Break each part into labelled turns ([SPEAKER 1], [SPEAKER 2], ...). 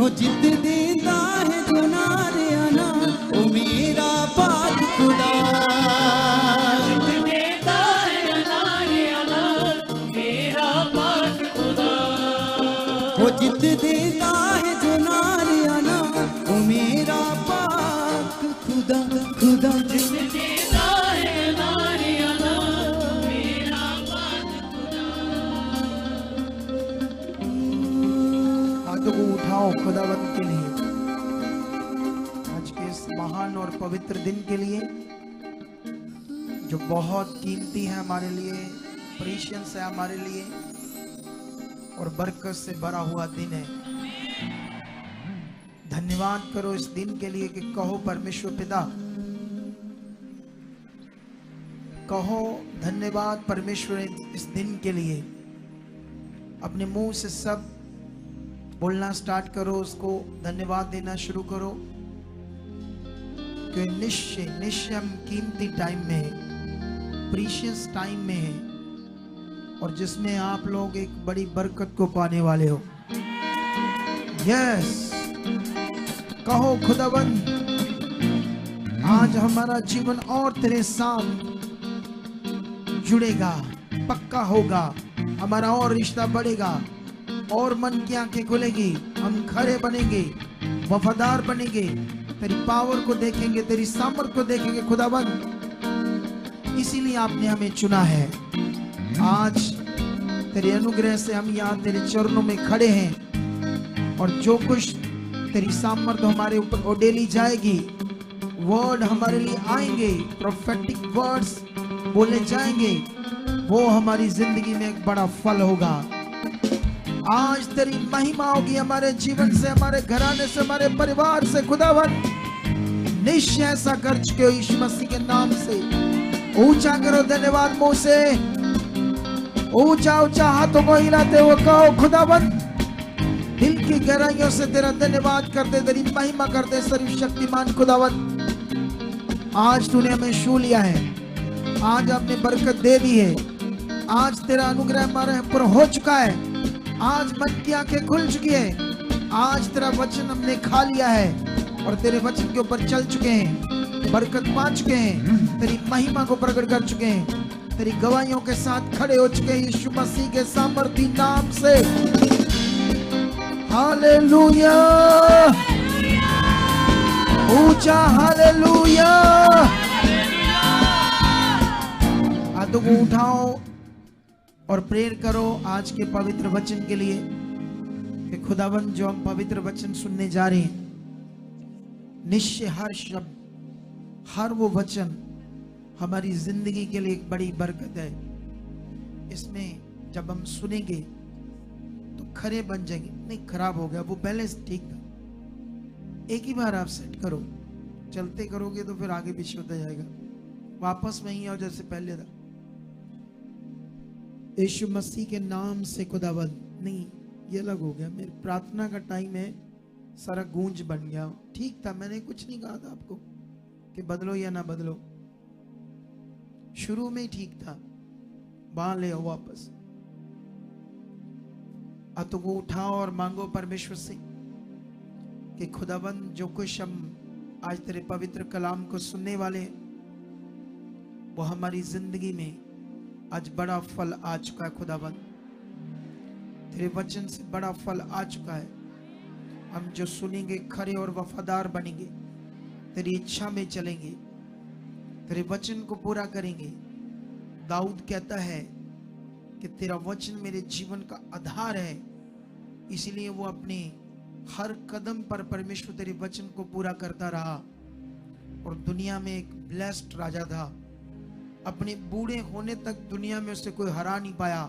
[SPEAKER 1] वो जित देता है जो नारियाना, वो मेरा पाक खुदा।
[SPEAKER 2] जित देता है जो नारियाना, मेरा पाक खुदा।
[SPEAKER 1] वो जित देता है जो नारियाना, वो मेरा पाक खुदा खुदा।
[SPEAKER 2] जित देता है नारियाना, मेरा पाक खुदा।
[SPEAKER 3] हाथों को उठाओ खुदावंत के लिए, आज के इस महान और पवित्र दिन के लिए जो बहुत कीमती है हमारे लिए, प्रीशियस है हमारे लिए और बरकत से भरा हुआ दिन है। धन्यवाद करो इस दिन के लिए कि कहो परमेश्वर पिता, कहो धन्यवाद परमेश्वर इस दिन के लिए। अपने मुंह से सब बोलना स्टार्ट करो, उसको धन्यवाद देना शुरू करो कि निश्चय हम कीमती टाइम में है, प्रीशियस टाइम में है और जिसमें आप लोग एक बड़ी बरकत को पाने वाले हो। यस, कहो खुदावंद, आज हमारा जीवन और तेरे साथ जुड़ेगा, पक्का होगा, हमारा और रिश्ता बढ़ेगा और मन की आंखें खुलेगी, हम खरे बनेंगे, वफादार बनेंगे, तेरी पावर को देखेंगे, तेरी सामर्थ को देखेंगे खुदावंद। इसीलिए आपने हमें चुना है। आज तेरे अनुग्रह से हम यहाँ तेरे चरणों में खड़े हैं और जो कुछ तेरी सामर्थ हमारे ऊपर उड़ेली जाएगी, वर्ड हमारे लिए आएंगे, प्रोफेटिक वर्ड्स बोले जाएंगे, वो हमारी जिंदगी में एक बड़ा फल होगा। आज तेरी महिमा होगी हमारे जीवन से, हमारे घराने से, हमारे परिवार से खुदावंद। निश्चय ऐसा कर चुके हो यीशु मसीह के नाम से। ऊंचा करो धन्यवाद मुंह से, ऊंचा ऊंचा हाथों को हिलाते हुए कहो खुदावंद, दिल की गहराइयों से तेरा धन्यवाद करते, तेरी महिमा करते सर्वशक्तिमान खुदावंद। आज तूने हमें छू लिया है, आज आपने बरकत दे दी है, आज तेरा अनुग्रह हमारे ऊपर हो चुका है, आज मन की आंखें खुल चुकी है, आज तेरा वचन हमने खा लिया है और तेरे वचन के ऊपर चल चुके हैं, बरकत पा चुके हैं, तेरी महिमा को प्रकट कर चुके हैं, तेरी गवाहियों के साथ खड़े हो चुके हैं यीशु मसीह के सामर्थी नाम से। हालेलुया, ऊंचा हालेलुया। हाथों को उठाओ और प्रेयर करो आज के पवित्र वचन के लिए कि खुदावंद जो हम पवित्र वचन सुनने जा रहे हैं, निश्चय हर शब्द, हर वो वचन हमारी जिंदगी के लिए एक बड़ी बरकत है। इसमें जब हम सुनेंगे तो खरे बन जाएंगे। नहीं, खराब हो गया, वो पहले से ठीक था। एक ही बार आप सेट करो, चलते करोगे तो फिर आगे पीछे होता जाएगा, वापस वहीं आओ जैसे पहले था। यीशु मसीह के नाम से खुदावंद, नहीं ये अलग हो गया, मेरी प्रार्थना का टाइम है, सारा गूंज बन गया। ठीक था, मैंने कुछ नहीं कहा था आपको कि बदलो या ना बदलो, शुरू में ही ठीक था, वहां ले आओ वापस। हाथों को उठाओ और मांगो परमेश्वर से कि खुदावंद जो कुछ हम आज तेरे पवित्र कलाम को सुनने वाले हैं, वो हमारी जिंदगी में आज बड़ा फल आ चुका है खुदावंद। तेरे वचन से बड़ा फल आ चुका है। हम जो सुनेंगे खरे और वफादार बनेंगे, तेरी इच्छा में चलेंगे, तेरे वचन को पूरा करेंगे। दाऊद कहता है कि तेरा वचन मेरे जीवन का आधार है, इसलिए वो अपने हर कदम पर परमेश्वर तेरे वचन को पूरा करता रहा और दुनिया में एक ब्लेस्ड राजा था। अपने बूढ़े होने तक दुनिया में उसे कोई हरा नहीं पाया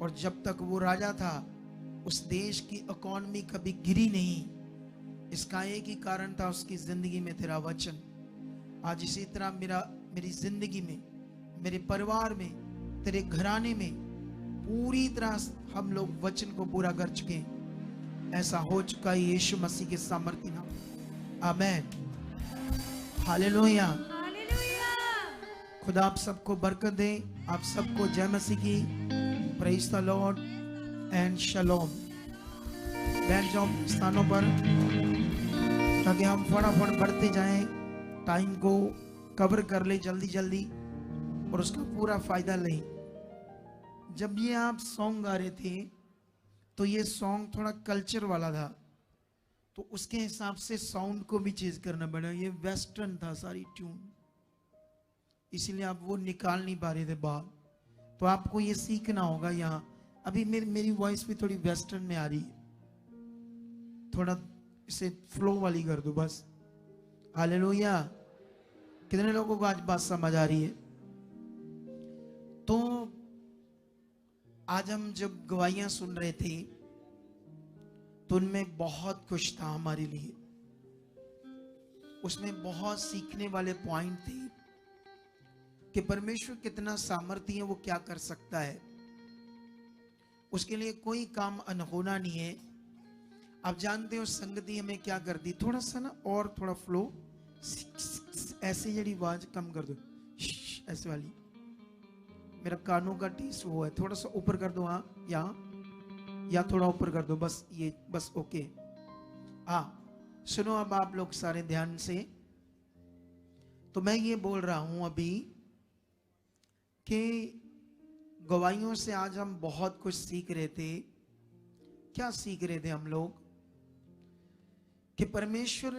[SPEAKER 3] और जब तक वो राजा था उस देश की इकोनॉमी कभी गिरी नहीं। इसका एक ही कारण था, उसकी जिंदगी में तेरा वचन। आज इसी तरह मेरी जिंदगी में, मेरे परिवार में, तेरे घराने में पूरी तरह हम लोग वचन को पूरा कर चुके हैं। ऐसा हो चुका है यीशु मसीह के सामर्थ्य नाम। आमेन, हालेलुया। खुदा आप सबको बरकत दे, आप सबको जय मसीह की। प्रेज द लॉर्ड एंड शलोम। बैठ जाओ स्थानों पर ताकि हम फटाफट बढ़ते जाएं, टाइम को कवर कर ले जल्दी जल्दी और उसका पूरा फायदा लें। जब ये आप सॉन्ग गा रहे थे तो ये सॉन्ग थोड़ा कल्चर वाला था, तो उसके हिसाब से साउंड को भी चेंज करना पड़ा। ये वेस्टर्न था सारी ट्यून, इसलिए आप वो निकाल नहीं पा रहे थे बाहर। तो आपको ये सीखना होगा। यहाँ अभी मेरी वॉइस भी थोड़ी वेस्टर्न में आ रही है, थोड़ा इसे फ्लो वाली कर दो बस। हालेलुया। कितने लोगों को आज बात समझ आ रही है? तो आज हम जब गवाहियां सुन रहे थे तो उनमें बहुत कुछ था हमारे लिए। उसमें बहुत सीखने वाले पॉइंट थे कि परमेश्वर कितना सामर्थ्य है, वो क्या कर सकता है। उसके लिए कोई काम अनहोना नहीं है। आप जानते हो संगति हमें क्या करती, थोड़ा सा ना और थोड़ा फ्लो, ऐसे जड़ी आवाज कम कर दो, ऐसे वाली। मेरा कानों का टीस वो है, थोड़ा सा ऊपर कर दो। हाँ, यहाँ या थोड़ा ऊपर कर दो बस, ये बस। ओके, हाँ सुनो अब आप लोग सारे ध्यान से। तो मैं ये बोल रहा हूं अभी कि गवाहियों से आज हम बहुत कुछ सीख रहे थे। क्या सीख रहे थे हम लोग? कि परमेश्वर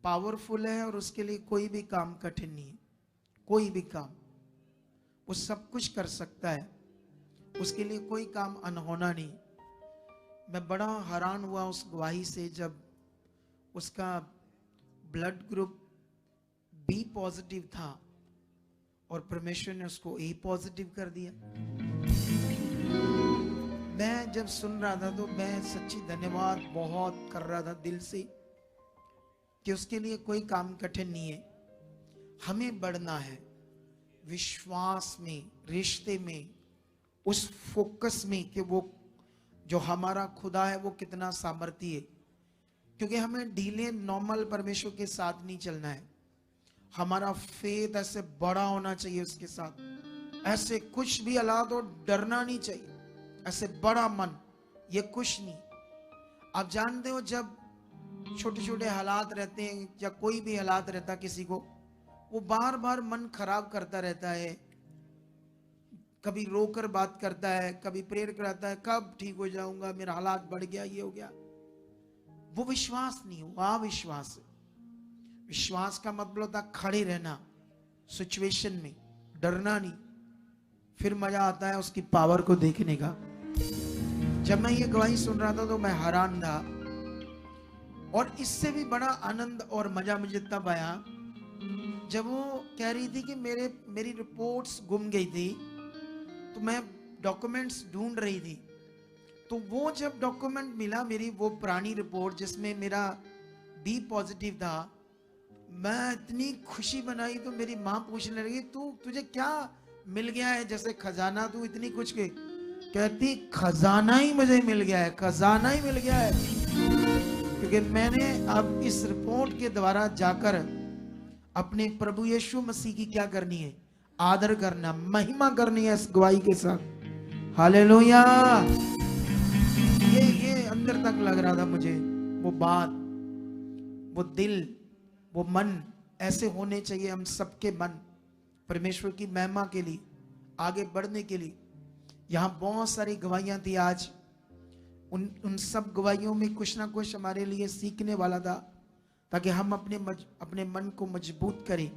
[SPEAKER 3] पावरफुल है और उसके लिए कोई भी काम कठिन नहीं है। कोई भी काम वो सब कुछ कर सकता है, उसके लिए कोई काम अनहोना नहीं। मैं बड़ा हैरान हुआ उस गवाही से जब उसका ब्लड ग्रुप बी पॉजिटिव था और परमेश्वर ने उसको ए पॉजिटिव कर दिया। मैं जब सुन रहा था तो मैं सच्ची धन्यवाद बहुत कर रहा था दिल से कि उसके लिए कोई काम कठिन नहीं है। हमें बढ़ना है विश्वास में, रिश्ते में, उस फोकस में कि वो जो हमारा खुदा है वो कितना सामर्थी है। क्योंकि हमें ढीले नॉर्मल परमेश्वर के साथ नहीं चलना है। हमारा फेथ ऐसे बड़ा होना चाहिए उसके साथ। ऐसे कुछ भी हालात हो डरना नहीं चाहिए, ऐसे बड़ा मन, ये कुछ नहीं। आप जानते हो जब छोटे छोटे हालात रहते हैं या कोई भी हालात रहता किसी को, वो बार बार मन खराब करता रहता है। कभी रोकर बात करता है, कभी प्रेयर कराता है, कब ठीक हो जाऊंगा, मेरा हालात बढ़ गया, ये हो गया। वो विश्वास नहीं, वो अविश्वास है। विश्वास का मतलब होता खड़े रहना सिचुएशन में, डरना नहीं। फिर मजा आता है उसकी पावर को देखने का। जब मैं ये गवाही सुन रहा था तो मैं हैरान था, और इससे भी बड़ा आनंद और मजा मुझे तब आया जब वो कह रही थी कि मेरी रिपोर्ट्स गुम गई थी, तो मैं डॉक्यूमेंट्स ढूंढ रही थी। तो वो जब डॉक्यूमेंट मिला, मेरी वो पुरानी रिपोर्ट जिसमें मेरा बी पॉजिटिव था, मैं इतनी खुशी बनाई। तो मेरी माँ पूछने लगी, तुझे क्या मिल गया है जैसे खजाना, तू इतनी कुछ के कहती, खजाना ही मुझे मिल गया है, खजाना ही मिल गया है। क्योंकि मैंने अब इस रिपोर्ट के द्वारा जाकर अपने प्रभु यीशु मसीह की क्या करनी है, आदर करना, महिमा करनी है इस गवाही के साथ। हालेलुया। ये अंदर तक लग रहा था मुझे वो बात, वो दिल, वो मन। ऐसे होने चाहिए हम सबके मन, परमेश्वर की महिमा के लिए, आगे बढ़ने के लिए। यहाँ बहुत सारी गवाहियां थी आज, उन सब गवाहियों में कुछ ना कुछ हमारे लिए सीखने वाला था, ताकि हम अपने मन को मजबूत करें।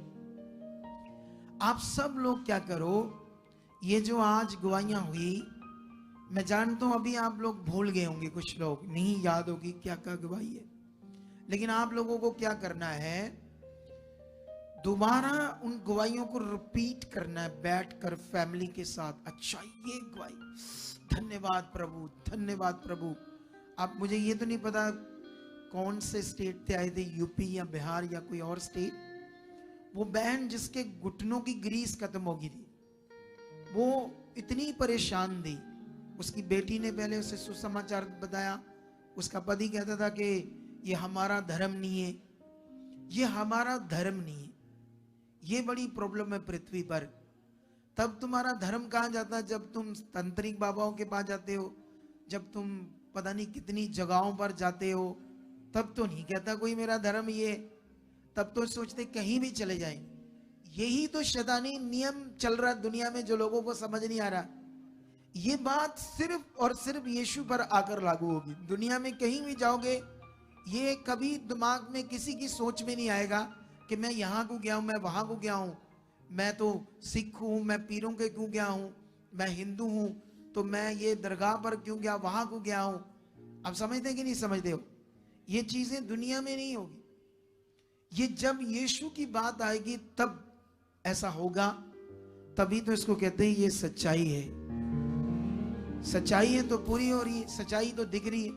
[SPEAKER 3] आप सब लोग क्या करो, ये जो आज गवाहियां हुई, मैं जानता हूं अभी आप लोग भूल गए होंगे, कुछ लोग नहीं याद होगी क्या क्या गवाही है। लेकिन आप लोगों को क्या करना है, दोबारा उन गवाहियों को रिपीट करना है बैठकर फैमिली के साथ। अच्छा ये गवाही, धन्यवाद प्रभु, धन्यवाद प्रभु। आप, मुझे ये तो नहीं पता कौन से स्टेट से आए थे, यूपी या बिहार या कोई और स्टेट। वो बहन जिसके घुटनों की ग्रीस खत्म हो गई थी, वो इतनी परेशान थी। उसकी बेटी ने पहले उसे सुसमाचार बताया, उसका पति कहता था कि ये हमारा धर्म नहीं है, ये हमारा धर्म नहीं है, ये बड़ी प्रॉब्लम है पृथ्वी पर। तब तुम्हारा धर्म कहाँ जाता है? जब तुम तंत्रिक बाबाओं के पास जाते हो, जब तुम पता नहीं कितनी जगहों पर जाते हो, तब तो नहीं कहता कोई मेरा धर्म ये है, तब तो सोचते कहीं भी चले जाएं। यही तो शैतानी नियम चल रहा दुनिया में, जो लोगों को समझ नहीं आ रहा। ये बात सिर्फ और सिर्फ यीशु पर आकर लागू होगी। दुनिया में कहीं भी जाओगे, ये कभी दिमाग में किसी की सोच में नहीं आएगा कि मैं यहाँ को गया हूँ, मैं वहां को गया हूँ, मैं तो सिख हूँ, मैं पीरों के क्यों गया हूँ, मैं हिंदू हूँ तो मैं ये दरगाह पर क्यों गया, वहां को गया हूँ। आप समझते कि नहीं समझते हो? ये चीजें दुनिया में नहीं होगी। ये जब यीशु की बात आएगी तब ऐसा होगा, तभी तो इसको कहते हैं ये सच्चाई है। सच्चाई है तो पूरी हो रही है, सच्चाई तो दिख रही है।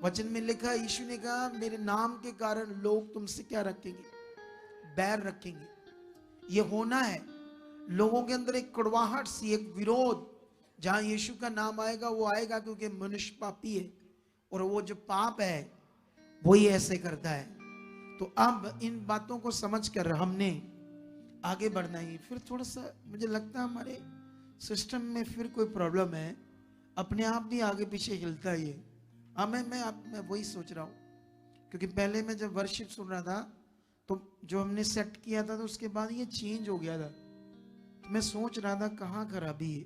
[SPEAKER 3] वचन में लिखा, यीशु ने कहा मेरे नाम के कारण लोग तुमसे क्या रखेंगे, बैर रखेंगे। ये होना है। लोगों के अंदर एक कड़वाहट सी, एक विरोध, जहां यीशु का नाम आएगा वो आएगा, क्योंकि मनुष्य पापी है और वो जो पाप है वही ऐसे करता है। तो अब इन बातों को समझकर हमने आगे बढ़ना ही। फिर थोड़ा सा मुझे लगता है हमारे सिस्टम में फिर कोई प्रॉब्लम है, अपने आप भी आगे पीछे हिलता है ये। हाँ, मैं वही सोच रहा हूँ, क्योंकि पहले मैं जब वर्शिप सुन रहा था तो जो हमने सेट किया था तो उसके बाद ये चेंज हो गया था। तो मैं सोच रहा था कहाँ खराबी है,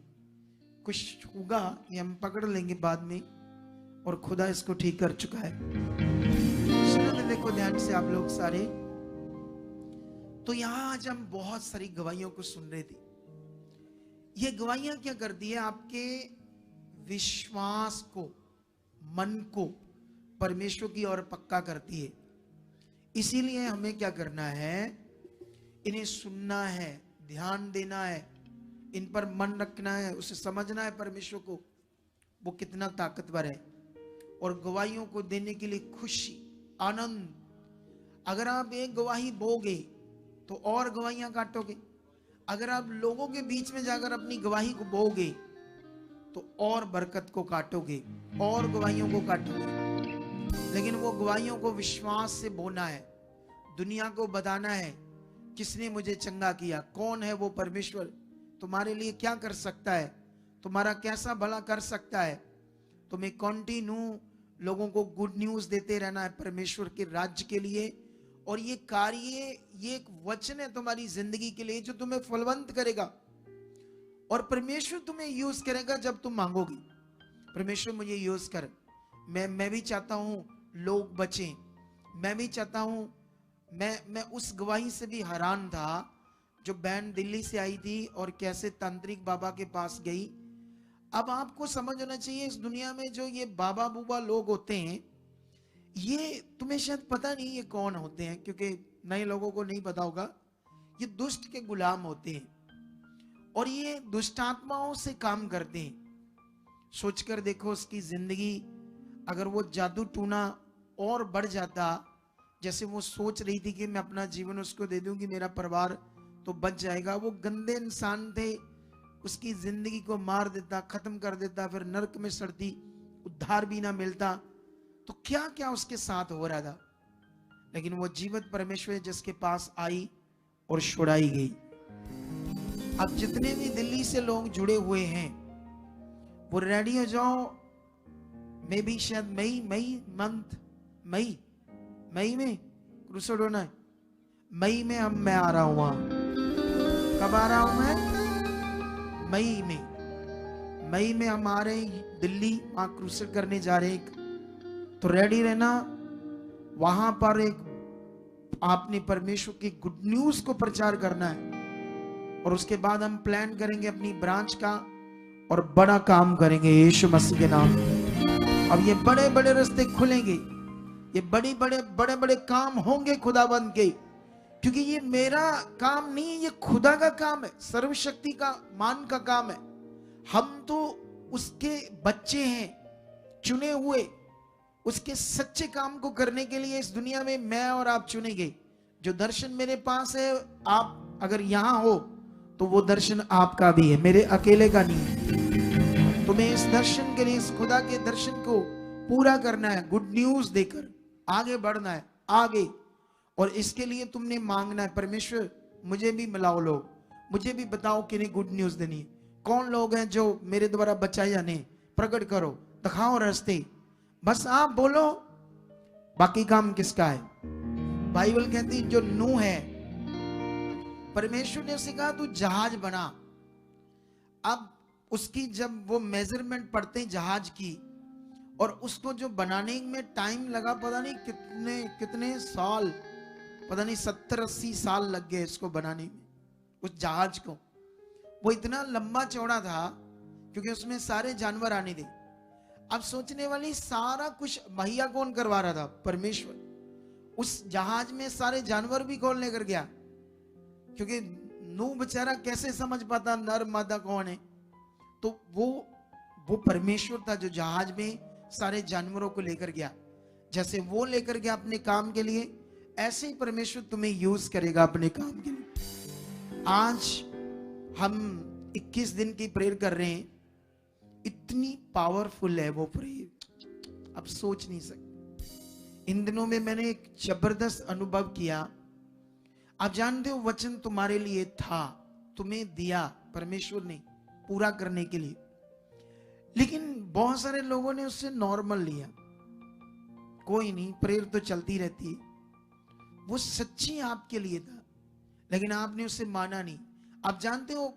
[SPEAKER 3] कुछ होगा ये हम पकड़ लेंगे बाद में, और खुदा इसको ठीक कर चुका है। सुनो, देखो ध्यान से आप लोग सारे। तो यहाँ आज हम बहुत सारी गवाहियों को सुन रहे थे। ये गवाहियां क्या करती है? आपके विश्वास को, मन को परमेश्वर की ओर पक्का करती है। इसीलिए हमें क्या करना है? इन्हें सुनना है, ध्यान देना है, इन पर मन रखना है, उसे समझना है परमेश्वर को वो कितना ताकतवर है, और गवाहियों को देने के लिए खुशी, आनंद। अगर आप एक गवाही बोगे तो और गवाहियां काटोगे। अगर आप लोगों के बीच में जाकर अपनी गवाही को बोगे तो और बरकत को काटोगे, और गवाहियों को काटोगे। लेकिन वो गवाहियों को विश्वास से बोना है, दुनिया को बताना है किसने मुझे चंगा किया, कौन है वो परमेश्वर, तुम्हारे लिए क्या कर सकता है, तुम्हारा कैसा भला कर सकता है। तुम्हें कंटिन्यू लोगों को गुड न्यूज देते रहना है परमेश्वर के राज्य के लिए। और ये कार्य, ये एक वचन है तुम्हारी जिंदगी के लिए जो तुम्हें फलवंत करेगा, और परमेश्वर तुम्हें यूज करेगा जब तुम मांगोगी। परमेश्वर मुझे यूज कर, मैं भी चाहता हूं लोग बचें, मैं भी चाहता हूं। मैं उस गवाही से भी हैरान था जो बहन दिल्ली से आई थी और कैसे तांत्रिक बाबा के पास गई। अब आपको समझ होना चाहिए, इस दुनिया में जो ये बाबा बूबा लोग होते हैं, ये तुम्हें शायद पता नहीं ये कौन होते हैं, क्योंकि नए लोगों को नहीं पता होगा। ये दुष्ट के गुलाम होते हैं और ये दुष्ट आत्माओं से काम करते हैं। सोचकर देखो उसकी जिंदगी, अगर वो जादू टूना और बढ़ जाता, जैसे वो सोच रही थी कि मैं अपना जीवन उसको दे दूंगी, मेरा परिवार तो बच जाएगा। वो गंदे इंसान थे, उसकी जिंदगी को मार देता, खत्म कर देता, फिर नरक में सड़ती, उद्धार भी ना मिलता। तो क्या क्या उसके साथ हो रहा था। लेकिन वो जीवित परमेश्वर जिसके पास आई और छुड़ाई गई। अब जितने भी दिल्ली से लोग जुड़े हुए हैं वो रेडी हो जाओ। मे भी शायद मई में क्रूसेड होना है। मई में मैं आ रहा हूं वहां। कब आ रहा हूं मैं? मई में हम आ रहे हैं दिल्ली, वहां क्रूसेड करने जा रहे हैं। तो रेडी रहना। वहां पर एक आपने परमेश्वर की गुड न्यूज को प्रचार करना है, और उसके बाद हम प्लान करेंगे अपनी ब्रांच का और बड़ा काम करेंगे यीशु मसीह के नाम में। अब ये बड़े बड़े रास्ते खुलेंगे, ये बड़े बड़े काम होंगे खुदाबंद के, क्योंकि ये मेरा काम नहीं है, ये खुदा का काम है, सर्वशक्ति का मान का काम है। हम तो उसके बच्चे हैं, चुने हुए। उसके सच्चे काम को करने के लिए इस दुनिया में मैं और आप चुनेंगे। जो दर्शन मेरे पास है, आप अगर यहां हो तो वो दर्शन आपका भी है, मेरे अकेले का नहीं है। तुम्हें इस दर्शन के लिए, इस खुदा के दर्शन को पूरा करना है, गुड न्यूज देकर आगे बढ़ना है आगे। और इसके लिए तुमने मांगना है, परमेश्वर मुझे भी मिलाओ लोग, मुझे भी बताओ किन्हें गुड न्यूज देनी है, कौन लोग हैं जो मेरे द्वारा बचाए जाने, प्रकट करो दिखाओ रास्ते, बस आप बोलो, बाकी काम किसका है। बाइबल कहती जो नूह है, परमेश्वर ने उसे कहा तू जहाज बना। अब उसकी जब वो मेजरमेंट पढ़ते हैं जहाज की, और उसको जो बनाने में टाइम लगा, पता नहीं कितने कितने साल, पता नहीं 70-80 साल लग गए इसको बनाने में, उस जहाज को। वो इतना लंबा चौड़ा था क्योंकि उसमें सारे जानवर आने थे। अब सोचने वाली, सारा कुछ मुहैया कौन करवा रहा था? परमेश्वर। उस जहाज में सारे जानवर भी कौन लेकर गया? क्योंकि नूह बेचारा कैसे समझ पाता नर मादा कौन है? तो वो परमेश्वर था जो जहाज में सारे जानवरों को लेकर गया। जैसे वो लेकर गया अपने काम के लिए, ऐसे ही परमेश्वर तुम्हें यूज करेगा अपने काम के लिए। आज हम 21 दिन की प्रेयर कर रहे हैं, इतनी पावरफुल है वो प्रेयर, अब सोच नहीं सकते। इन दिनों में मैंने एक जबरदस्त अनुभव किया। आप जानते हो वचन तुम्हारे लिए था, तुम्हें दिया परमेश्वर ने पूरा करने के लिए, लेकिन बहुत सारे लोगों ने उससे नॉर्मल लिया। कोई नहीं, प्रेयर तो चलती रहती है। वो सच्ची आपके लिए था, लेकिन आपने उसे माना नहीं। आप जानते हो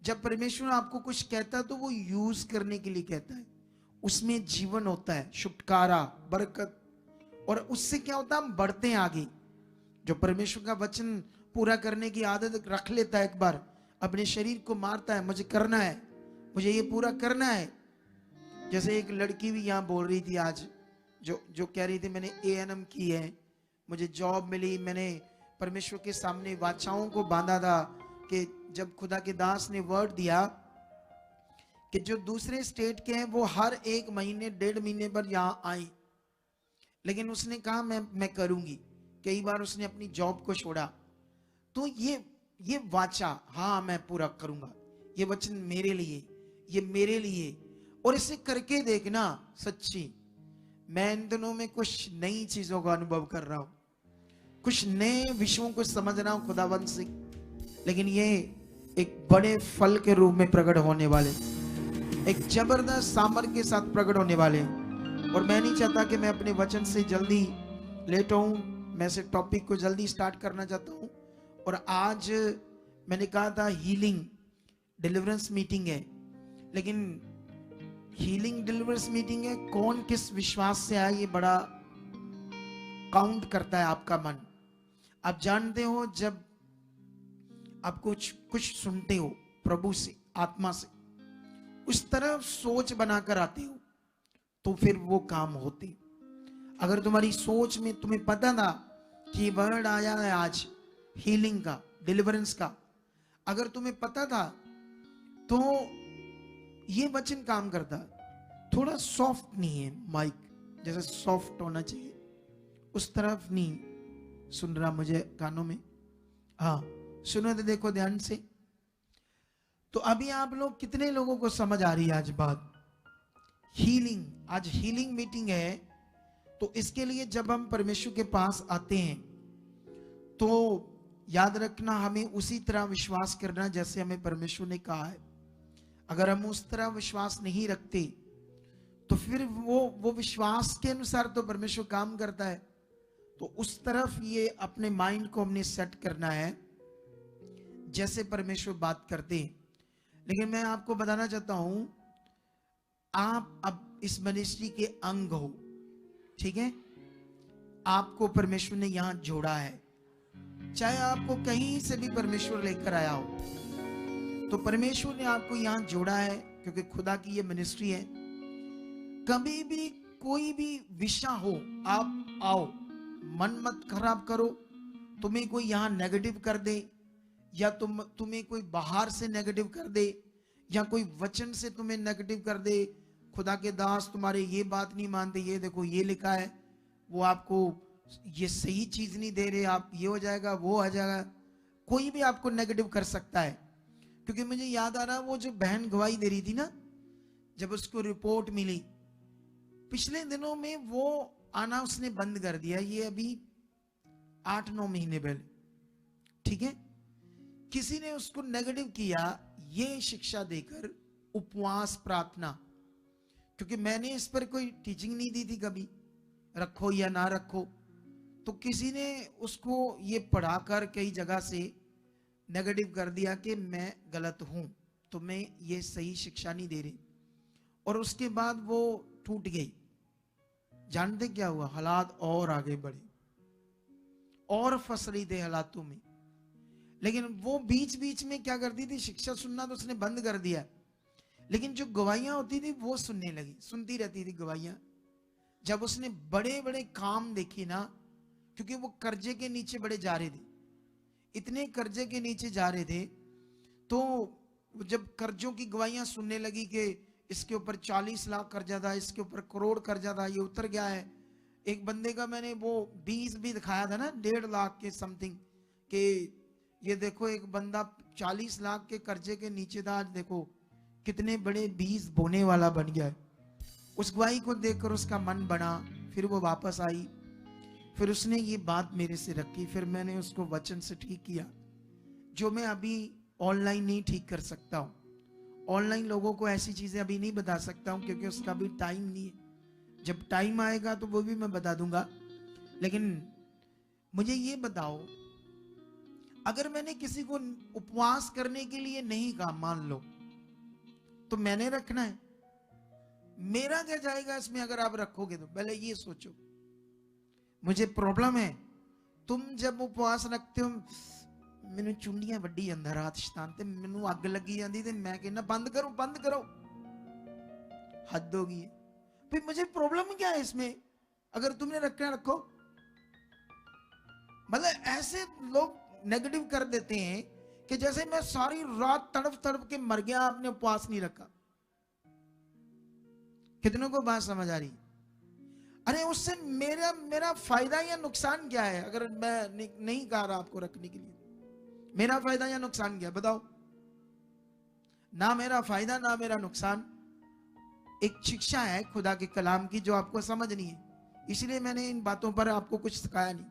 [SPEAKER 3] जब परमेश्वर आपको कुछ कहता है तो वो यूज करने के लिए कहता है। उसमें जीवन होता है, छुटकारा, बरकत, और उससे क्या होता है, हम बढ़ते हैं आगे। जो परमेश्वर का वचन पूरा करने की आदत रख लेता है, एक बार अपने शरीर को मारता है, मुझे करना है, मुझे ये पूरा करना है। जैसे एक लड़की भी यहाँ बोल रही थी आज, जो कह रही थी मैंने A&M की है, मुझे जॉब मिली, मैंने परमेश्वर के सामने वाचाओं को बांधा था कि जब खुदा के दास ने वर्ड दिया कि जो दूसरे स्टेट के हैं वो हर 1 महीने 1.5 महीने पर यहाँ आए, लेकिन उसने कहा मैं करूंगी। कई बार उसने अपनी जॉब को छोड़ा। तो ये वाचा, हाँ मैं पूरा करूंगा, ये वचन मेरे लिए, ये मेरे लिए, और इसे करके देखना। सच्ची मैं इन दिनों में कुछ नई चीजों का अनुभव कर रहा हूं, कुछ नए विषयों को समझ रहा हूं खुदावंत से, लेकिन ये एक बड़े फल के रूप में प्रकट होने वाले, एक जबरदस्त सामर्थ्य के साथ प्रकट होने वाले। और मैं नहीं चाहता कि मैं अपने वचन से जल्दी लेट हूं, मैं से टॉपिक को जल्दी स्टार्ट करना चाहता हूं। और आज मैंने कहा था हीलिंग डिलीवरेंस मीटिंग है, लेकिन हीलिंग डिलीवरेंस मीटिंग है, कौन किस विश्वास से आया ये बड़ा काउंट करता है आपका मन। आप जानते हो जब आप कुछ सुनते हो प्रभु से, आत्मा से, उस तरफ सोच बनाकर आते हो तो फिर वो काम होते। अगर तुम्हारी सोच में तुम्हें पता था कि वर्ड आया है आज हीलिंग का, डिलीवरेंस का, अगर तुम्हें पता था तो ये वचन काम करता। थोड़ा सॉफ्ट नहीं है माइक, जैसे सॉफ्ट होना चाहिए उस तरफ नहीं सुन रहा मुझे कानों में। हाँ सुनो तो देखो ध्यान से। तो अभी आप लोग कितने लोगों को समझ आ रही है आज बात? हीलिंग, आज हीलिंग मीटिंग है। तो इसके लिए जब हम परमेश्वर के पास आते हैं तो याद रखना हमें उसी तरह विश्वास करना जैसे हमें परमेश्वर ने कहा है। अगर हम उस तरह विश्वास नहीं रखते तो फिर वो विश्वास के अनुसार तो परमेश्वर काम करता है। तो उस तरफ ये अपने माइंड को हमने सेट करना है जैसे परमेश्वर बात करते हैं। लेकिन मैं आपको बताना चाहता हूं, आप अब इस मिनिस्ट्री के अंग हो, ठीक है? आपको परमेश्वर ने यहां जोड़ा है, चाहे आपको कहीं से भी परमेश्वर लेकर आया हो, तो परमेश्वर ने आपको यहां जोड़ा है क्योंकि खुदा की ये मिनिस्ट्री है। कभी भी कोई भी विषय हो, आप आओ, मन मत खराब करो। तुम्हें कोई यहां नेगेटिव कर दे या तुम्हें कोई बाहर से नेगेटिव कर दे या कोई वचन से तुम्हें नेगेटिव कर दे, खुदा के दास तुम्हारे ये बात नहीं मानते, ये देखो ये लिखा है, वो आपको ये सही चीज नहीं दे रहे, आप ये हो जाएगा वो हो जाएगा, कोई भी आपको नेगेटिव कर सकता है। क्योंकि मुझे याद आ रहा वो जो बहन गवाही दे रही थी ना, जब उसको रिपोर्ट मिली पिछले दिनों में, वो आना उसने बंद कर दिया, ये अभी 8-9 महीने पहले, ठीक है? किसी ने उसको नेगेटिव किया ये शिक्षा देकर, उपवास प्रार्थना, क्योंकि मैंने इस पर कोई टीचिंग नहीं दी थी कभी, रखो या ना रखो। तो किसी ने उसको ये पढ़ाकर कई जगह से नेगेटिव कर दिया कि मैं गलत हूं, तो मैं ये सही शिक्षा नहीं दे रही, और उसके बाद वो टूट गई। जानते क्या हुआ? हालात और आगे बढ़े और फंस रही थे हालातों में। लेकिन वो बीच बीच में क्या करती थी, शिक्षा सुनना तो उसने बंद कर दिया, लेकिन जो गवाहियां होती थी वो सुनने लगी, सुनती रहती थी गवाहियां। जब उसने बड़े बड़े काम देखे ना, क्योंकि वो कर्जे के नीचे बड़े जा रहे थे, इतने कर्जे के नीचे जा रहे थे, तो जब कर्जों की गवाहियां सुनने लगी कि इसके ऊपर 40 लाख कर्जा था, इसके ऊपर करोड़ कर्जा था, ये उतर गया है। एक बंदे का मैंने वो 20 भी दिखाया था ना, 1.5 लाख के समथिंग, कि ये देखो एक बंदा 40 लाख के कर्जे के नीचे था, आज देखो कितने बड़े 20 बोने वाला बन गया है। उस गवाही को देखकर उसका मन बना, फिर वो वापस आई, फिर उसने ये बात मेरे से रखी, फिर मैंने उसको वचन से ठीक किया, जो मैं अभी ऑनलाइन नहीं ठीक कर सकता हूँ। ऑनलाइन लोगों को ऐसी चीजें अभी नहीं बता सकता हूँ, क्योंकि उसका भी टाइम नहीं है। जब टाइम आएगा तो वो भी मैं बता दूंगा। लेकिन मुझे ये बताओ, अगर मैंने किसी को उपवास करने के लिए नहीं कहा, मान लो, तो मैंने रखना है, मेरा क्या जाएगा इसमें अगर आप रखोगे तो? पहले ये सोचो। मुझे प्रॉब्लम है, तुम जब उपवास रखते हो, मैंने चुंडियां वड्डी अंदर रात शैतान ते मैनू अग लगी जाती, ते मैं कहना बंद करो बंद करो, हद हो गई है। फिर मुझे प्रॉब्लम क्या है इसमें? अगर तुमने रखना रखो। मतलब ऐसे लोग नेगेटिव कर देते हैं कि जैसे मैं सारी रात तड़प तड़प के मर गया, आपने उपवास नहीं रखा। कितनों को बात समझ आ रही? अरे उससे मेरा फायदा या नुकसान क्या है? अगर मैं नहीं कह रहा आपको रखने के लिए, मेरा फायदा या नुकसान क्या? बताओ। ना मेरा फायदा ना मेरा नुकसान। एक शिक्षा है खुदा के कलाम की जो आपको समझनी है, इसलिए मैंने इन बातों पर आपको कुछ सिखाया नहीं,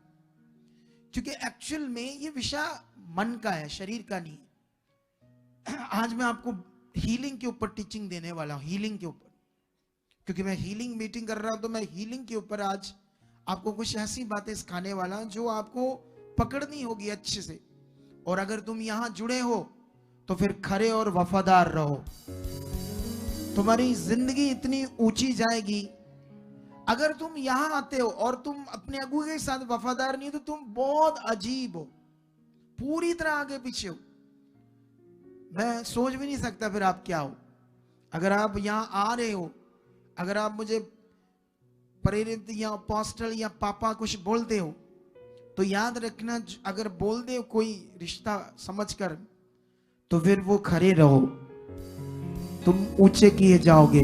[SPEAKER 3] क्योंकि एक्चुअल में ये विषय मन का है, शरीर का नहीं है। आज मैं आपको हीलिंग के ऊपर टीचिंग देने वाला हूं, हीलिंग के ऊपर, क्योंकि मैं हीलिंग मीटिंग कर रहा हूं, तो मैं हीलिंग के ऊपर आज आपको कुछ ऐसी बातें सिखाने वाला हूं जो आपको पकड़नी होगी अच्छे से। और अगर तुम यहां जुड़े हो तो फिर खरे और वफादार रहो। तुम्हारी जिंदगी इतनी ऊंची जाएगी। अगर तुम यहां आते हो और तुम अपने अगुए के साथ वफादार नहीं हो, तो तुम बहुत अजीब हो, पूरी तरह आगे पीछे हो। मैं सोच भी नहीं सकता फिर आप क्या हो। अगर आप यहां आ रहे हो, अगर आप मुझे प्रेरित या अपोस्टल या पापा कुछ बोलते हो, तो याद रखना, अगर बोल दे कोई रिश्ता समझकर, तो फिर वो खरे रहो, तुम ऊंचे किए जाओगे।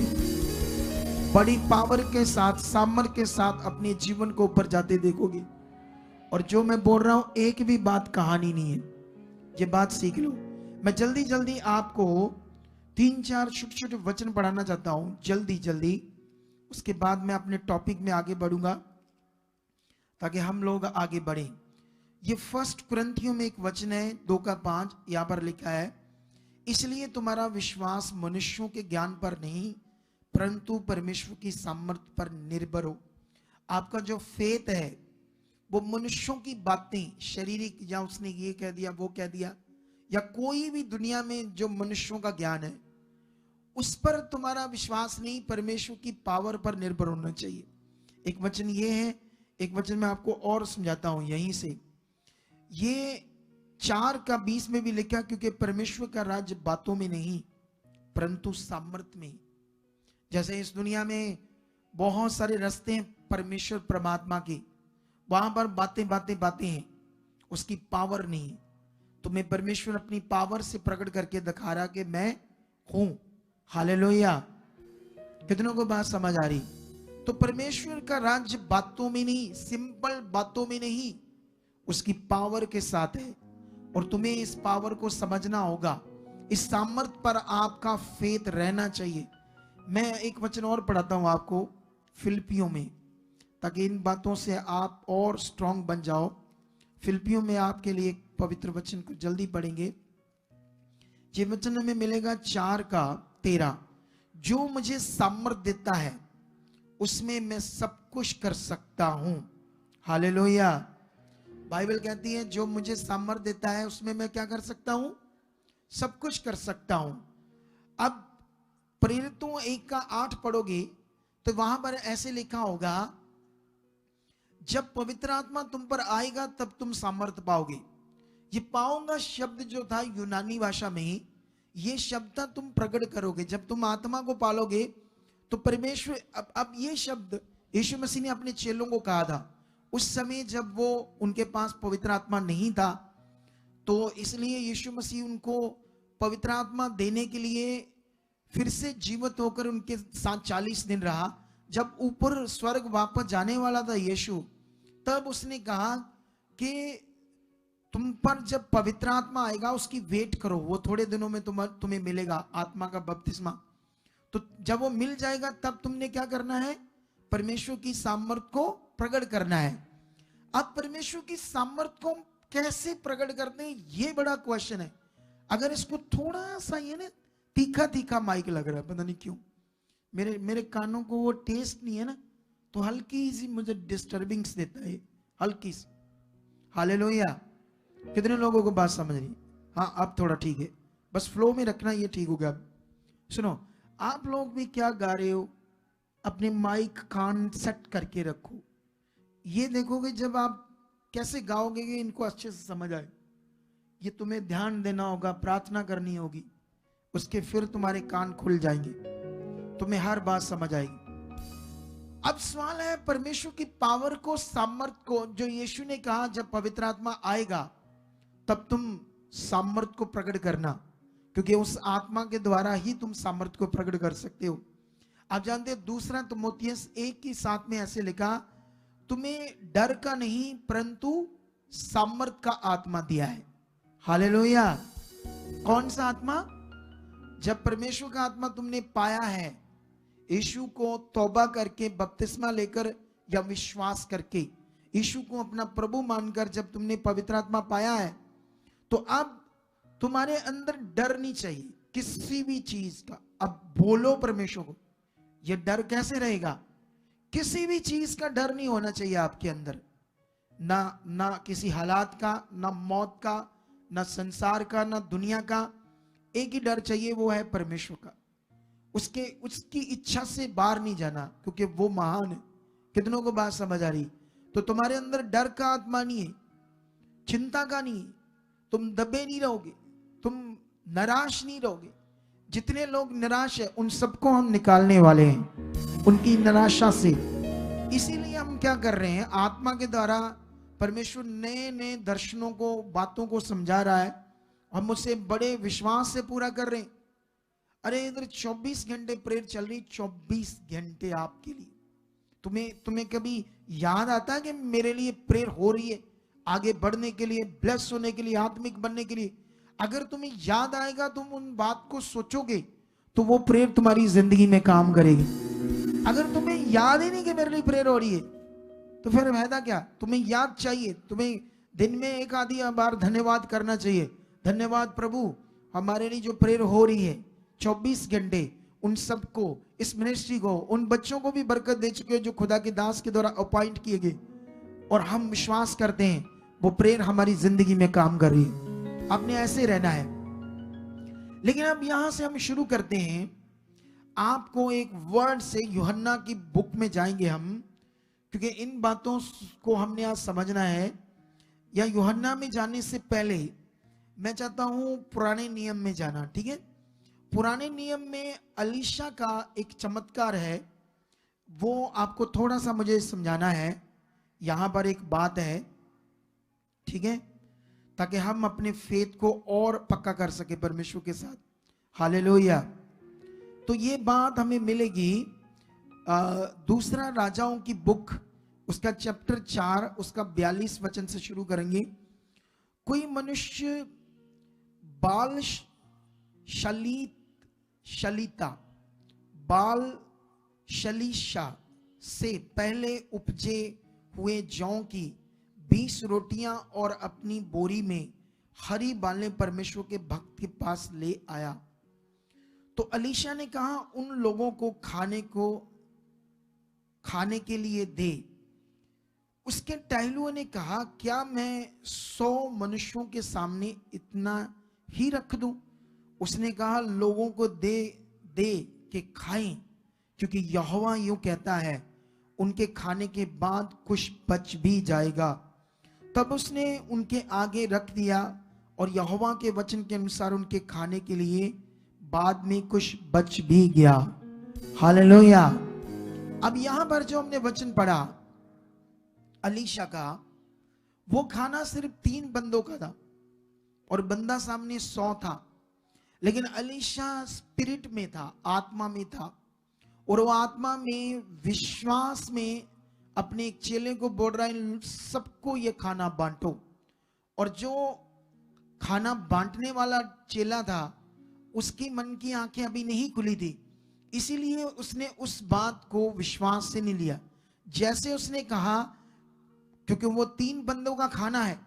[SPEAKER 3] बड़ी पावर के साथ, सामर्थ के साथ अपने जीवन को ऊपर जाते देखोगे। और जो मैं बोल रहा हूं, एक भी बात कहानी नहीं है, ये बात सीख लो। मैं जल्दी जल्दी आपको 3-4 छोटे छोटे वचन पढ़ाना चाहता हूं, जल्दी जल्दी। उसके बाद मैं अपने टॉपिक में आगे बढ़ूंगा, ताकि हम लोग आगे बढ़ें। ये 1 कुरिन्थियों में एक वचन है 2:5, यहां पर लिखा है, इसलिए तुम्हारा विश्वास मनुष्यों के ज्ञान पर नहीं, परंतु परमेश्वर की सामर्थ्य पर निर्भर हो। आपका जो फेथ है वो मनुष्यों की बातें, शारीरिक, या उसने ये कह दिया वो कह दिया, या कोई भी दुनिया में जो मनुष्यों का ज्ञान है, उस पर तुम्हारा विश्वास नहीं, परमेश्वर की पावर पर निर्भर होना चाहिए। एक वचन ये है, एक वचन मैं आपको और समझाता हूं यहीं से। ये 4:20 में भी लिखा, क्योंकि परमेश्वर का राज्य बातों में नहीं परंतु सामर्थ्य में। जैसे इस दुनिया में बहुत सारे रास्ते हैं परमेश्वर परमात्मा के, वहां पर बातें बातें बातें हैं, उसकी पावर नहीं। तो मैं परमेश्वर अपनी पावर से प्रकट करके दिखा रहा कि मैं हूं। हालेलुया। कितनों को बात समझ आ रही? तो परमेश्वर का राज्य बातों में नहीं, सिंपल बातों में नहीं, उसकी पावर के साथ है। और तुम्हें इस पावर को समझना होगा, इस सामर्थ्य पर आपका फेथ रहना चाहिए। मैं एक वचन और पढ़ाता हूं आपको फिलिपियों में, ताकि इन बातों से आप और स्ट्रांग बन जाओ। फिलिपियों में आपके लिए एक पवित्र वचन को जल्दी पढ़ेंगे। ये वचन हमें मिलेगा 4:13, जो मुझे सामर्थ देता है उसमें मैं सब कुछ कर सकता हूं। हालेलुया। बाइबल कहती है जो मुझे सामर्थ देता है उसमें मैं क्या कर सकता हूं? सब कुछ कर सकता हूं। अब प्रेरितों 1:8 पढ़ोगे तो वहां पर ऐसे लिखा होगा, जब पवित्र आत्मा तुम पर आएगा तब तुम सामर्थ पाओगे। ये पाऊंगा शब्द जो था यूनानी भाषा में, ये शब्द तुम प्रकट करोगे जब तुम आत्मा को पालोगे तो परमेश्वर। अब ये शब्द यीशु मसीह ने अपने चेलों को कहा था उस समय जब वो उनके पास पवित्र आत्मा नहीं था, तो इसलिए यीशु मसीह उनको पवित्र आत्मा देने के लिए फिर से जीवित होकर उनके साथ 40 दिन रहा। जब ऊपर स्वर्ग वापस जाने वाला था यीशु, तब उसने कहा कि तुम पर जब पवित्र आत्मा आएगा उसकी वेट करो, वो थोड़े दिनों में तुम्हें मिलेगा आत्मा का बपतिस्मा। तो जब वो मिल जाएगा तब तुमने क्या करना है? परमेश्वर की सामर्थ को प्रकट करना है। अब परमेश्वर की सामर्थ को कैसे प्रकट करते हैं, ये बड़ा क्वेश्चन है। अगर इसको थोड़ा सा ये ना तीखा तीखा माइक लग रहा है, पता नहीं क्यों मेरे कानों को वो टेस्ट नहीं है ना, तो हल्की सी मुझे डिस्टर्बिंग्स देता है, हल्की सी। हालेलुया। कितने लोगों को बात समझ रही? हाँ, अब थोड़ा ठीक है, बस फ्लो में रखना, ये ठीक हो गया। सुनो, आप लोग भी क्या गा रहे हो, अपने माइक कान सेट करके रखो। ये देखोगे जब आप कैसे गाओगे कि इनको अच्छे से समझ आए। ये तुम्हें ध्यान देना होगा, प्रार्थना करनी होगी, उसके फिर तुम्हारे कान खुल जाएंगे, तुम्हें हर बात समझ आएगी। अब सवाल है परमेश्वर की पावर को, सामर्थ को, जो यीशु ने कहा जब पवित्र आत्मा आएगा तब तुम सामर्थ को प्रकट करना, क्योंकि उस आत्मा के द्वारा ही तुम सामर्थ को प्रकट कर सकते हो। आप जानते हैं 2 तिमोथियस 1:7 में ऐसे लिखा, तुम्हें डर का नहीं परंतु सामर्थ का आत्मा दिया है। हालेलुया। कौन सा आत्मा? जब परमेश्वर का आत्मा तुमने पाया है, यीशु को तौबा करके, बपतिस्मा लेकर या विश्वास करके, यीशु को अपना प्रभु मानकर जब तुमने पवित्र आत्मा पाया है, तो अब तुम्हारे अंदर डर नहीं चाहिए किसी भी चीज का। अब बोलो परमेश्वर को, ये डर कैसे रहेगा? किसी भी चीज का डर नहीं होना चाहिए आपके अंदर, ना किसी हालात का, ना मौत का, ना संसार का, ना दुनिया का। एक ही डर चाहिए, वो है परमेश्वर का। उसकी इच्छा से बाहर नहीं जाना, क्योंकि वो महान है। कितनों को बात समझ आ रही? तो तुम्हारे अंदर डर का आत्मा नहीं है, चिंता का नहीं है, तुम दबे नहीं रहोगे, तुम निराश नहीं रहोगे। जितने लोग निराश है उन सबको हम निकालने वाले हैं उनकी निराशा से। इसीलिए हम क्या कर रहे हैं, आत्मा के द्वारा परमेश्वर नए नए दर्शनों को, बातों को समझा रहा है, हम उसे बड़े विश्वास से पूरा कर रहे हैं। अरे इधर 24 घंटे प्रेयर चल रही, 24 घंटे आपके लिए। तुम्हें कभी याद आता है कि मेरे लिए प्रेयर हो रही है, आगे बढ़ने के लिए, ब्लेस होने के लिए, आत्मिक बनने के लिए? अगर तुम्हें याद आएगा, तुम उन बात को सोचोगे, तो वो प्रेयर तुम्हारी जिंदगी में काम करेगी। अगर तुम्हें याद ही नहीं कि मेरे लिए प्रेयर हो रही है, तो फिर फायदा क्या? तुम्हें याद चाहिए, तुम्हें दिन में एक आधी बार धन्यवाद करना चाहिए। धन्यवाद प्रभु, हमारे लिए जो प्रेयर हो रही है 24 घंटे, उन सबको, इस मिनिस्ट्री को, उन बच्चों को भी बरकत दे चुके हैं जो खुदा के दास के द्वारा अपॉइंट किए गए, और हम विश्वास करते हैं वो प्रेयर हमारी जिंदगी में काम कर रही है। आपने ऐसे रहना है। लेकिन अब यहां से हम शुरू करते हैं। आपको एक वर्ड से यूहन्ना की बुक में जाएंगे हम, क्योंकि इन बातों को हमने आज समझना है। या यूहन्ना में जाने से पहले मैं चाहता हूं पुराने नियम में जाना, ठीक है? पुराने नियम में अलीशा का एक चमत्कार है, वो आपको थोड़ा सा मुझे समझाना है। यहां पर एक बात है, ठीक है, ताकि हम अपने फेथ को और पक्का कर सके परमेश्वर के साथ। हालेलुया। तो ये बात हमें मिलेगी 2 राजाओं की बुक, उसका चैप्टर 4, उसका 42 वचन से शुरू करेंगे। कोई मनुष्य बाल शलीशा से पहले उपजे हुए जौ की 20 रोटियां और अपनी बोरी में हरी बालें परमेश्वर के भक्त के पास ले आया। तो अलीशा ने कहा उन लोगों को खाने के लिए दे। उसके टहलुओं ने कहा क्या मैं 100 मनुष्यों के सामने इतना ही रख दूं? उसने कहा लोगों को दे दे के खाएं, क्योंकि यहोवा यूं कहता है उनके खाने के बाद कुछ बच भी जाएगा। तब उसने उनके आगे रख दिया और यहोवा के वचन के अनुसार उनके खाने के लिए बाद में कुछ बच भी गया। हालेलुया। अब यहां पर जो हमने वचन पढ़ा अलीशा का, वो खाना सिर्फ 3 बंदों का था और बंदा सामने 100 था, लेकिन अलीशा स्पिरिट में था, आत्मा में था, और वो आत्मा में विश्वास में अपने एक चेले को बोल रहा है सबको ये खाना बांटो। और जो खाना बांटने वाला चेला था उसकी मन की आंखें अभी नहीं खुली थी, इसीलिए उसने उस बात को विश्वास से नहीं लिया। जैसे उसने कहा, क्योंकि वो 3 बंदों का खाना है,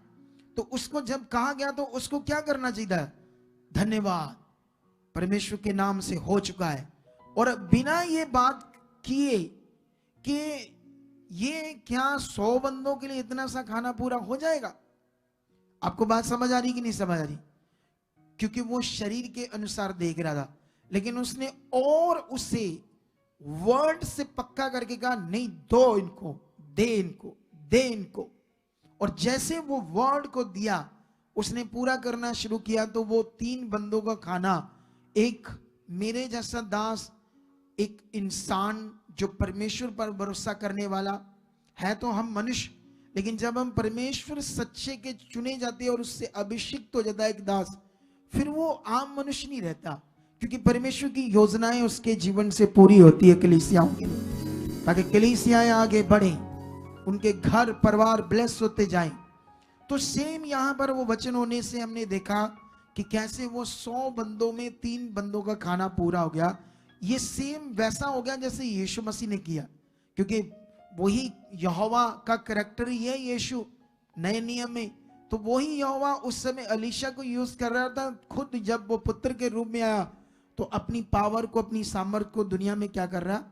[SPEAKER 3] तो उसको जब कहा गया तो उसको क्या करना चाहिए? धन्यवाद, परमेश्वर के नाम से हो चुका है। और बिना ये बात किए कि ये क्या 100 बंदों के लिए इतना सा खाना पूरा हो जाएगा? आपको बात समझ आ रही कि नहीं समझ आ रही? क्योंकि वो शरीर के अनुसार देख रहा था, लेकिन उसने और उसे वर्ड से पक्का करके कहा नहीं, दो इनको, दे इनको, दे इनको। और जैसे वो वर्ड को दिया उसने पूरा करना शुरू किया, तो वो 3 बंदों का खाना, एक मेरे जैसा दास, एक इंसान जो परमेश्वर पर भरोसा करने वाला है, तो हम मनुष्य, लेकिन जब हम परमेश्वर सच्चे के चुने जाते हैं और उससे अभिषिक्त हो जाता है एक दास, फिर वो आम मनुष्य नहीं रहता, क्योंकि परमेश्वर की योजनाएं उसके जीवन से पूरी होती है कलीसियाओं के लिए, ताकि कलीसियाएं आगे बढ़े, उनके घर परिवार ब्लेस होते जाएं। तो सेम यहां पर वो वचन होने से हमने देखा कि कैसे वो 100 बंदों में 3 बंदों का खाना पूरा हो गया। ये सेम वैसा हो गया जैसे यीशु मसीह ने किया, क्योंकि वही यहोवा का कैरेक्टर ही है यीशु नए नियम में। तो वही यहोवा उस समय अलीशा को यूज कर रहा था। खुद जब वो पुत्र के रूप में आया तो अपनी पावर को, अपनी सामर्थ को दुनिया में क्या कर रहा है?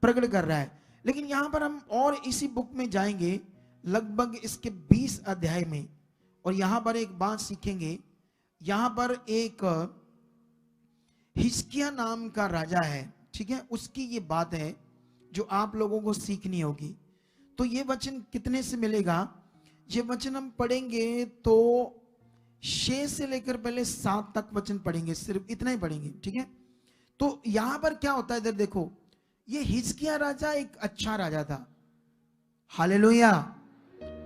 [SPEAKER 3] प्रकट कर रहा है। लेकिन यहां पर हम और इसी बुक में जाएंगे लगभग इसके 20 अध्याय में, और यहां पर एक बात सीखेंगे। यहां पर एक हिजकिय्याह नाम का राजा है, ठीक है, उसकी ये बात है जो आप लोगों को सीखनी होगी। तो ये वचन कितने से मिलेगा? ये वचन हम पढ़ेंगे तो 6 से लेकर पहले 7 तक वचन पढ़ेंगे, सिर्फ इतना ही पढ़ेंगे, ठीक है। तो यहां पर क्या होता है, इधर देखो, ये हिजकिय्याह राजा एक अच्छा राजा था। हालेलुया।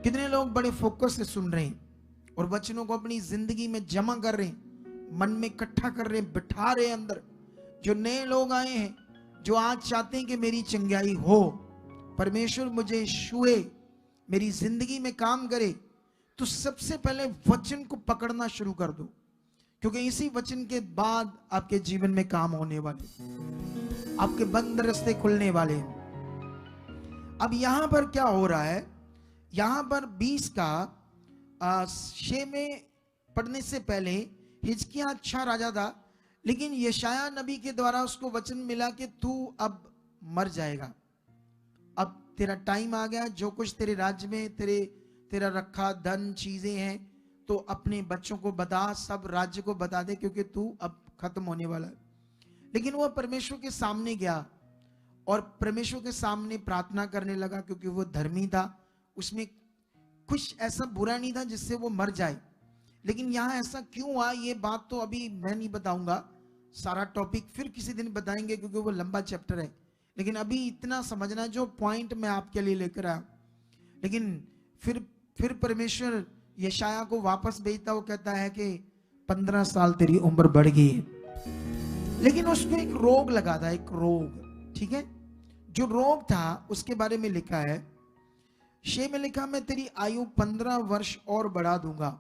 [SPEAKER 3] कितने लोग बड़े फोकस से सुन रहे हैं और वचनों को अपनी जिंदगी में जमा कर रहे हैं, मन में इकट्ठा कर रहे हैं, बिठा रहे हैं अंदर। जो नए लोग आए हैं, जो आज चाहते हैं कि मेरी चंगाई हो, परमेश्वर मुझे छुए, मेरी जिंदगी में काम करे, तो सबसे पहले वचन को पकड़ना शुरू कर दो, क्योंकि इसी वचन के बाद आपके जीवन में काम होने वाले, आपके बंद रास्ते खुलने वाले हैं। अब यहां पर क्या हो रहा है? यहां पर 20 का 6 में पढ़ने से पहले हिजकिय्याह अच्छा राजा था, लेकिन यशायाह नबी के द्वारा उसको वचन मिला कि तू अब मर जाएगा, अब तेरा टाइम आ गया, जो कुछ तेरे राज्य में तेरा रखा धन चीजें हैं, तो अपने बच्चों को बता, सब राज्य को बता दे, क्योंकि तू अब खत्म होने वाला है। लेकिन वह परमेश्वर के सामने गया और परमेश्वर के सामने प्रार्थना करने लगा, क्योंकि वो धर्मी था, उसमें कुछ ऐसा बुरा नहीं था जिससे वो मर जाए। लेकिन यहां ऐसा क्यों हुआ, ये बात तो अभी मैं नहीं बताऊंगा, सारा टॉपिक फिर किसी दिन बताएंगे, क्योंकि वो लंबा चैप्टर है। लेकिन अभी इतना समझना जो पॉइंट मैं आपके लिए लेकर आया। लेकिन फिर परमेश्वर यशायाह को वापस भेजता, वो कहता है कि 15 साल तेरी उम्र बढ़ गई है, लेकिन उसको एक रोग लगा था, एक रोग, ठीक है। जो रोग था उसके बारे में लिखा है, 6 में लिखा, मैं तेरी आयु 15 वर्ष और बढ़ा दूंगा,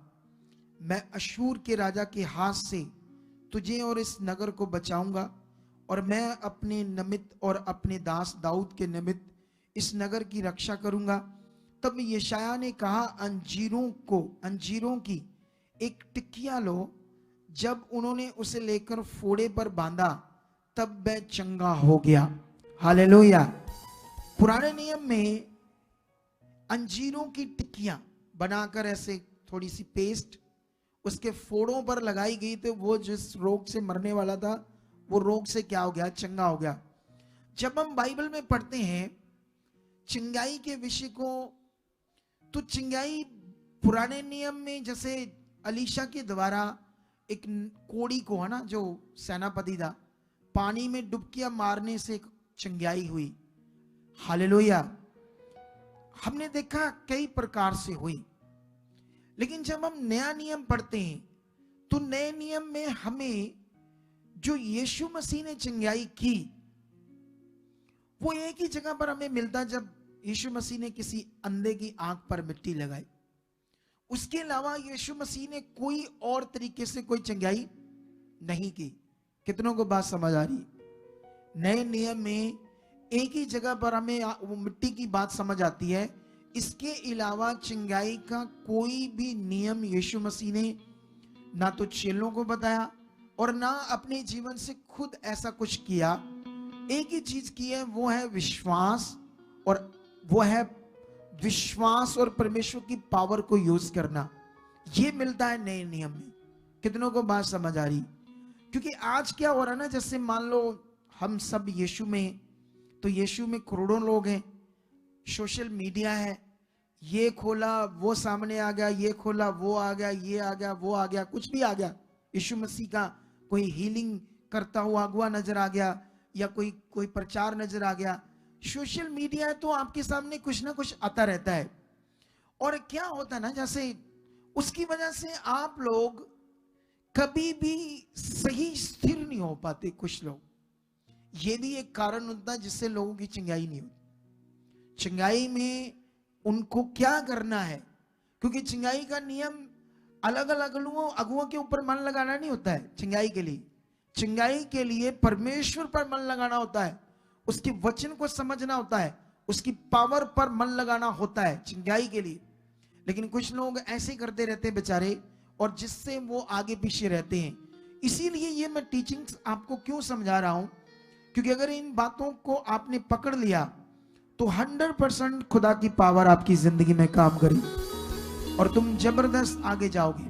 [SPEAKER 3] मैं अशूर के राजा के हाथ से तुझे और इस नगर को बचाऊंगा, और मैं अपने निमित्त और अपने दास दाऊद के निमित्त इस नगर की रक्षा करूंगा। तब यशायाह ने कहा, अंजीरों की एक टिकिया लो। जब उन्होंने उसे लेकर फोड़े पर बांधा तब वह चंगा हो गया। हालेलुया। पुराने नियम में अंजीरों की टिक्कियां बनाकर ऐसे थोड़ी सी पेस्ट उसके फोड़ों पर लगाई गई, तो वो जिस रोग से मरने वाला था वो रोग से क्या हो गया, चंगा हो गया। जब हम बाइबल में पढ़ते हैं चिंगाई के विषय को, तो चिंगाई पुराने नियम में जैसे अलीशा के द्वारा एक कोड़ी को, है ना, जो सेनापति था, पानी में डुबकियां मारने से चिंगाई हुई। हालेलुया। हमने देखा कई प्रकार से हुई, लेकिन जब हम नया नियम पढ़ते हैं तो नए नियम में हमें जो यीशु मसीह ने चिंगाई की वो एक ही जगह पर हमें मिलता, जब यीशु मसीह ने किसी अंधे की आंख पर मिट्टी लगाई। उसके अलावा यीशु मसीह ने कोई और तरीके से कोई चिंगाई नहीं की। कितनों को बात समझ आ रही? नए नियम में एक ही जगह पर हमें वो मिट्टी की बात समझ आती है। इसके अलावा चिंगाई का कोई भी नियम यीशु मसीह ने ना तो चेलों को बताया और ना अपने जीवन से खुद ऐसा कुछ किया। एक ही चीज की है, वो है विश्वास, और वो है विश्वास और परमेश्वर की पावर को यूज करना। ये मिलता है नए नियम में। कितनों को बात समझ आ रही? क्योंकि आज क्या हो रहा है ना, जैसे मान लो हम सब यीशु में, तो यीशु में करोड़ों लोग हैं, सोशल मीडिया है, ये खोला वो सामने आ गया, ये खोला वो आ गया, ये आ गया वो आ गया, कुछ भी आ गया। यीशु मसीह का कोई हीलिंग करता हुआ अगुआ नजर आ गया, या कोई प्रचार नजर आ गया। सोशल मीडिया है तो आपके सामने कुछ ना कुछ आता रहता है। और क्या होता है ना, जैसे उसकी वजह से आप लोग कभी भी सही स्थिर नहीं हो पाते। कुछ लोग, ये भी एक कारण होता है जिससे लोगों की चिंगाई नहीं होती। चिंगाई में उनको क्या करना है, क्योंकि चिंगाई का नियम अलग अलग अगुओं के ऊपर मन लगाना नहीं होता है। चिंगाई के लिए, चिंगाई के लिए परमेश्वर पर मन लगाना होता है, उसके वचन को समझना होता है, उसकी पावर पर मन लगाना होता है चिंगाई के लिए। लेकिन कुछ लोग ऐसे करते रहते हैं बेचारे, और जिससे वो आगे पीछे रहते हैं। इसीलिए ये मैं टीचिंग्स आपको क्यों समझा रहा हूं, क्योंकि अगर इन बातों को आपने पकड़ लिया तो 100% खुदा की पावर आपकी जिंदगी में काम करेगी और तुम जबरदस्त आगे जाओगे।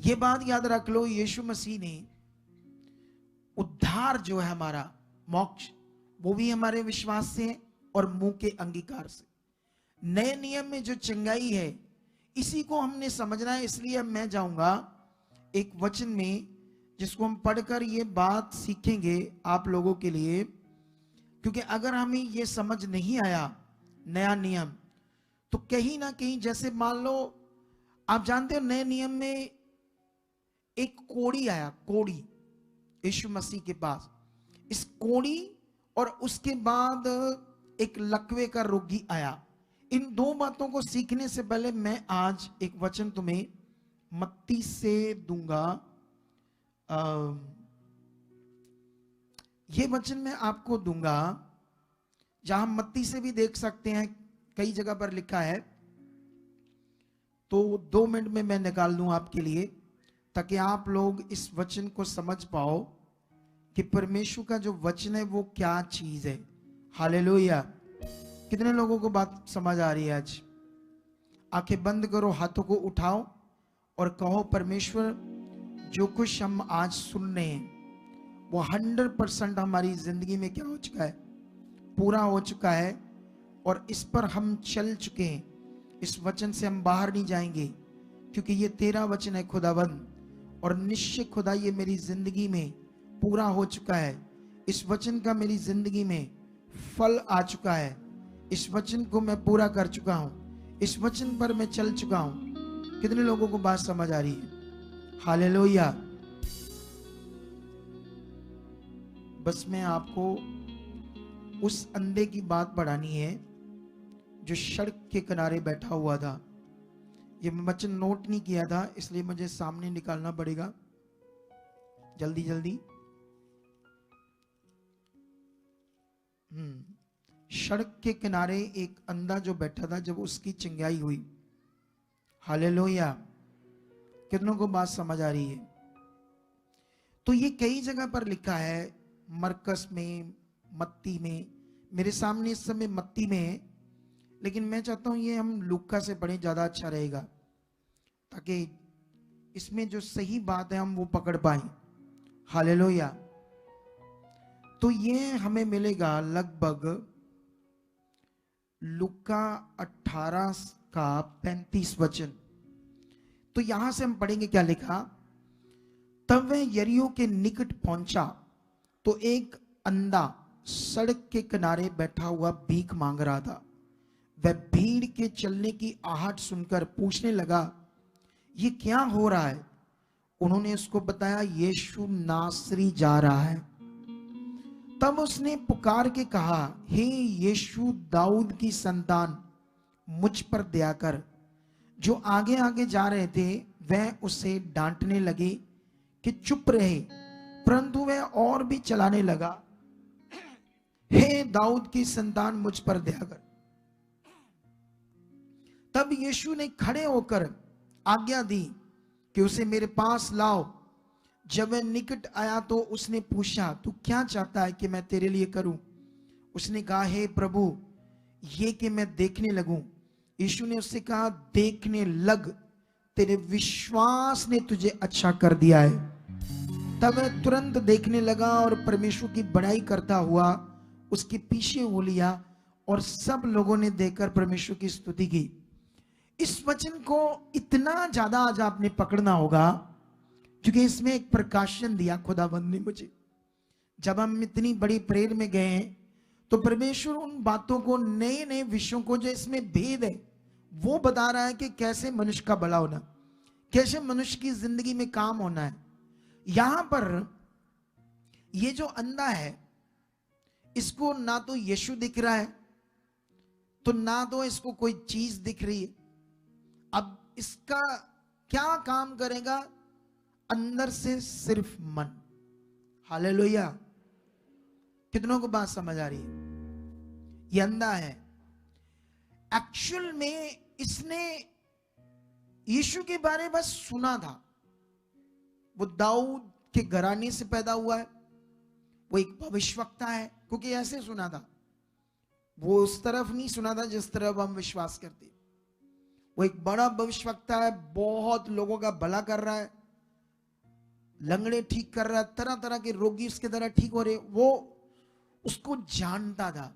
[SPEAKER 3] ये बात याद रख लो, यीशु मसीह ने उद्धार जो है हमारा मोक्ष, वो भी हमारे विश्वास से है और मुंह के अंगीकार से। नए नियम में जो चंगाई है, इसी को हमने समझना है। इसलिए मैं जाऊंगा एक वचन में जिसको हम पढ़कर ये बात सीखेंगे आप लोगों के लिए, क्योंकि अगर हमें ये समझ नहीं आया नया नियम, तो कहीं ना कहीं, जैसे मान लो आप जानते हो नए नियम में एक कोड़ी आया, कोड़ी यीशु मसीह के पास। इस कोड़ी और उसके बाद एक लकवे का रोगी आया। इन दो बातों को सीखने से पहले मैं आज एक वचन तुम्हें मत्ती से दूंगा। ये वचन मैं आपको दूंगा, जहां मत्ती से भी देख सकते हैं, कई जगह पर लिखा है। तो 2 मिनट में मैं निकाल दूं आपके लिए, ताकि आप लोग इस वचन को समझ पाओ कि परमेश्वर का जो वचन है वो क्या चीज है। हालेलुया। कितने लोगों को बात समझ आ रही है आज? आंखें बंद करो, हाथों को उठाओ और कहो, परमेश्वर जो कुछ हम आज सुन रहे हैं वो 100% हमारी जिंदगी में क्या हो चुका है, पूरा हो चुका है, और इस पर हम चल चुके हैं। इस वचन से हम बाहर नहीं जाएंगे, क्योंकि ये तेरा वचन है खुदावंद, और निश्चय खुदा ये मेरी जिंदगी में पूरा हो चुका है। इस वचन का मेरी जिंदगी में फल आ चुका है। इस वचन को मैं पूरा कर चुका हूं, इस वचन पर मैं चल चुका हूं। कितने लोगों को बात समझ आ रही है? हालेलुया। बस मैं आपको उस अंधे की बात पढ़ानी है जो सड़क के किनारे बैठा हुआ था। ये मैं वचन नोट नहीं किया था, इसलिए मुझे सामने निकालना पड़ेगा जल्दी जल्दी। सड़क के किनारे एक अंधा जो बैठा था, जब उसकी चिंगाई हुई। हालेलुया। कितनों को बात समझ आ रही है? तो ये कई जगह पर लिखा है, मरकस में, मत्ती में। मेरे सामने इस समय मत्ती में है, लेकिन मैं चाहता हूं ये हम लूका से पढ़ें, ज्यादा अच्छा रहेगा, ताकि इसमें जो सही बात है हम वो पकड़ पाए। हालेलुया। तो ये हमें मिलेगा लगभग लूका 18 का 35 वचन। तो यहां से हम पढ़ेंगे क्या लिखा। तब वह यरीहो के निकट पहुंचा तो एक अंधा सड़क के किनारे बैठा हुआ भीख मांग रहा था। वह भीड़ के चलने की आहट सुनकर पूछने लगा, ये क्या हो रहा है। उन्होंने उसको बताया, यीशु नासरी जा रहा है। तब उसने पुकार के कहा, हे यीशु दाऊद की संतान, मुझ पर दया कर। जो आगे आगे जा रहे थे वह उसे डांटने लगे कि चुप रहे, परंतु वह और भी चलाने लगा, हे दाऊद की संतान, मुझ पर दया कर। तब यीशु ने खड़े होकर आज्ञा दी कि उसे मेरे पास लाओ। जब वह निकट आया तो उसने पूछा, तू क्या चाहता है कि मैं तेरे लिए करूं। उसने कहा, हे प्रभु, ये कि मैं देखने लगूं। यीशु ने उससे कहा, देखने लग, तेरे विश्वास ने तुझे अच्छा कर दिया है। तब वह तुरंत देखने लगा और परमेश्वर की बड़ाई करता हुआ उसके पीछे हो लिया, और सब लोगों ने देखकर परमेश्वर की स्तुति की। इस वचन को इतना ज्यादा आज आपने पकड़ना होगा, क्योंकि इसमें एक प्रकाशन दिया खुदावंद ने मुझे। जब हम इतनी बड़ी प्रेयर में गए तो परमेश्वर उन बातों को, नए नए विषयों को जो इसमें भेद है वो बता रहा है कि कैसे मनुष्य का भला होना, कैसे मनुष्य की जिंदगी में काम होना है। यहां पर ये जो अंधा है, इसको ना तो यीशु दिख रहा है, तो ना तो इसको कोई चीज दिख रही है। अब इसका क्या काम करेगा, अंदर से सिर्फ मन। हालेलुया। कितनों को बात समझ आ रही है। ये अंधा है, एक्चुअल में इसने यीशु के बारे में बस सुना था। वो दाऊद के घराने से पैदा हुआ है, वो एक भविष्यवक्ता है, क्योंकि ऐसे सुना था। वो उस तरफ नहीं सुना था जिस तरफ हम विश्वास करते। वो एक बड़ा भविष्यवक्ता है, बहुत लोगों का भला कर रहा है, लंगड़े ठीक कर रहा है, तरह तरह के रोगी उसके द्वारा ठीक हो रहे। वो उसको जानता था,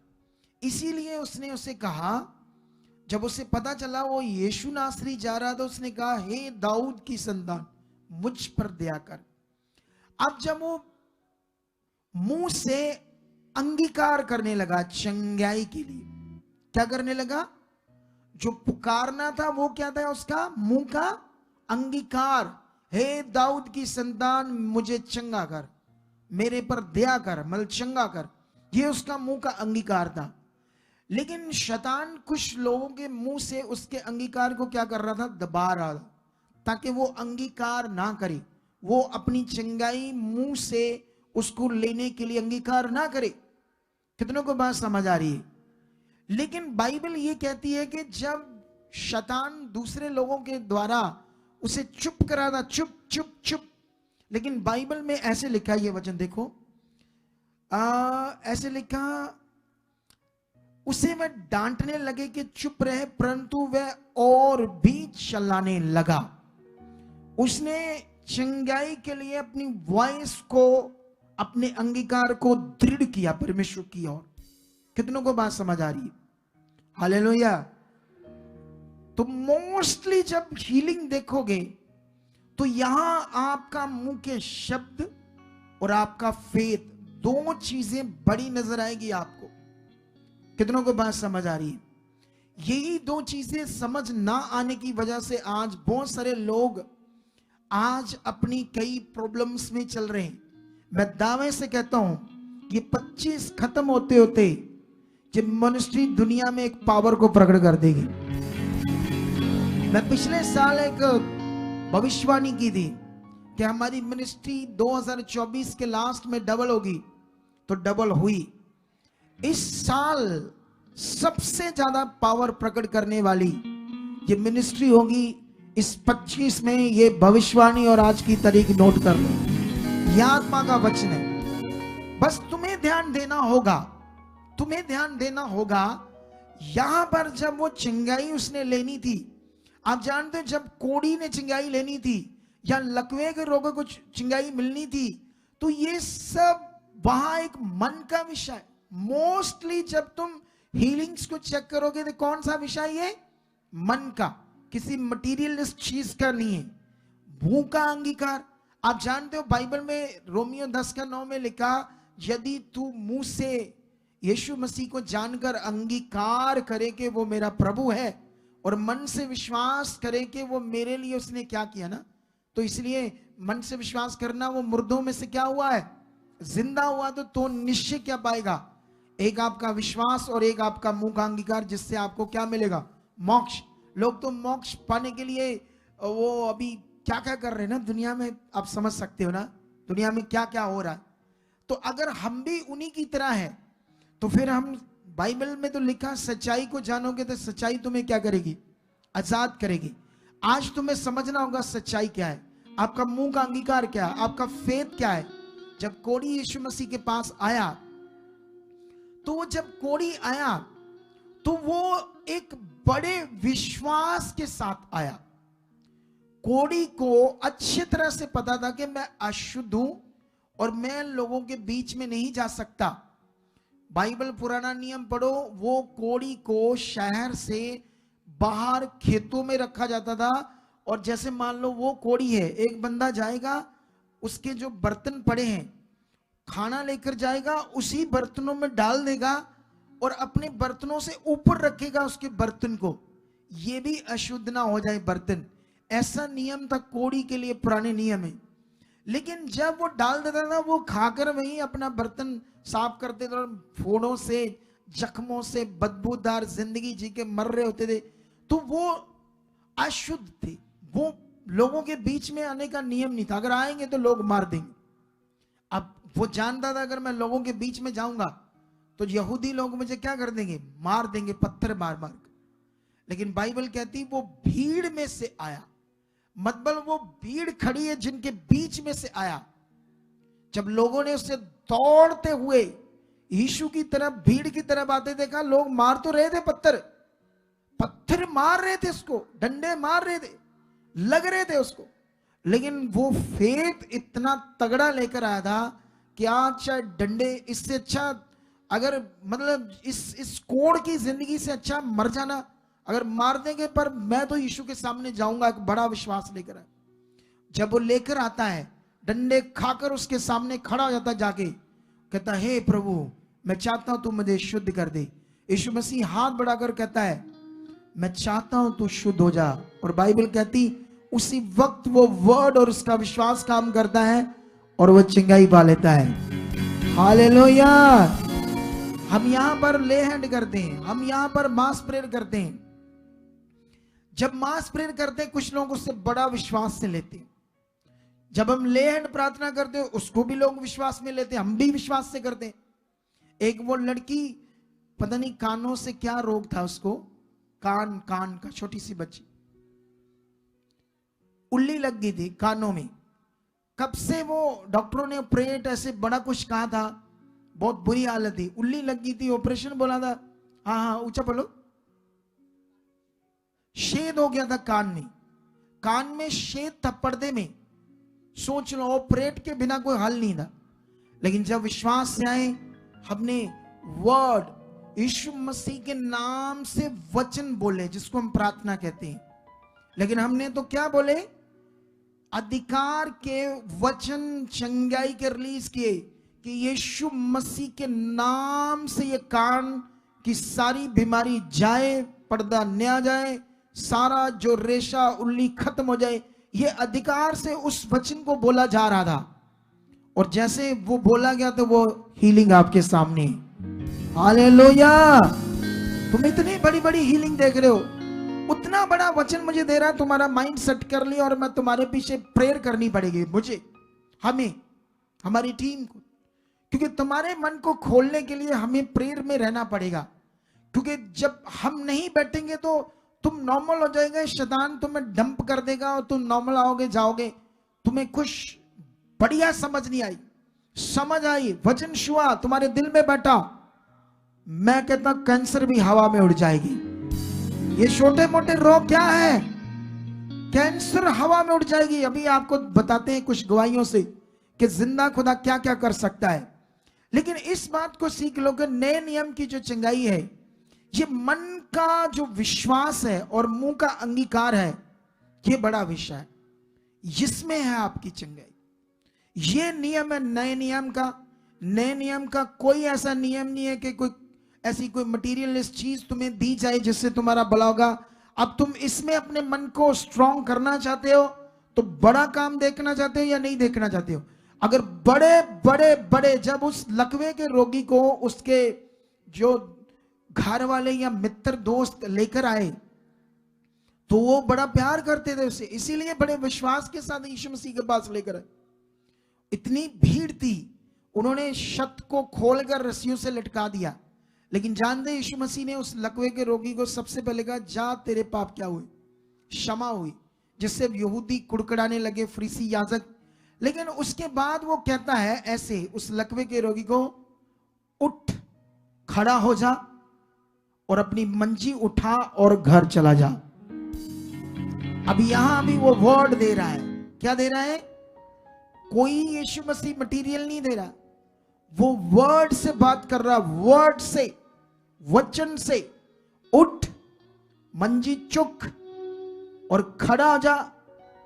[SPEAKER 3] इसीलिए उसने उसे कहा, जब उसे पता चला वो यीशु नासरी जा रहा था, उसने कहा, हे दाऊद की संतान, मुझ पर दया कर। अब जब वो मुंह से अंगीकार करने लगा चंगाई के लिए, क्या करने लगा, जो पुकारना था वो क्या था, उसका मुंह का अंगीकार, हे दाऊद की संतान, मुझे चंगा कर, मेरे पर दया कर, मतलब चंगा कर। ये उसका मुंह का अंगीकार था। लेकिन शैतान कुछ लोगों के मुंह से उसके अंगीकार को क्या कर रहा था, दबा रहा था, ताकि वो अंगीकार ना करे, वो अपनी चंगाई मुंह से उसको लेने के लिए अंगीकार ना करे। कितनों को बात समझ आ रही है। लेकिन बाइबल ये कहती है कि जब शैतान दूसरे लोगों के द्वारा उसे चुप करा था, चुप चुप चुप, लेकिन बाइबल में ऐसे लिखा है, ये वचन देखो, ऐसे लिखा, उसे वह डांटने लगे कि चुप रहे, परंतु वह और भी चिल्लाने लगा। उसने चंगाई के लिए अपनी वॉइस को, अपने अंगीकार को दृढ़ किया परमेश्वर की ओर। कितनों को बात समझ आ रही है। हालेलुया। तो मोस्टली जब हीलिंग देखोगे तो यहां आपका मुंह के शब्द और आपका फेथ, दो चीजें बड़ी नजर आएगी आपको। कितनों को बात समझ आ रही है। यही दो चीजें समझ ना आने की वजह से आज बहुत सारे लोग आज अपनी कई प्रॉब्लम्स में चल रहे हैं। मैं दावे से कहता हूं, ये 25 खत्म होते होते ये मिनिस्ट्री दुनिया में एक पावर को प्रकट कर देगी। मैं पिछले साल एक भविष्यवाणी की थी कि हमारी मिनिस्ट्री 2024 के लास्ट में डबल होगी, तो डबल हुई। इस साल सबसे ज्यादा पावर प्रकट करने वाली ये मिनिस्ट्री होगी इस 25 में। ये भविष्यवाणी और आज की तारीख नोट कर लो। यह आत्मा का वचन है। बस तुम्हें ध्यान देना होगा, तुम्हें ध्यान देना होगा। यहां पर जब वो चिंगाई उसने लेनी थी, आप जानते हो जब कोढ़ी ने चिंगाई लेनी थी या लकवे के रोगों को चिंगाई मिलनी थी, तो ये सब वहां एक मन का विषय। मोस्टली जब तुम हीलिंग्स को चेक करोगे तो कौन सा विषय है? मन का, किसी मटीरियलिस्ट चीज का नहीं है। भूख का अंगीकार, आप जानते हो बाइबल में रोमियो 10:9 में लिखा, यदि तू मुंह से यीशु मसीह को जानकर अंगीकार करे कि वो मेरा प्रभु है और मन से विश्वास करे कि वो मेरे लिए उसने क्या किया ना, तो इसलिए मन से विश्वास करना, वो मुर्दों में से क्या हुआ है? जिंदा हुआ। तो निश्चय क्या पाएगा? एक आपका विश्वास और एक आपका मुंह का अंगीकार, जिससे आपको क्या मिलेगा? मोक्ष। लोग तो मोक्ष पाने के लिए वो अभी क्या क्या कर रहे हैं ना दुनिया में, आप समझ सकते हो ना दुनिया में क्या क्या हो रहा है। तो अगर हम भी उन्हीं की तरह है तो फिर हम, बाइबल में तो लिखा सच्चाई को जानोगे तो सच्चाई तुम्हें क्या करेगी? आजाद करेगी। आज तुम्हें समझना होगा सच्चाई क्या है, आपका मुंह का अंगीकार क्या है, आपका फेथ क्या है। जब कोढ़ी यीशु मसीह के पास आया, तो जब कोढ़ी आया तो वो एक बड़े विश्वास के साथ आया। कोढ़ी को अच्छी तरह से पता था कि मैं अशुद्ध हूं और मैं लोगों के बीच में नहीं जा सकता। बाइबल पुराना नियम पढ़ो, वो कोढ़ी को शहर से बाहर खेतों में रखा जाता था। और जैसे मान लो वो कोढ़ी है, एक बंदा जाएगा, उसके जो बर्तन पड़े हैं खाना लेकर जाएगा, उसी बर्तनों में डाल देगा और अपने बर्तनों से ऊपर रखेगा उसके बर्तन को, ये भी अशुद्ध ना हो जाए बर्तन। ऐसा नियम था कोढ़ी के लिए, पुराने नियम है। लेकिन जब वो डाल देता था, वो खाकर वहीं अपना बर्तन साफ करते थे और फोड़ों से, जख्मों से बदबूदार जिंदगी जी के मर रहे होते थे, तो वो अशुद्ध थे। वो लोगों के बीच में आने का नियम नहीं था, अगर आएंगे तो लोग मार देंगे। अब वो जानता था अगर मैं लोगों के बीच में जाऊंगा तो यहूदी लोग मुझे क्या कर देंगे? मार देंगे, पत्थर मार मार। लेकिन बाइबल कहती वो भीड़ में से आया, मतलब वो भीड़ खड़ी है जिनके बीच में से आया। जब लोगों ने उसे दौड़ते हुए यीशु की तरफ, भीड़ की तरफ आते देखा, लोग मार तो रहे थे, पत्थर मार रहे थे उसको, डंडे मार रहे थे, लग रहे थे उसको, लेकिन वो फेथ इतना तगड़ा लेकर आया था कि आज चाहे डंडे, इससे अच्छा अगर मतलब इस कोढ़ की जिंदगी से अच्छा मर जाना, अगर मार देंगे पर मैं तो यीशु के सामने जाऊंगा, एक बड़ा विश्वास लेकर आए। जब वो लेकर आता है, डंडे खाकर उसके सामने खड़ा हो जाता, जाके कहता हे प्रभु मैं चाहता हूं तू मुझे शुद्ध कर दे। यीशु मसीह हाथ बढ़ाकर कहता है मैं चाहता हूं तू शुद्ध हो जा। और बाइबल कहती उसी वक्त वो वर्ड और उसका विश्वास काम करता है और वो चिंगाई पा लेता है। हालेलुया। हम यहां पर ले हैंड करते हैं, हम यहां पर मास प्रेयर करते हैं। जब मास प्रेयर करते हैं कुछ लोग उससे बड़ा विश्वास से लेते हैं। जब हम ले हैंड प्रार्थना करते हैं उसको भी लोग विश्वास में लेते हैं, हम भी विश्वास से करते हैं। एक वो लड़की, पता नहीं कानों से क्या रोग था उसको, कान का, छोटी सी बच्ची, उल्ली लग गई थी कानों में। कब से वो डॉक्टरों ने ऑपरेट ऐसे बड़ा कुछ कहा था, बहुत बुरी हालत थी, उल्ली लग गई थी, ऑपरेशन बोला था। हाँ ऊंचा बोलो। छेद हो गया था कान में छेद था, पर्दे में। सोच लो ऑपरेट के बिना कोई हल नहीं था। लेकिन जब विश्वास से आए, हमने वर्ड यीशु मसीह के नाम से वचन बोले, जिसको हम प्रार्थना कहते हैं। लेकिन हमने तो क्या बोले? अधिकार के वचन चंगाई के रिलीज किए कि यीशु मसीह के नाम से ये कान की सारी बीमारी जाए, पर्दा नया जाए, सारा जो रेशा उल्ली खत्म हो जाए। ये अधिकार से उस वचन को बोला जा रहा था और जैसे वो बोला गया तो वो हीलिंग आपके सामने। हालेलुया। तुम इतनी बड़ी बड़ी हीलिंग देख रहे हो, उतना बड़ा वचन मुझे दे रहा है, तुम्हारा माइंड सेट कर लिया और मैं तुम्हारे पीछे प्रेयर करनी पड़ेगी मुझे, हमें, हमारी टीम को, क्योंकि तुम्हारे मन को खोलने के लिए हमें प्रेयर में रहना पड़ेगा। क्योंकि जब हम नहीं बैठेंगे तो तुम नॉर्मल हो जाएगा, शैतान तुम्हें डंप कर देगा और तुम नॉर्मल आओगे, जाओगे, तुम्हें खुश बढ़िया समझ नहीं आई, समझ आई, वचन छुआ, तुम्हारे दिल में बैठा, मैं कहता कैंसर भी हवा में उड़ जाएगी। ये छोटे मोटे रोग क्या है, कैंसर हवा में उड़ जाएगी। अभी आपको बताते हैं कुछ गवाहियों से कि जिंदा खुदा क्या क्या कर सकता है। लेकिन इस बात को सीख लो कि नए नियम की जो चंगाई है, ये मन का जो विश्वास है और मुंह का अंगीकार है, ये बड़ा विषय है, इसमें है आपकी चंगाई। ये नियम है नए नियम का। नए नियम का कोई ऐसा नियम नहीं है कि कोई ऐसी कोई मटीरियलिस्ट चीज तुम्हें दी जाए जिससे तुम्हारा भला होगा। अब तुम इसमें अपने मन को स्ट्रांग करना चाहते हो तो बड़ा काम देखना चाहते हो या नहीं देखना चाहते हो? अगर बड़े बड़े बड़े, जब उस लकवे के रोगी को उसके जो घर वाले या मित्र दोस्त लेकर आए तो वो बड़ा प्यार करते थे उसे, इसीलिए बड़े विश्वास के साथ यीशु मसीह के पास लेकर आए। इतनी भीड़ थी, उन्होंने छत को खोलकर रस्सियों से लटका दिया। लेकिन जानते यीशु मसीह ने उस लकवे के रोगी को सबसे पहले कहा, जा तेरे पाप क्या हुए, क्षमा हुई। जिससे यहूदी कुड़कुड़ाने लगे, फरीसी याजक। लेकिन उसके बाद वो कहता है ऐसे उस लकवे के रोगी को, उठ खड़ा हो जा और अपनी मंजी उठा और घर चला जा। अभी यहां भी वो वर्ड दे रहा है। क्या दे रहा है? कोई यीशु मसीह मटेरियल नहीं दे रहा, वो वर्ड से बात कर रहा, वर्ड से, वचन से। उठ, मंजी चुक और खड़ा हो जा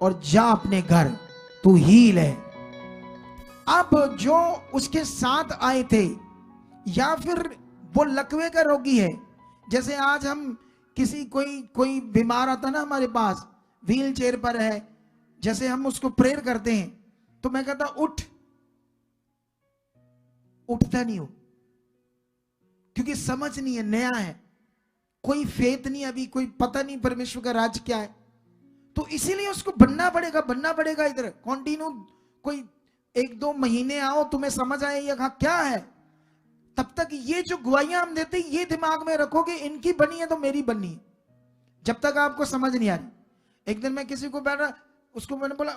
[SPEAKER 3] और जा अपने घर, तू हील है। अब जो उसके साथ आए थे या फिर वो लकवे का रोगी है, जैसे आज हम किसी कोई बीमार आता ना हमारे पास, व्हील चेयर पर है, जैसे हम उसको प्रेयर करते हैं तो मैं कहता उठ, उठता नहीं हो, क्योंकि समझ नहीं है, नया है, कोई फेथ नहीं, अभी कोई पता नहीं परमेश्वर का राज क्या है। तो इसीलिए उसको बनना पड़ेगा इधर कंटिन्यू। कोई 1-2 महीने आओ, तुम्हें समझ आए ये क्या है, तब तक ये जो गवाहियां हम देते ये दिमाग में रखो कि इनकी बनी है तो मेरी बननी है, जब तक आपको समझ नहीं आ रही। एक दिन मैं किसी को बैठा, उसको मैंने बोला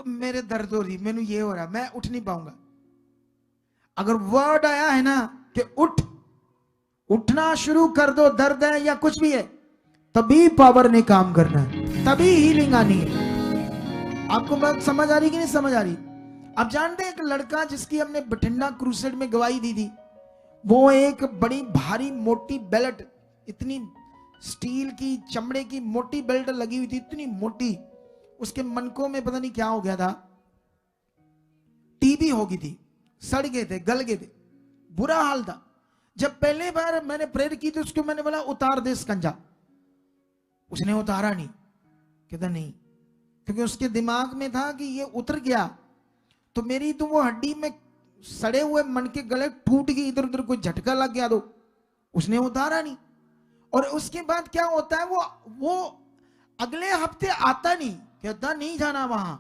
[SPEAKER 3] मेरे दर्द हो रही, मैंने ये हो रहा, मैं उठ नहीं पाऊंगा। अगर वर्ड आया है ना कि उठना शुरू कर दो, दर्द है या कुछ भी है, तभी पावर ने काम करना है, तभी हीलिंग आनी है। आपको बात समझ आ रही कि नहीं समझ आ रही? आप जानते हैं एक लड़का जिसकी हमने बठिंडा क्रूसेड में गवाही दी थी, वो एक बड़ी भारी मोटी बेल्ट, इतनी स्टील की चमड़े की मोटी बेल्ट लगी हुई थी, इतनी मोटी, उसके मनकों में पता नहीं क्या हो गया था, टीबी हो गई थी, सड़ गए थे, गल गए थे, बुरा हाल था। जब पहले बार मैंने प्रेयर की तो उसको मैंने बोला उतार दे स्कंजा, उसने उतारा नहीं, कहता नहीं, क्योंकि उसके दिमाग में था कि ये उतर गया तो मेरी तो वो हड्डी में सड़े हुए मन के गले टूट गई, इधर उधर कोई झटका लग गया तो उसने उतारा नहीं। और उसके बाद क्या होता है, वो अगले हफ्ते आता नहीं, कहता नहीं जाना वहां,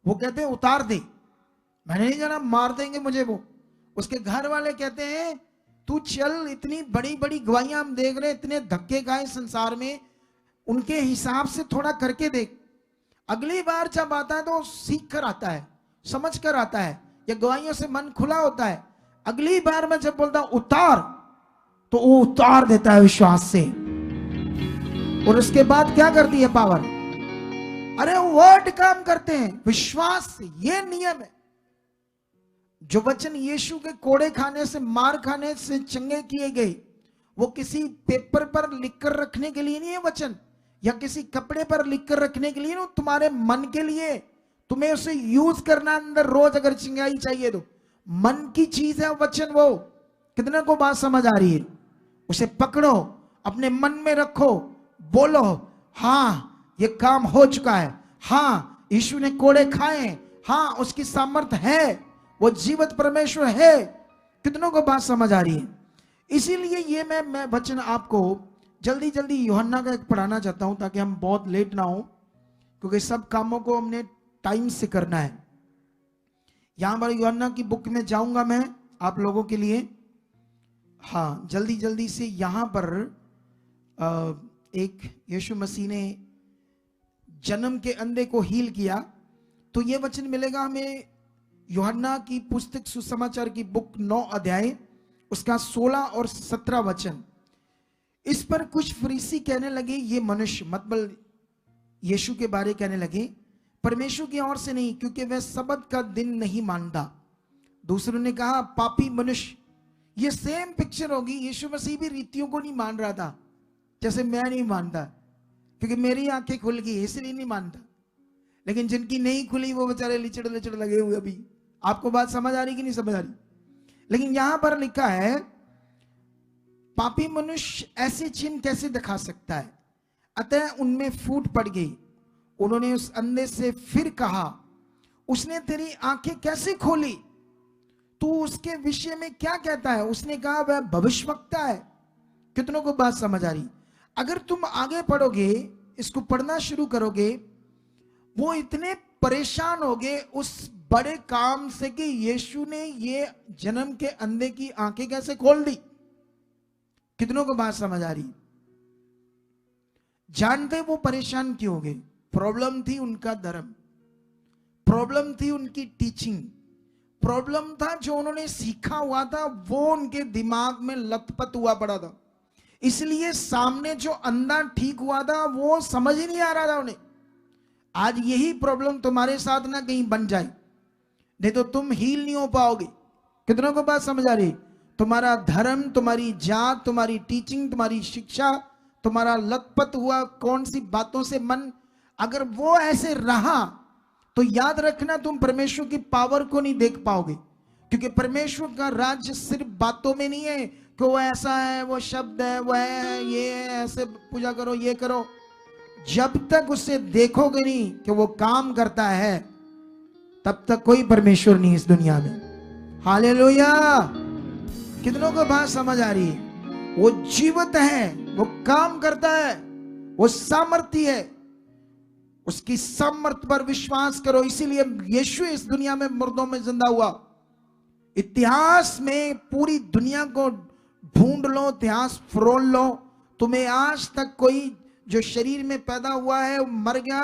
[SPEAKER 3] वो कहते उतार दे, मैंने नहीं जाना, मार देंगे मुझे वो। उसके घर वाले कहते हैं तू चल, इतनी बड़ी बड़ी गवाहियां हम देख रहे, इतने धक्के खाए संसार में, उनके हिसाब से थोड़ा करके देख, अगली बार जब आता है तो सीख कर आता है, समझ कर आता है, या गवाहियों से मन खुला होता है। अगली बार मैं जब बोलता हूं उतार तो वो उतार देता है विश्वास से। और उसके बाद क्या करती है पावर? अरे वर्ड काम करते हैं विश्वास से, ये नियम है। जो वचन यीशु के कोड़े खाने से, मार खाने से चंगे किए गए, वो किसी पेपर पर लिखकर रखने के लिए नहीं है वचन, या किसी कपड़े पर लिखकर रखने के लिए नहीं, तुम्हारे मन के लिए, तुम्हें उसे यूज करना अंदर रोज, अगर चिंगाई चाहिए तो। मन की चीज है वचन। वो कितने को बात समझ आ रही है? उसे पकड़ो, अपने मन में रखो, बोलो हाँ ये काम हो चुका है, हाँ यीशु ने कोड़े खाए, हाँ उसकी सामर्थ है, वो जीवित परमेश्वर है। कितनों को बात समझ आ रही है? इसीलिए ये मैं वचन आपको जल्दी जल्दी यूहन्ना का एक पढ़ाना चाहता हूं, ताकि हम बहुत लेट ना हो, क्योंकि सब कामों को हमने टाइम से करना है। यहां पर यूहन्ना की बुक में जाऊंगा मैं आप लोगों के लिए। हाँ जल्दी जल्दी से यहां पर एक यीशु मसीह ने जन्म के अंधे को हील किया, तो तो ये वचन मिलेगा हमें यूहन्ना की पुस्तक सुसमाचार की बुक 9 अध्याय उसका 16 और 17 वचन। इस पर कुछ फरीसी कहने लगे ये मनुष्य, मतलब यीशु के बारे कहने लगे, परमेश्वर की ओर से नहीं, क्योंकि वह सबत का दिन नहीं मानता। दूसरों ने कहा पापी मनुष्य। ये सेम पिक्चर होगी, यीशु मसीह भी रीतियों को नहीं मान रहा था जैसे मैं नहीं मानता, क्योंकि मेरी आंखें खुल गई इसलिए नहीं मानता। लेकिन जिनकी नहीं खुली वो बेचारे लिचड़ लिचड़ लगे हुए। अभी आपको बात समझ आ रही कि नहीं समझ आ रही? लेकिन यहां पर लिखा है पापी मनुष्य ऐसे चिन्ह कैसे दिखा सकता है? अतः उनमें फूट पड़ गई। उन्होंने उस अंधे से फिर कहा उसने तेरी आंखें कैसे खोली? तू उसके विषय में क्या कहता है? उसने कहा वह भविष्यवक्ता है। कितनों को बात समझ आ रही? अगर तुम आगे पढ़ोगे, इसको पढ़ना शुरू करोगे, वो इतने परेशान हो गए उस बड़े काम से कि यीशु ने ये जन्म के अंधे की आंखें कैसे खोल दी। कितनों को बात समझ आ रही? जानते वो परेशान क्यों हो गए? प्रॉब्लम थी उनका धर्म, प्रॉब्लम थी उनकी टीचिंग, प्रॉब्लम था जो उन्होंने सीखा हुआ था वो उनके दिमाग में लथपथ हुआ पड़ा था। इसलिए सामने जो अंधा ठीक हुआ था वो समझ ही नहीं आ रहा था उन्हें। आज यही प्रॉब्लम तुम्हारे साथ ना कहीं बन जाए, नहीं तो तुम हील नहीं हो पाओगे। कितनों को बात समझ आ रही? तुम्हारा धर्म, तुम्हारी जात, तुम्हारी टीचिंग, तुम्हारी शिक्षा, तुम्हारा लथपथ हुआ कौन सी बातों से मन, अगर वो ऐसे रहा तो याद रखना तुम परमेश्वर की पावर को नहीं देख पाओगे। क्योंकि परमेश्वर का राज्य सिर्फ बातों में नहीं है कि वो ऐसा है, वो शब्द है, वो है, ये है, ऐसे पूजा करो, ये करो। जब तक उसे देखोगे नहीं कि वो काम करता है तब तक कोई परमेश्वर नहीं इस दुनिया में। हालेलुया! कितनों को बात समझ आ रही है? वो जीवित है, वो काम करता है, वो सामर्थ्य है। उसकी सामर्थ्य पर विश्वास करो। इसीलिए यीशु इस दुनिया में मुर्दों में जिंदा हुआ। इतिहास में पूरी दुनिया को ढूंढ लो, इतिहास फरोल लो, तुम्हें आज तक कोई जो शरीर में पैदा हुआ है वो मर गया,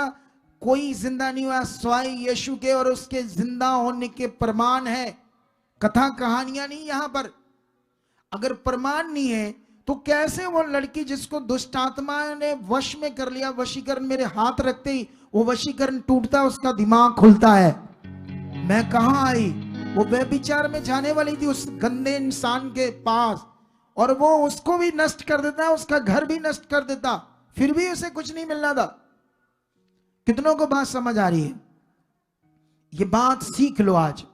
[SPEAKER 3] कोई जिंदा नहीं हुआ सिवाय यीशु के। और उसके जिंदा होने के प्रमाण है, कथा कहानियां नहीं। यहां पर अगर प्रमाण नहीं है तो कैसे वो लड़की जिसको दुष्ट आत्मा ने वश में कर लिया, वशीकरण मेरे हाथ रखते ही वो वशीकरण टूटता, उसका दिमाग खुलता है। मैं कहां आई? वो व्यभिचार में जाने वाली थी उस गंदे इंसान के पास, और वो उसको भी नष्ट कर देता, उसका घर भी नष्ट कर देता, फिर भी उसे कुछ नहीं मिलना था। कितनों को बात समझ आ रही है? ये बात सीख लो आज,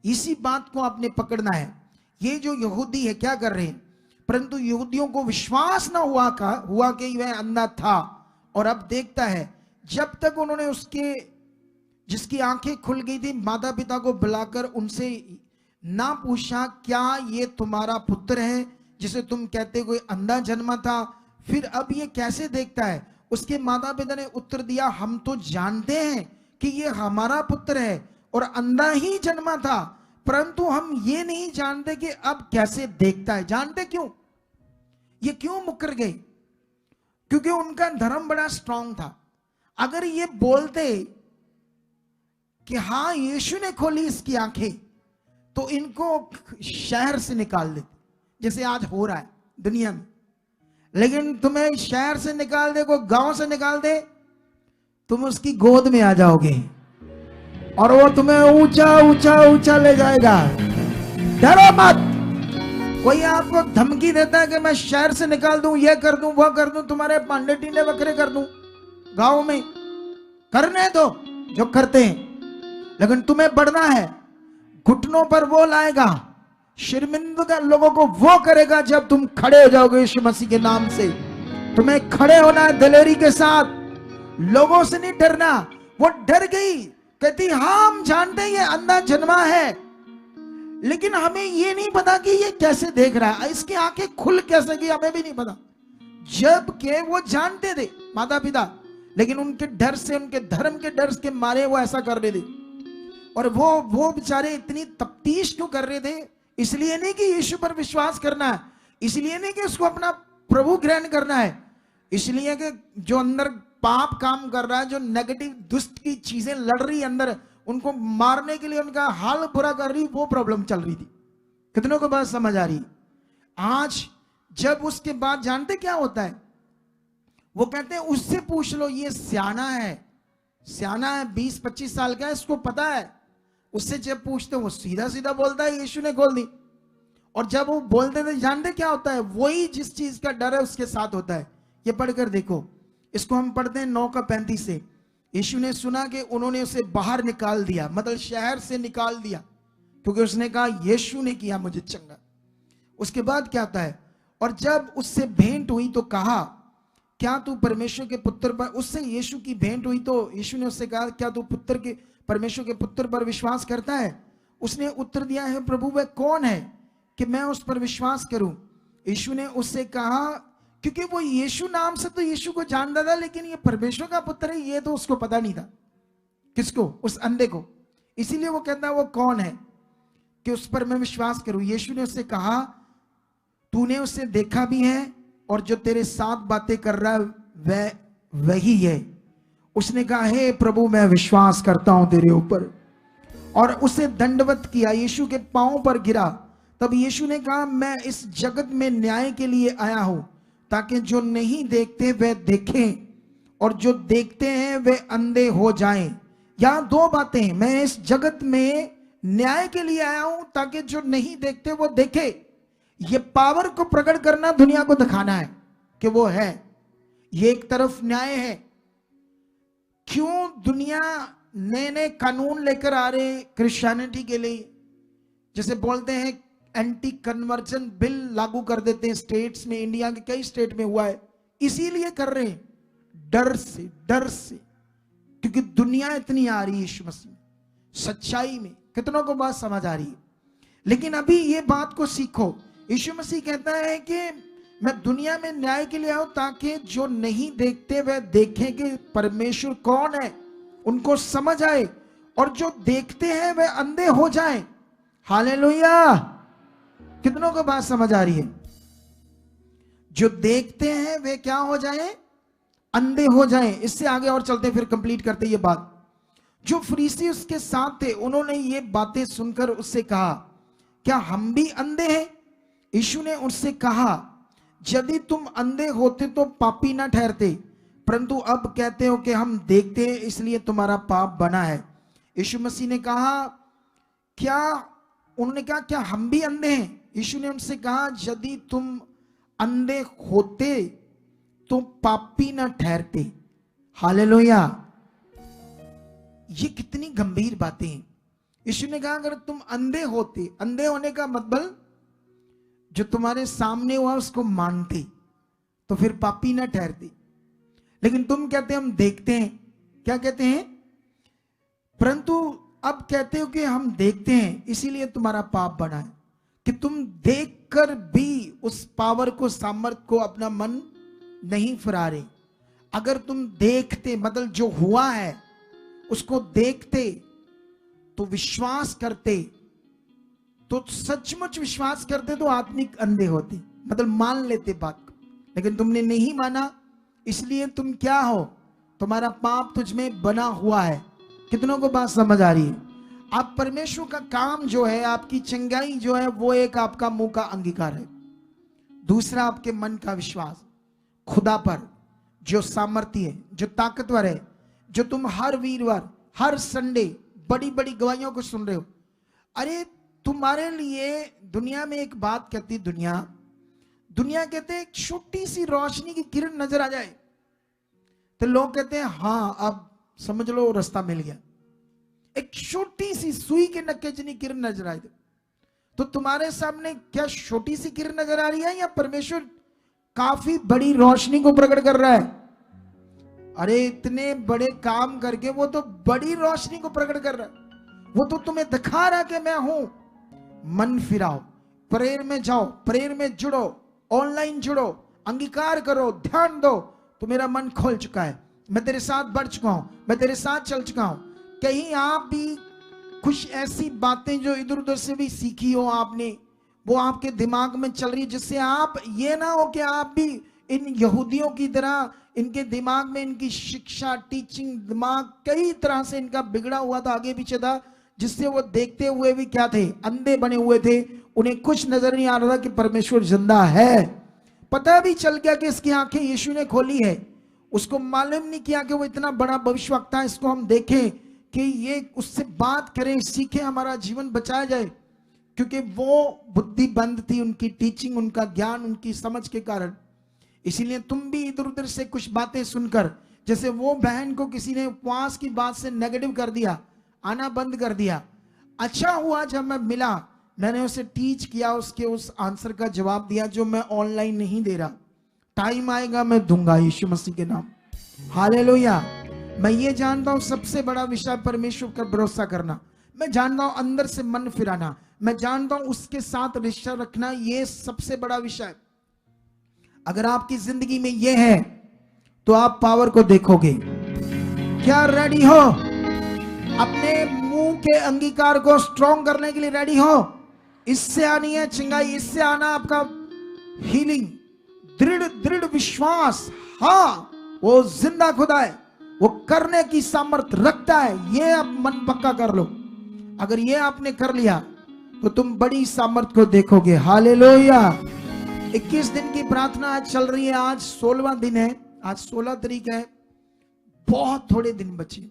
[SPEAKER 3] इसी बात को आपने पकड़ना है। ये जो यहूदी है क्या कर रहे हैं? परंतु यहूदियों को विश्वास ना हुआ कि वह अंधा था, और अब देखता है जब तक उन्होंने उसके जिसकी आंखें खुल गई थी माता पिता को बुलाकर उनसे ना पूछा क्या ये तुम्हारा पुत्र है जिसे तुम कहते कोई अंधा जन्मा था, फिर अब ये कैसे देखता है? उसके माता पिता ने उत्तर दिया हम तो जानते हैं कि ये हमारा पुत्र है और अंधा ही जन्मा था, परंतु हम ये नहीं जानते कि अब कैसे देखता है। जानते क्यों? ये क्यों मुकर गए? क्योंकि उनका धर्म बड़ा स्ट्रांग था। अगर ये बोलते कि हाँ यीशु ने खोली इसकी आंखें, तो इनको शहर से निकाल देते, जैसे आज हो रहा है दुनिया में। लेकिन तुम्हें शहर से निकाल दे, कोई गांव से निकाल दे, तुम उसकी गोद में आ जाओगे और वो तुम्हें ऊंचा ऊंचा ऊंचा ले जाएगा। डरो मत। कोई आपको धमकी देता है कि मैं शहर से निकाल दूं, ये कर दूं, वो कर दूं, तुम्हारे पांडे टीले बकरे कर दूं, गांव में करने दो जो करते हैं, लेकिन तुम्हें बढ़ना है। घुटनों पर वो लाएगा, शर्मिंदा लोगों को वो करेगा जब तुम खड़े हो जाओगे यीशु मसीह के नाम से। तुम्हें खड़े होना है दिलेरी के साथ, लोगों से नहीं डरना। वो डर गई, कहती हाँ हम जानते हैं ये अंधा जन्मा है, लेकिन हमें ये नहीं पता कि ये कैसे देख रहा है, इसकी आंखें खुल कैसे गई हमें भी नहीं पता। जबकि वो जानते थे माता पिता, लेकिन उनके डर से, उनके धर्म के डर के मारे वो ऐसा कर रहे थे। और वो बेचारे इतनी तफ्तीश क्यों कर रहे थे? इसलिए नहीं कि यीशु पर विश्वास करना है, इसलिए नहीं कि उसको अपना प्रभु ग्रहण करना है, इसलिए कि जो अंदर पाप काम कर रहा है, जो नेगेटिव दुष्ट की चीजें लड़ रही अंदर, उनको मारने के लिए उनका हाल बुरा कर रही, वो प्रॉब्लम चल रही थी। कितनों को बात समझ आ रही? आज जब उसके बाद जानते क्या होता है, वो कहते हैं उससे पूछ लो, ये सियाना है, सियाना है, 20-25 साल का है, इसको पता है। उससे जब पूछते वो सीधा सीधा बोलता है यीशु ने खोल दी। और जब वो बोलते थे जानते क्या होता है, वही जिस चीज का डर है उसके साथ होता है। ये पढ़कर देखो, इसको हम पढ़ते हैं 9:35 से। यीशु ने सुना कि उन्होंने उसे बाहर निकाल दिया, मतलब शहर से निकाल दिया, क्योंकि उसने कहा यीशु ने किया मुझे चंगा। उसके बाद क्या होता है, और जब उससे भेंट हुई तो कहा क्या तू परमेश्वर के पुत्र पर, उससे यीशु की भेंट हुई तो यीशु ने उससे कहा क्या तू पुत्र के परमेश्वर के पुत्र पर विश्वास करता है? उसने उत्तर दिया है प्रभु वह कौन है कि मैं उस पर विश्वास करूं? यीशु ने उससे कहा, क्योंकि वो यीशु नाम से तो यीशु को जानता था, लेकिन ये परमेश्वर का पुत्र है ये तो उसको पता नहीं था। किसको? उस अंधे को। इसीलिए वो कहता है वो कौन है कि उस पर मैं विश्वास करूं। यीशु ने उससे कहा तूने उसे देखा भी है और जो तेरे साथ बातें कर रहा है वह वही है। उसने कहा हे प्रभु मैं विश्वास करता हूं तेरे ऊपर, और उसे दंडवत किया, यीशु के पांव पर गिरा। तब यीशु ने कहा मैं इस जगत में न्याय के लिए आया हूं, ताकि जो नहीं देखते वह देखें और जो देखते हैं वे अंधे हो जाएं। यहां दो बातें हैं, मैं इस जगत में न्याय के लिए आया हूं ताकि जो नहीं देखते वो देखे। ये पावर को प्रकट करना, दुनिया को दिखाना है कि वो है। ये एक तरफ न्याय है। क्यों दुनिया नए नए कानून लेकर आ रहे क्रिश्चियनिटी के लिए, जैसे बोलते हैं एंटी कन्वर्जन बिल लागू कर देते हैं स्टेट्स में, इंडिया के कई स्टेट में हुआ है। इसीलिए कर रहे हैं, डर से, क्योंकि दुनिया इतनी आ रही है यीशु मसीह सच्चाई में। कितनों को बात समझ आ रही है? लेकिन अभी ये बात को सीखो। यीशु मसीह कहता है कि मैं दुनिया में न्याय के लिए आऊं ताकि जो नहीं देखते वह देखें कि परमेश्वर कौन है, उनको समझ आए, और जो देखते हैं वह अंधे हो जाएं। हालेलुया! कितनों को बात समझ आ रही है? जो देखते हैं वे क्या हो जाएं? अंधे हो जाएं। इससे आगे और चलते फिर कंप्लीट करते ये बात। जो फरीसी उसके साथ थे उन्होंने ये बातें सुनकर उससे कहा क्या हम भी अंधे हैं? यीशु ने उससे कहा यदि तुम अंधे होते तो पापी ना ठहरते, परंतु अब कहते हो कि हम देखते हैं इसलिए तुम्हारा पाप बना है। यीशु मसीह ने कहा उन्होंने कहा क्या हम भी अंधे हैं? यीशु ने उनसे कहा यदि तुम अंधे होते तो पापी ना ठहरते। हालेलुया! ये कितनी गंभीर बातें हैं। यीशु ने कहा अगर तुम अंधे होते, अंधे होने का मतलब जो तुम्हारे सामने हुआ उसको मानते तो फिर पापी ना ठहरते। लेकिन तुम कहते हम देखते हैं, क्या कहते हैं? परंतु अब कहते हो कि हम देखते हैं इसीलिए तुम्हारा पाप बना है, कि तुम देखकर भी उस पावर को, सामर्थ को अपना मन नहीं फिरा रहे। अगर तुम देखते मतलब जो हुआ है उसको देखते तो विश्वास करते, तो सचमुच विश्वास करते तो आत्मिक अंधे होते, मतलब मान लेते बात को। लेकिन तुमने नहीं माना, इसलिए तुम क्या हो? तुम्हारा पाप तुझ में बना हुआ है। कितनों को बात समझ आ रही है? आप परमेश्वर का काम जो है, आपकी चंगाई जो है, वो एक आपका मुंह का अंगीकार है। दूसरा आपके मन का विश्वास खुदा पर, जो सामर्थ्य है, जो ताकतवर है, जो तुम हर वीरवार, हर संडे बड़ी बड़ी गवाहियों को सुन रहे हो। अरे तुम्हारे लिए दुनिया में एक बात कहती, दुनिया कहते हैं एक छोटी सी रोशनी की किरण नजर आ जाए तो लोग कहते हैं हाँ अब समझ लो रास्ता मिल गया। एक छोटी सी सुई के नक्के जितनी किरण नजर आए तो तुम्हारे सामने क्या छोटी सी किरण नजर आ रही है या परमेश्वर काफी बड़ी रोशनी को प्रकट कर रहा है? अरे इतने बड़े काम करके वो तो बड़ी रोशनी को प्रकट कर रहा है। वो तो तुम्हें दिखा रहा कि मैं हूं। मन फिराओ, प्रेयर में जाओ, प्रेयर में जुड़ो, ऑनलाइन जुड़ो, अंगीकार करो, ध्यान दो तो मेरा मन खोल चुका है, मैं तेरे साथ बढ़ चुका हूं, मैं तेरे साथ चल चुका हूं। कहीं आप भी कुछ ऐसी बातें जो इधर उधर से भी सीखी हो आपने, वो आपके दिमाग में चल रही है, जिससे आप ये ना हो कि आप भी इन यहूदियों की तरह इनके दिमाग में इनकी शिक्षा, टीचिंग, दिमाग कई तरह से इनका बिगड़ा हुआ था, आगे पीछे था, जिससे वो देखते हुए भी क्या थे, अंधे बने हुए थे। उन्हें कुछ नजर नहीं आ रहा था कि परमेश्वर जिंदा है। पता भी चल गया कि इसकी आंखें यीशु ने खोली है, उसको मालूम नहीं किया कि वो इतना बड़ा भविष्यवक्ता है। इसको हम देखें कि ये उससे बात करें, सीखें, हमारा जीवन बचाया जाए, क्योंकि वो बुद्धिबंद थी, उनकी टीचिंग, उनका ज्ञान, उनकी समझ के कारण। इसीलिए तुम भी इधर उधर से कुछ बातें सुनकर, जैसे वो बहन को किसी ने उपवास की बात से नेगेटिव कर दिया, आना बंद कर दिया। अच्छा हुआ जब मैं मिला, मैंने उसे टीच किया, उसके उस आंसर का जवाब दिया जो मैं ऑनलाइन नहीं दे रहा। टाइम आएगा मैं दूंगा यीशु मसीह के नाम। हालेलुया। मैं ये जानता हूं सबसे बड़ा विषय परमेश्वर पर भरोसा करना। मैं जानता हूं अंदर से मन फिराना। मैं जानता हूं उसके साथ रिश्ता रखना, ये सबसे बड़ा विषय। अगर आपकी जिंदगी में ये है तो आप पावर को देखोगे। क्या रेडी हो? अपने मुंह के अंगीकार को स्ट्रॉन्ग करने के लिए रेडी हो? इससे आनी है चिंगाई, इससे आना आपका हीलिंग, दृढ़ दृढ़ विश्वास। हाँ, वो जिंदा खुदा है, वो करने की सामर्थ रखता है। ये आप मन पक्का कर लो। अगर ये आपने कर लिया तो तुम बड़ी सामर्थ को देखोगे। हालेलुया। 21 दिन की प्रार्थना आज चल रही है। आज 16वां दिन है, आज 16 तारीख है। बहुत थोड़े दिन बचे,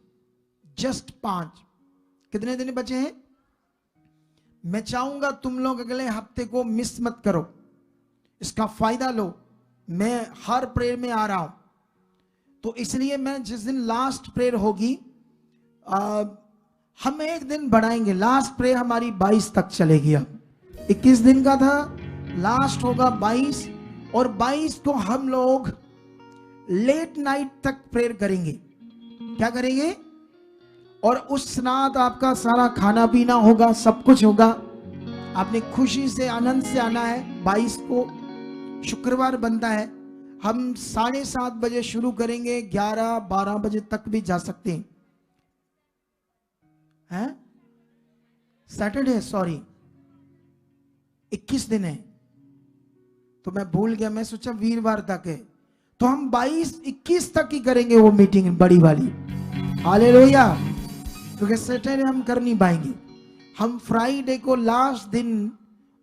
[SPEAKER 3] जस्ट 5। कितने दिन बचे हैं? मैं चाहूंगा तुम लोग अगले हफ्ते को मिस मत करो, इसका फायदा लो। मैं हर प्रेयर में आ रहा हूं, तो इसलिए मैं जिस दिन लास्ट प्रेयर होगी, हम एक दिन बढ़ाएंगे। लास्ट प्रेयर हमारी 22 तक चलेगी। अब 21 दिन का था, लास्ट होगा 22, और 22 को हम लोग लेट नाइट तक प्रेयर करेंगे। क्या करेंगे? और उस रात आपका सारा खाना पीना होगा, सब कुछ होगा। आपने खुशी से, आनंद से आना है। 22 को शुक्रवार बनता है। हम 7:30 बजे शुरू करेंगे, 11-12 बजे तक भी जा सकते हैं। सैटरडे, सॉरी, 21 दिन है तो मैं भूल गया। मैं सोचा वीरवार तक है, तो हम 22-21 तक ही करेंगे वो मीटिंग बड़ी वाली। हालेलुया। क्योंकि सैटरडे हम कर नहीं पाएंगे। हम फ्राइडे को लास्ट दिन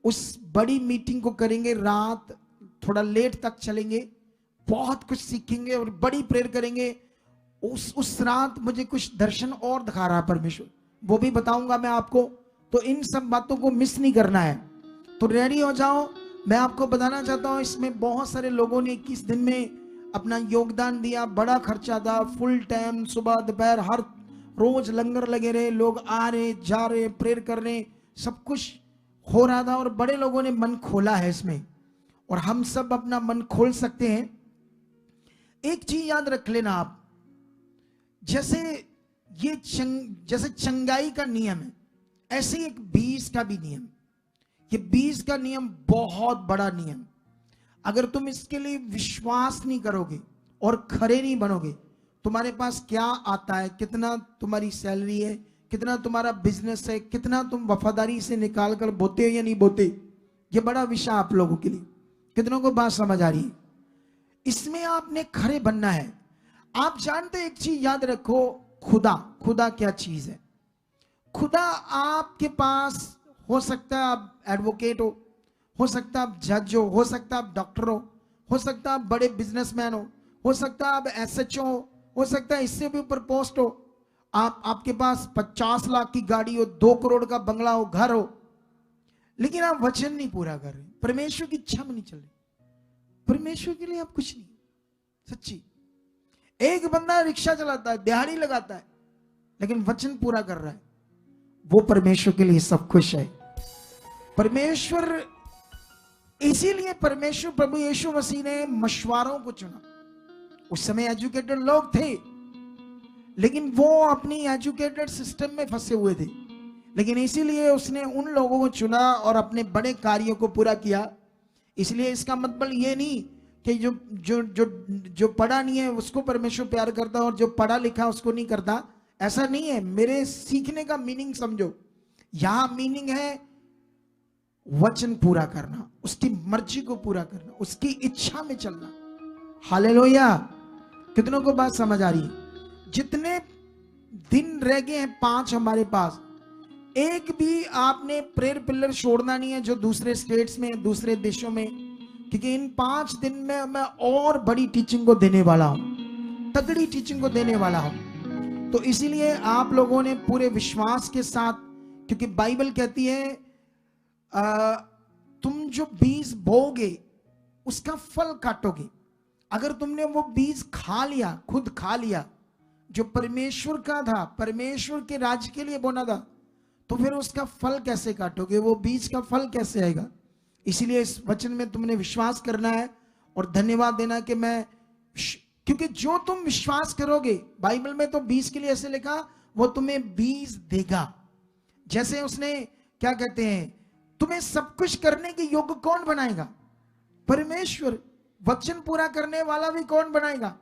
[SPEAKER 3] उस बड़ी मीटिंग को करेंगे। रात थोड़ा लेट तक चलेंगे, बहुत कुछ सीखेंगे और बड़ी प्रेयर करेंगे। उस रात मुझे कुछ दर्शन और दिखा रहा है परमेश्वर, वो भी बताऊंगा मैं आपको। तो इन सब बातों को मिस नहीं करना है, तो रेडी हो जाओ। मैं आपको बताना चाहता हूं, इसमें बहुत सारे लोगों ने 21 दिन में अपना योगदान दिया। बड़ा खर्चा था, फुल टाइम, सुबह दोपहर हर रोज लंगर लगे रहे, लोग आ रहे जा रहे, प्रेयर कर रहे, सब कुछ हो रहा था। और बड़े लोगों ने मन खोला है इसमें, और हम सब अपना मन खोल सकते हैं। एक चीज याद रख लेना आप, जैसे ये जैसे चंगाई का नियम है, ऐसे ही एक बीज का भी नियम। ये बीज का नियम बहुत बड़ा नियम। अगर तुम इसके लिए विश्वास नहीं करोगे और खरे नहीं बनोगे, तुम्हारे पास क्या आता है, कितना तुम्हारी सैलरी है, कितना तुम्हारा बिजनेस है, कितना तुम वफादारी से निकाल कर बोते हो या नहीं बोते, ये बड़ा विषय आप लोगों के लिए। कितनों को बात समझ आ रही है? इसमें आपने खरे बनना है। आप जानते एक चीज याद रखो, खुदा क्या चीज है? खुदा आपके पास हो सकता है आप एडवोकेट हो सकता है आप जज हो सकता है आप डॉक्टर हो सकता है आप बड़े बिजनेसमैन हो सकता है आप SHO हो सकता है इससे भी ऊपर पोस्ट हो, आपके पास 50 लाख की गाड़ी हो, 2 करोड़ का बंगला हो, घर हो, लेकिन आप वचन नहीं पूरा कर रहे, परमेश्वर की इच्छा में नहीं चल रहे, परमेश्वर के लिए आप कुछ नहीं। सच्ची, एक बंदा रिक्शा चलाता है, दिहाड़ी लगाता है, लेकिन वचन पूरा कर रहा है, वो परमेश्वर के लिए सब कुछ है। परमेश्वर, इसीलिए परमेश्वर प्रभु यीशु मसीह ने मशवारों को चुना। उस समय एजुकेटेड लोग थे, लेकिन वो अपनी एजुकेटेड सिस्टम में फंसे हुए थे, लेकिन इसीलिए उसने उन लोगों को चुना और अपने बड़े कार्यों को पूरा किया। इसलिए इसका मतलब ये नहीं कि जो जो जो जो पढ़ा नहीं है उसको परमेश्वर प्यार करता और जो पढ़ा लिखा उसको नहीं करता, ऐसा नहीं है। मेरे सीखने का मीनिंग समझो, यहां मीनिंग है वचन पूरा करना, उसकी मर्जी को पूरा करना, उसकी इच्छा में चलना। हालेलुया। कितनों को बात समझ आ रही है? जितने दिन रह गए हैं 5 हमारे पास, एक भी आपने प्रेयर पिलर छोड़ना नहीं है जो दूसरे स्टेट्स में, दूसरे देशों में, क्योंकि इन 5 दिन में मैं और बड़ी टीचिंग को देने वाला हूं, तगड़ी टीचिंग को देने वाला हूं। तो इसीलिए आप लोगों ने पूरे विश्वास के साथ, क्योंकि बाइबल कहती है तुम जो बीज बोओगे उसका फल काटोगे। अगर तुमने वो बीज खा लिया, खुद खा लिया, जो परमेश्वर का था, परमेश्वर के राज्य के लिए बोना था, तो फिर उसका फल कैसे काटोगे? वो बीज का फल कैसे आएगा? इसीलिए इस वचन में तुमने विश्वास करना है और धन्यवाद देना कि मैं, क्योंकि जो तुम विश्वास करोगे, बाइबल में तो बीज के लिए ऐसे लिखा, वो तुम्हें बीज देगा। जैसे उसने क्या कहते हैं, तुम्हें सब कुछ करने के योग्य कौन बनाएगा? परमेश्वर। वचन पूरा करने वाला भी कौन बनाएगा?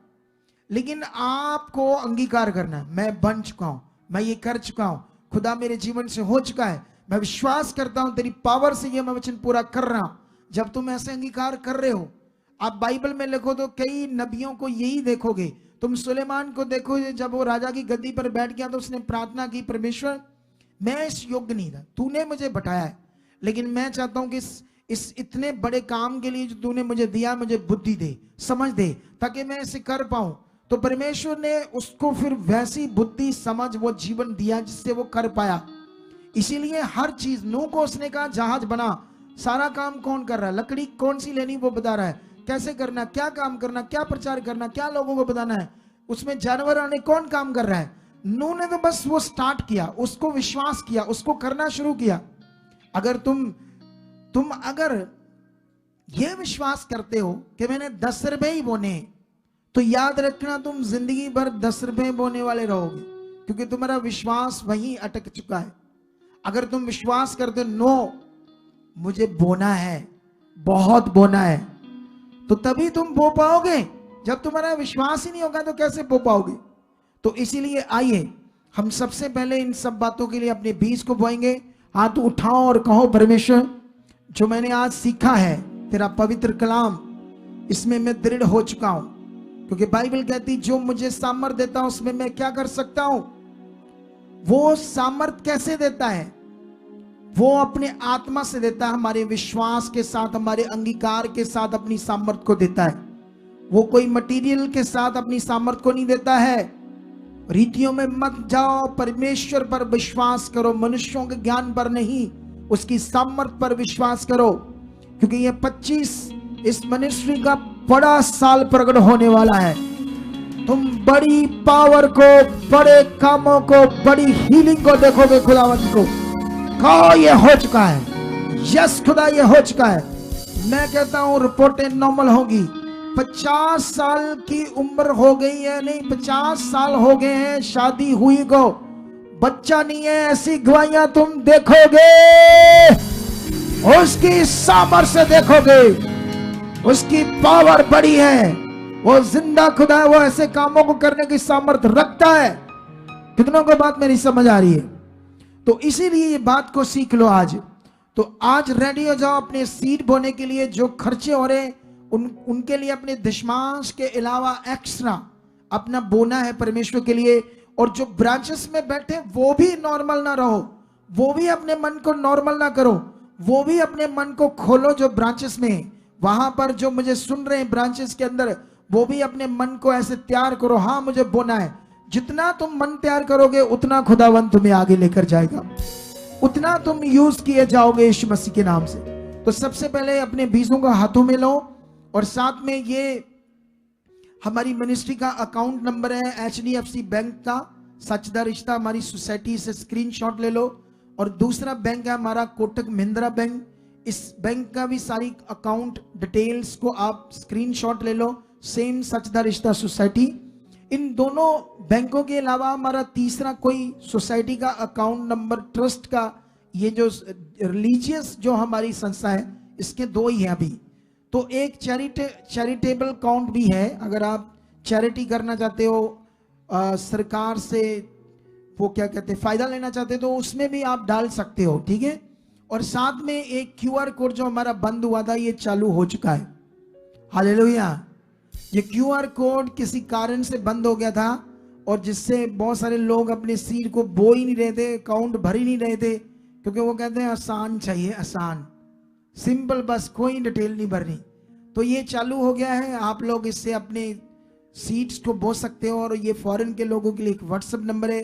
[SPEAKER 3] लेकिन आपको अंगीकार करना है, मैं बन चुका हूं, मैं ये कर चुका हूं, खुदा मेरे जीवन से हो चुका है, मैं विश्वास करता हूं तेरी पावर से ये मैं वचन पूरा कर रहा हूं। जब तुम ऐसे अंगीकार कर रहे हो, आप बाइबल में लिखो तो कई नबियों को यही देखोगे। तुम सुलेमान को देखोगे, जब वो राजा की गद्दी पर बैठ गया तो उसने प्रार्थना की, परमेश्वर मैं इस योग्य नहीं था, तूने मुझे बताया है, लेकिन मैं चाहता हूं कि इस इतने बड़े काम के लिए जो तूने मुझे दिया, मुझे बुद्धि दे, समझ दे, ताकि मैं इसे कर पाऊं। तो परमेश्वर ने उसको फिर वैसी बुद्धि, समझ, वो जीवन दिया जिससे वो कर पाया। इसीलिए हर चीज, नूह को उसने कहा जहाज बना, सारा काम कौन कर रहा है? लकड़ी कौन सी लेनी वो बता रहा है, कैसे करना, क्या काम करना, क्या प्रचार करना, क्या लोगों को बताना है, उसमें जानवर आने कौन काम कर रहा है? नूह ने तो बस वो स्टार्ट किया, उसको विश्वास किया, उसको करना शुरू किया। अगर तुम अगर ये विश्वास करते हो कि मैंने 10 रुपए ही बोने, तो याद रखना तुम जिंदगी भर 10 रुपए बोने वाले रहोगे, क्योंकि तुम्हारा विश्वास वहीं अटक चुका है। अगर तुम विश्वास करते हो, नो मुझे बोना है, बहुत बोना है, तो तभी तुम बो पाओगे। जब तुम्हारा विश्वास ही नहीं होगा तो कैसे बो पाओगे? तो इसीलिए आइए हम सबसे पहले इन सब बातों के लिए अपने बीज को बोएंगे। हाथ उठाओ और कहो, परमेश्वर जो मैंने आज सीखा है, तेरा पवित्र कलाम, इसमें मैं दृढ़ हो चुका हूं, क्योंकि बाइबल कहती जो मुझे सामर्थ देता हूं उसमें मैं क्या कर सकता हूं। वो सामर्थ कैसे देता है? वो अपने आत्मा से देता है, हमारे विश्वास के साथ, हमारे अंगीकार के साथ अपनी सामर्थ को देता है। वो कोई मटेरियल के साथ अपनी सामर्थ को नहीं देता है। रीतियों में मत जाओ, परमेश्वर पर विश्वास करो, मनुष्यों के ज्ञान पर नहीं, उसकी सामर्थ पर विश्वास करो, क्योंकि ये 25 इस मिनिस्ट्री का बड़ा साल प्रकट होने वाला है। तुम बड़ी पावर को, बड़े कामों को, बड़ी हीलिंग को देखोगे खुदावंत को। कहो ये हो चुका है, यस खुदा ये हो चुका है। मैं कहता हूं रिपोर्टें नॉर्मल होगी। 50 साल की उम्र हो गई है, नहीं 50 साल हो गए हैं शादी हुई को, बच्चा नहीं है, ऐसी गवाहियां तुम देखोगे, उसकी सामर्थ से देखोगे, उसकी पावर बड़ी है, वो जिंदा खुदा है, वो ऐसे कामों को करने की सामर्थ रखता है। कितनों को बात मेरी समझ आ रही है? तो इसीलिए ये बात को सीख लो आज। तो आज रेडी हो जाओ अपने सीड बोने के लिए। जो खर्चे हो रहे उनके लिए अपने दशमांश के अलावा एक्स्ट्रा अपना बोना है परमेश्वर के लिए। और जो ब्रांचेस में बैठे वो भी नॉर्मल ना रहो, वो भी अपने मन को नॉर्मल ना करो, वो भी अपने मन को खोलो। जो ब्रांचेस में, वहां पर जो मुझे सुन रहे हैं ब्रांचेस के अंदर, वो भी अपने मन को ऐसे तैयार करो, हाँ मुझे बोना है। जितना तुम मन तैयार करोगे उतना खुदावंत तुम्हें आगे लेकर जाएगा, उतना तुम यूज किए जाओगे यीशु मसीह के नाम से। तो सबसे पहले अपने बीजों को हाथों में लो, और साथ में ये हमारी मिनिस्ट्री का अकाउंट नंबर है HDFC बैंक का, सचदा रिश्ता हमारी सोसाइटी से स्क्रीनशॉट ले लो। और दूसरा बैंक है हमारा कोटक महिंद्रा बैंक, इस बैंक का भी सारी अकाउंट डिटेल्स को आप स्क्रीनशॉट ले लो, सेम सचदा रिश्ता सोसाइटी। इन दोनों बैंकों के अलावा हमारा तीसरा कोई सोसाइटी का अकाउंट नंबर, ट्रस्ट का, ये जो रिलीजियस जो हमारी संस्था है, इसके 2 ही हैं अभी। तो एक चैरिटेबल अकाउंट भी है, अगर आप चैरिटी करना चाहते हो, सरकार से वो क्या कहते हैं फायदा लेना चाहते हो, तो उसमें भी आप डाल सकते हो, ठीक है। और साथ में एक QR कोड जो हमारा बंद हुआ था, ये चालू हो चुका है। हालेलुया। ये क्यूआर कोड किसी कारण से बंद हो गया था और जिससे बहुत सारे लोग अपने सीड को बो ही नहीं रहे थे, अकाउंट भर ही नहीं रहे थे, क्योंकि वो कहते हैं आसान चाहिए, आसान, सिंपल, बस कोई डिटेल नहीं भरनी। तो ये चालू हो गया है, आप लोग इससे अपने सीड्स को बो सकते हो। और ये फॉरेन के लोगों के लिए एक व्हाट्सएप नंबर है,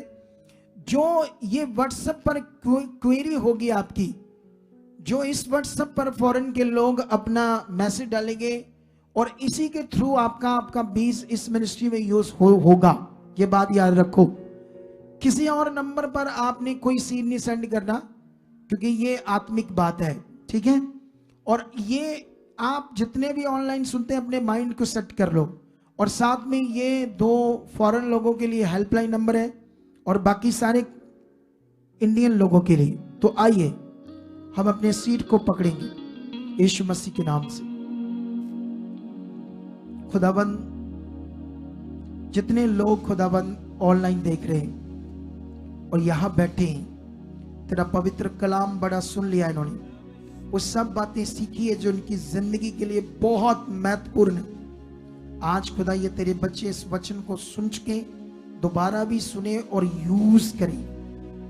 [SPEAKER 3] जो ये व्हाट्सएप पर क्वेरी होगी आपकी, जो इस व्हाट्सएप पर फॉरेन के लोग अपना मैसेज डालेंगे और इसी के थ्रू आपका बीज इस मिनिस्ट्री में यूज होगा। ये बात याद रखो, किसी और नंबर पर आपने कोई सीड नहीं सेंड करना, क्योंकि ये आत्मिक बात है, ठीक है। और ये आप जितने भी ऑनलाइन सुनते हैं अपने माइंड को सेट कर लो। और साथ में ये 2 फॉरेन लोगों के लिए हेल्पलाइन नंबर है और बाकी सारे इंडियन लोगों के लिए। तो आइए हम अपने सीट को पकड़ेंगे यीशु मसीह के नाम से। खुदाबंद, जितने लोग खुदाबंद ऑनलाइन देख रहे हैं और यहां बैठे हैं, तेरा पवित्र कलाम बड़ा सुन लिया इन्होंने, वो सब बातें सीखी है जो उनकी जिंदगी के लिए बहुत महत्वपूर्ण है। आज खुदा ये तेरे बच्चे इस वचन को सुन के दोबारा भी सुने और यूज करें,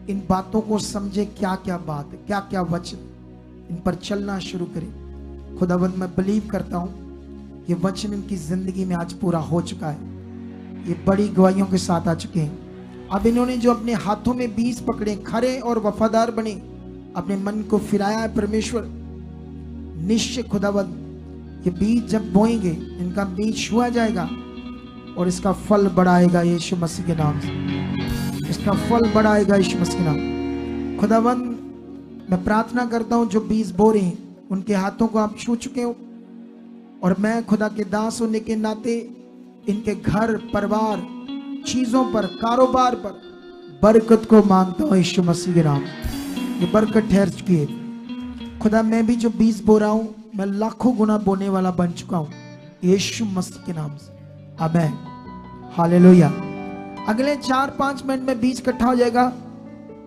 [SPEAKER 3] इन बातों को समझे, क्या क्या बात है, क्या क्या वचन, इन पर चलना शुरू करें। खुदाबंद, मैं बिलीव करता हूं ये वचन इनकी जिंदगी में आज पूरा हो चुका है, ये बड़ी गवाहियों के साथ आ चुके हैं। अब इन्होंने जो अपने हाथों में बीज पकड़े, खरे और वफादार बने, अपने मन को फिराया है परमेश्वर, निश्चय खुदाबंद ये बीज जब बोएंगे, इनका बीज छुआ जाएगा और इसका फल बढ़ाएगा यीशु मसीह के नाम से, इसका फल बढ़ाएगा यीशु मसीह के नाम। खुदाबंद, मैं प्रार्थना करता हूं जो बीज बो रहे हैं उनके हाथों को आप छू चुके हो, और मैं खुदा के दास होने के नाते इनके घर, परिवार, चीजों पर, कारोबार पर बरकत को मांगता हूं यीशु मसीह के नाम। ये बरकत ठहर चुकी है खुदा। मैं भी जो बीज बो रहा हूं, मैं लाखों गुना बोने वाला बन चुका हूं यीशु मसीह के नाम से। आमीन, हालेलुया। अगले 4-5 मिनट में बीज इकट्ठा हो जाएगा,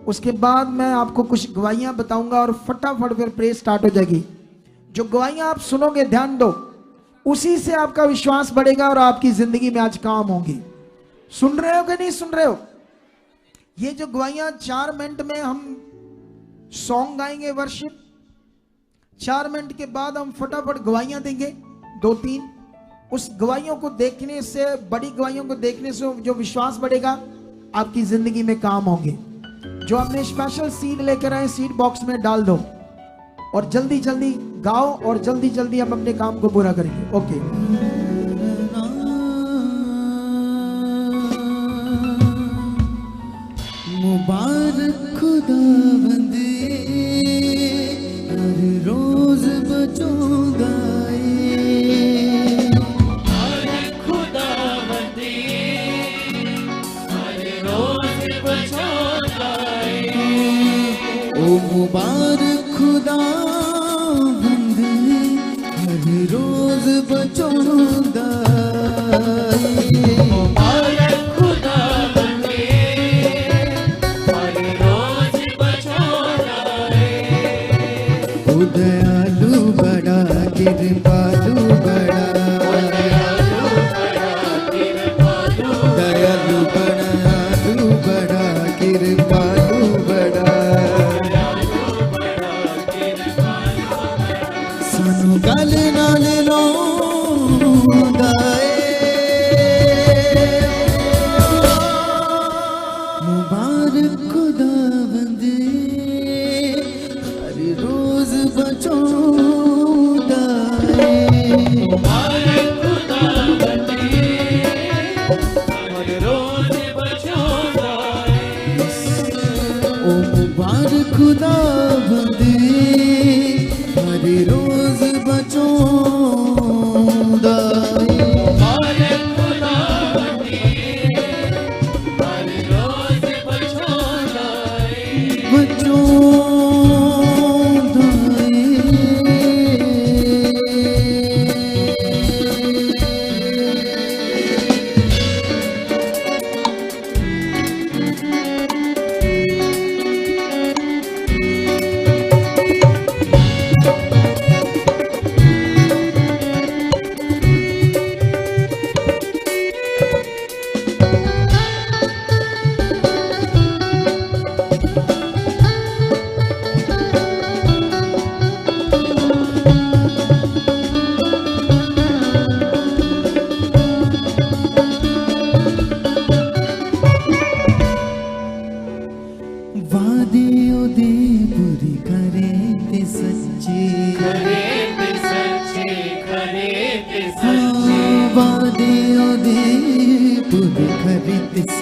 [SPEAKER 3] उसके बाद मैं आपको कुछ गवाहियां बताऊंगा और फटाफट फिर प्रे स्टार्ट हो जाएगी। जो गवाहियां आप सुनोगे, ध्यान दो, उसी से आपका विश्वास बढ़ेगा और आपकी जिंदगी में आज काम होंगी। सुन रहे हो कि नहीं सुन रहे हो? ये जो गवाहियां 4 मिनट में हम सॉन्ग गाएंगे, वर्शिप, 4 मिनट के बाद हम फटाफट गवाहियां देंगे 2-3। उस गवाहियों को देखने से, बड़ी गवाहियों को देखने से जो विश्वास बढ़ेगा, आपकी जिंदगी में काम होंगे। जो आपने स्पेशल सीड लेकर आए, सीड बॉक्स में डाल दो और जल्दी जल्दी गाओ और जल्दी जल्दी हम अपने काम को पूरा करेंगे। ओके।
[SPEAKER 1] मुबारक खुदावंद, हर रोज बचूंगा मुबारक खुदावंद, हर रोज बचूंगा।
[SPEAKER 2] मुबारक खुदावंद, हर रोज बचूंगा।
[SPEAKER 1] ओ दयालु बड़ा, कृपालु बड़ा, दयालु बड़ा, कृपालु बड़ा, सानू गल नाल लाउंदा मुबारक खुदावंद, हर रोज बचौंदा
[SPEAKER 2] मुबारक खुदावंद, हर रोज बचूंगा।
[SPEAKER 1] ओ मुबारक खुदावंद, हर रोज बचौंदा।
[SPEAKER 2] मुबारक खुदावंद, हर रोज बचूंगा।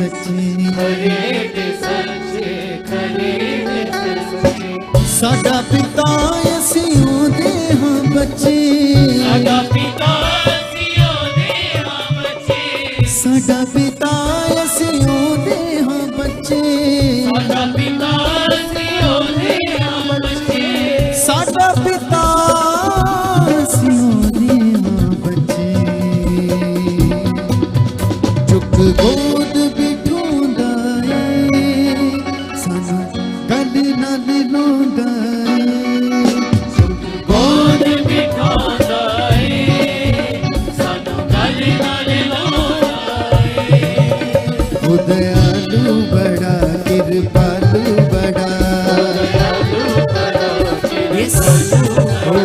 [SPEAKER 1] सच्चे
[SPEAKER 2] खरे ते सच्चे खरे ते सच्चे
[SPEAKER 1] साडा पिता असीं ओदे हां बच्चे
[SPEAKER 2] साडा पिता सियो दे हां बच्चे
[SPEAKER 1] साडा पिता असीं ओदे हां बच्चे
[SPEAKER 2] साडा पिता सियो दे हां बच्चे
[SPEAKER 1] साडा पिता असीं ओदे हां बच्चे चुक गोद बिठोंदा ए सानू गल नाल लोंदा
[SPEAKER 2] गोद बिठांदा ए सानू गल नाल लांदा ए
[SPEAKER 1] ओ दयालु बड़ा कृपालु बड़ा ओ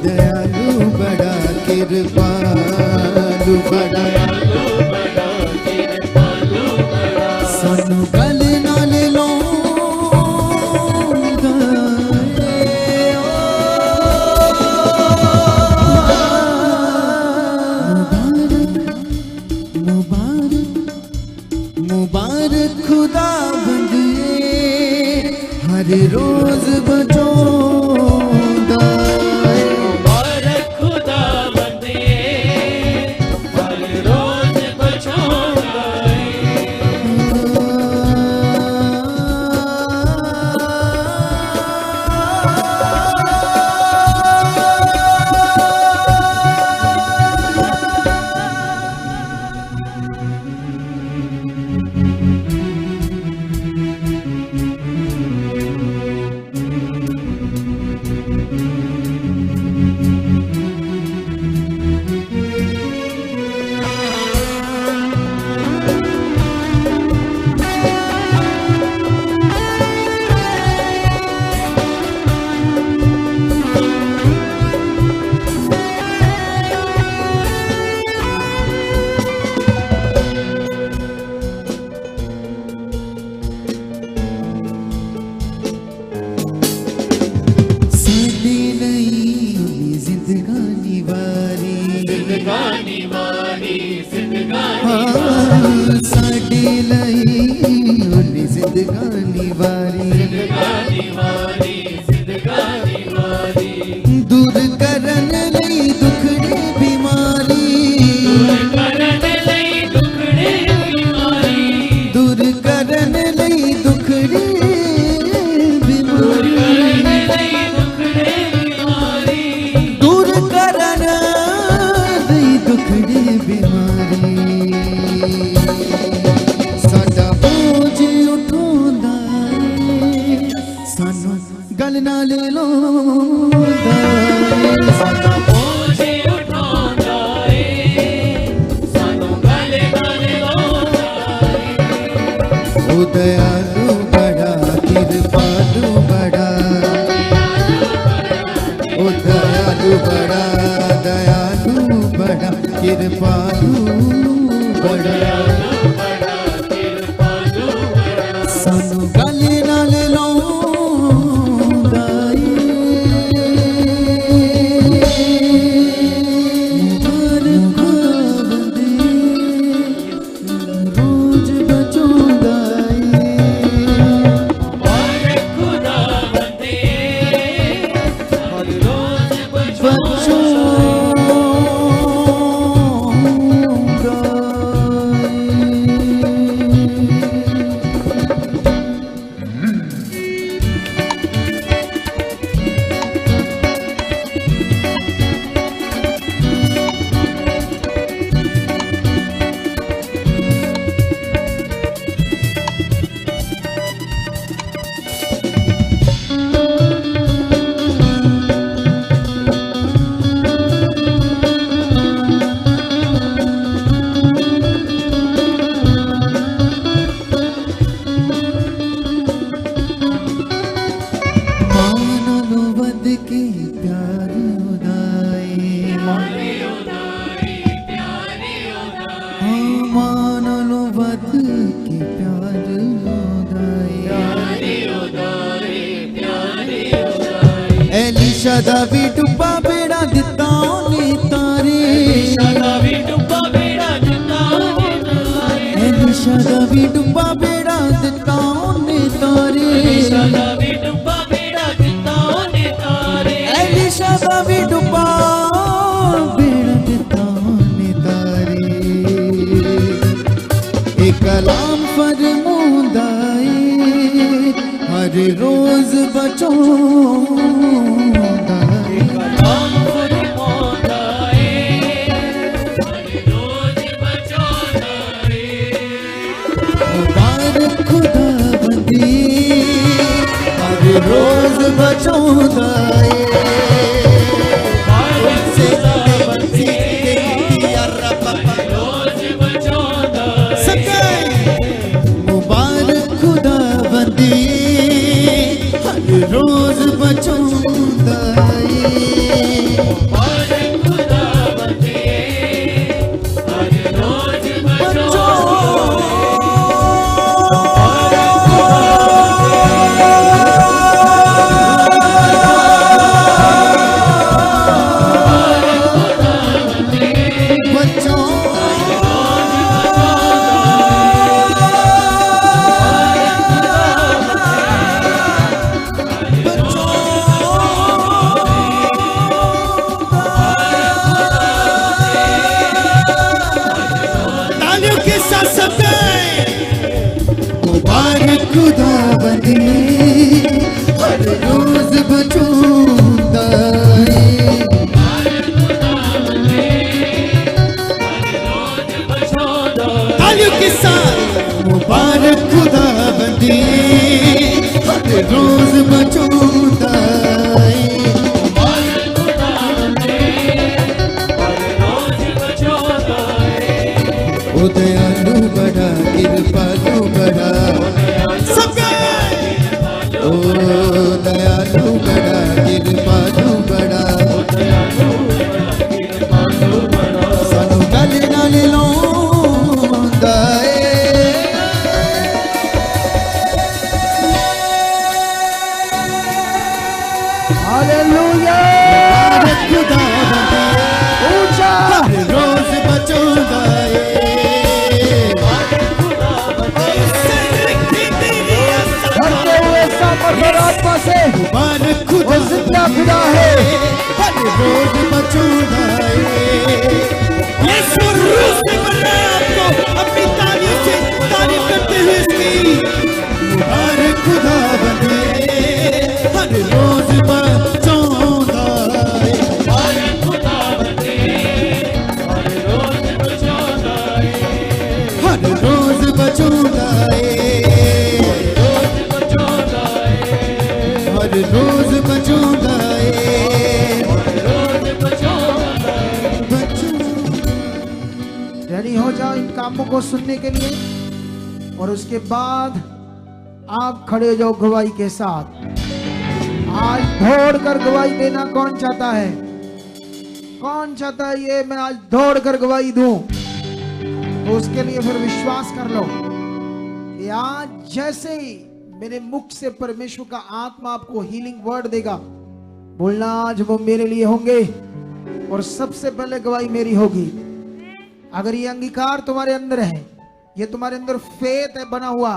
[SPEAKER 1] दयालु बड़ा कृपालु बड़ा सानू गल नाल लोंदा मुबारक मुबारक खुदा बंदे हर रोज बचोंदा
[SPEAKER 2] मुबारक खुदा बंदे हर रोज बचांदा
[SPEAKER 1] साडे लई जिंदगानी वारी
[SPEAKER 2] जिंदगानी वारी जिंदगानी
[SPEAKER 1] हाँ साडे लई जिंदगानी वारी
[SPEAKER 2] जिंदगानी वारी जिंदगानी वारी
[SPEAKER 1] दूर करन लई दुखड़े बीमारी
[SPEAKER 2] करन लई दुखड़े बीमारी
[SPEAKER 1] दूर करन लई दुखड़े बीमारी
[SPEAKER 2] करन लई दुखड़े बीमारी
[SPEAKER 1] दूर करन लई दुखड़े बीमारी साडा बोझ उठोंदा सानू गल नाल लोंदा
[SPEAKER 2] साडा बोझ उठांदा ए सानू गल नाल लांदा
[SPEAKER 1] ओ दयालु बड़ा कृपालु बड़ा ओ दयालु बड़ा कृपालु बड़ा सानू गल नाल लांदा मुबारक बंदे रोज बचोंदा
[SPEAKER 2] मुबारक खुदा बंदे हर रोज बचांदा
[SPEAKER 1] एलिशा दा भी डुब्बा बेड़ा दिता ने तारे,
[SPEAKER 2] एलिशा दा भी डुब्बा बेड़ा दिता ने तारे,
[SPEAKER 1] एलिशा दा भी डुबा बेड़ा दिता ने तारे
[SPEAKER 2] एलिशा दा भी डुबा बेड़ा दिता ने तारे
[SPEAKER 1] एलिशा दा भी डुबा बेड़ा दिता ने तारे एक कलाम फरमांदा है हर रोज बचांदा है
[SPEAKER 2] कलाम फरमांदा है हर रोज बचांदा है
[SPEAKER 1] मुबारक खुदा बंदी हर रोज बचांदा है
[SPEAKER 2] से बंदी रोज बचांदा है
[SPEAKER 1] मुबारक खुदा बंदी हर रोज बचांदा है
[SPEAKER 2] मुबारक खुदा बंदी हर रोज बचांदा
[SPEAKER 1] तालियों के साथ सबके मुबारक खुदा बंदी हर रोज बचांदा है तालियों के साथ मुबारक खुदा बंदी हर रोज बचांदा है ओ दयालु बड़ा कृपालु बड़ा सबके ओ दयालु बड़ा कृपालु बड़ा सानू गले नाल लाउंदा है
[SPEAKER 3] हालेलुया
[SPEAKER 1] खुदा बंदी
[SPEAKER 3] ऊंचा
[SPEAKER 1] हर रोज बचांदा है
[SPEAKER 3] भरते हुए सामर्थ आत्मा से
[SPEAKER 1] मुबारक
[SPEAKER 3] वो
[SPEAKER 1] खुदा
[SPEAKER 3] जिंदा खुदा है
[SPEAKER 1] हर रोज बचांदा है यीशु रूह से भर रहा है आपको अपनी तालियों से तारीफ करते हुए इसकी मुबारक खुदा बंदे हर रोज बचांदा है हर रोज बचांदा है हर रोज बचांदा
[SPEAKER 3] रेडी हो जाओ इन कामों को सुनने के लिए और उसके बाद आप खड़े हो जाओ गवाही के साथ। आज दौड़ कर गवाही देना कौन चाहता है? कौन चाहता है ये मैं आज दौड़ कर गवाही दूं? तो उसके लिए फिर विश्वास कर लो कि आज जैसे ही मेरे मुख से परमेश्वर का आत्मा आपको हीलिंग वर्ड देगा, बोलना आज वो मेरे लिए होंगे और सबसे पहले गवाही मेरी होगी। अगर ये अंगीकार तुम्हारे अंदर है, ये तुम्हारे अंदर फेथ है बना हुआ,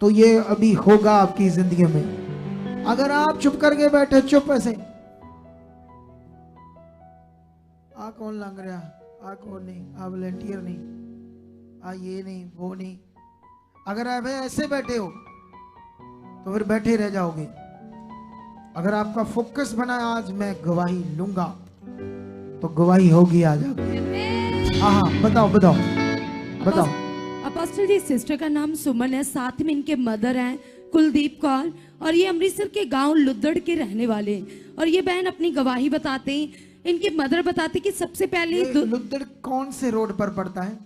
[SPEAKER 3] तो ये अभी होगा आपकी जिंदगी में। अगर आप चुप करके बैठे, चुप ऐसे आ कौन लंग रहा, आ कौन नहीं, आ वॉलंटियर नहीं, आ ये नहीं वो नहीं, अगर आप ऐसे बैठे हो तो फिर बैठे रह जाओगे। अगर आपका फोकस बना आज मैं गवाही लूंगा, तो गवाही होगी आज आपकी। हाँ बताओ बताओ बताओ।
[SPEAKER 4] अपोस्टल जी, सिस्टर का नाम सुमन है, साथ में इनके मदर हैं कुलदीप कौर, और ये अमृतसर के गांव लुद्दड़ के रहने वाले हैं। और ये बहन अपनी गवाही बताते हैं, इनके मदर बताते कि सबसे पहले
[SPEAKER 3] लुद्दड़ कौन से रोड पर पड़ता है?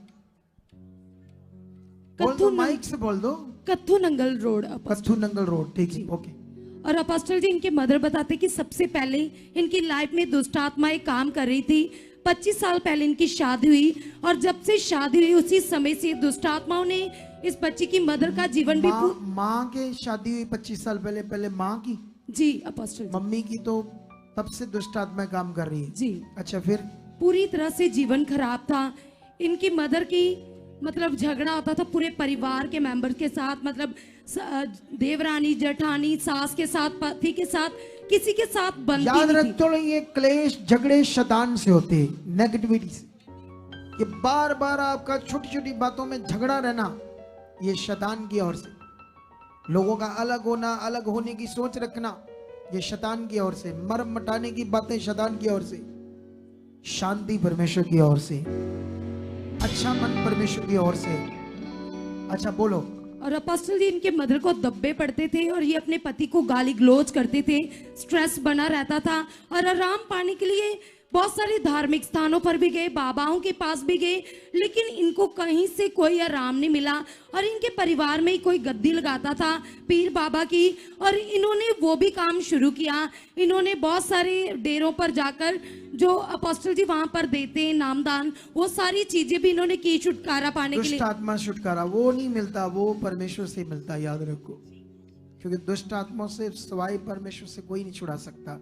[SPEAKER 3] बोल दो, माइक से बोल दो।
[SPEAKER 4] कत्थू नंगल रोड।
[SPEAKER 3] कत्थू नंगल रोड, ठीक है, ओके।
[SPEAKER 4] और अपोस्टल जी, इनके मदर बताते कि सबसे पहले इनकी लाइफ में दुष्ट आत्माएं काम कर रही थी। 25 साल पहले इनकी शादी हुई, और जब से शादी हुई उसी समय से दुष्ट आत्माओं ने इस बच्ची की मदर का जीवन भी
[SPEAKER 3] माँ के शादी हुई 25 साल पहले, पहले माँ की?
[SPEAKER 4] जी अपोस्टल जी।
[SPEAKER 3] मम्मी की तो तब से दुष्ट आत्मा काम कर रही है
[SPEAKER 4] जी।
[SPEAKER 3] अच्छा, फिर
[SPEAKER 4] पूरी तरह से जीवन खराब था। इनकी मदर की मतलब झगड़ा होता था पूरे परिवार के मेंबर के साथ, मतलब देवरानी, जेठानी, सास के साथ, पति के साथ, किसी के साथ बनती
[SPEAKER 3] याद
[SPEAKER 4] नहीं
[SPEAKER 3] रख
[SPEAKER 4] थी।
[SPEAKER 3] तो ये क्लेश झगड़े शैतान से होते हैं, नेगेटिविटी से। ये बार बार आपका छोटी छोटी बातों में झगड़ा रहना, ये शैतान की ओर से। लोगों का अलग होना, अलग होने की सोच रखना, ये शैतान की ओर से। मर्म मटाने की बातें शैतान की ओर से। शांति परमेश्वर की ओर से, अच्छा मन परमेश्वर की ओर से। अच्छा बोलो।
[SPEAKER 4] और अपोस्टल जी इनके मदर को दब्बे पड़ते थे और ये अपने पति को गाली गलौज करते थे, स्ट्रेस बना रहता था। और आराम पाने के लिए बहुत सारे धार्मिक स्थानों पर भी गए, बाबाओं के पास भी गए, लेकिन इनको कहीं से कोई आराम नहीं मिला। और इनके परिवार में ही कोई गद्दी लगाता था पीर बाबा की, और इन्होंने वो भी काम शुरू किया। इन्होंने बहुत सारे डेरों पर जाकर जो अपोस्टल जी वहां पर देते हैं नामदान, वो सारी चीजें भी इन्होंने की छुटकारा पाने के लिए।
[SPEAKER 3] दुष्ट आत्मा छुटकारा वो नहीं मिलता, वो परमेश्वर से मिलता, याद रखो। क्योंकि दुष्ट आत्मा से सवाई परमेश्वर से कोई नहीं छुड़ा सकता।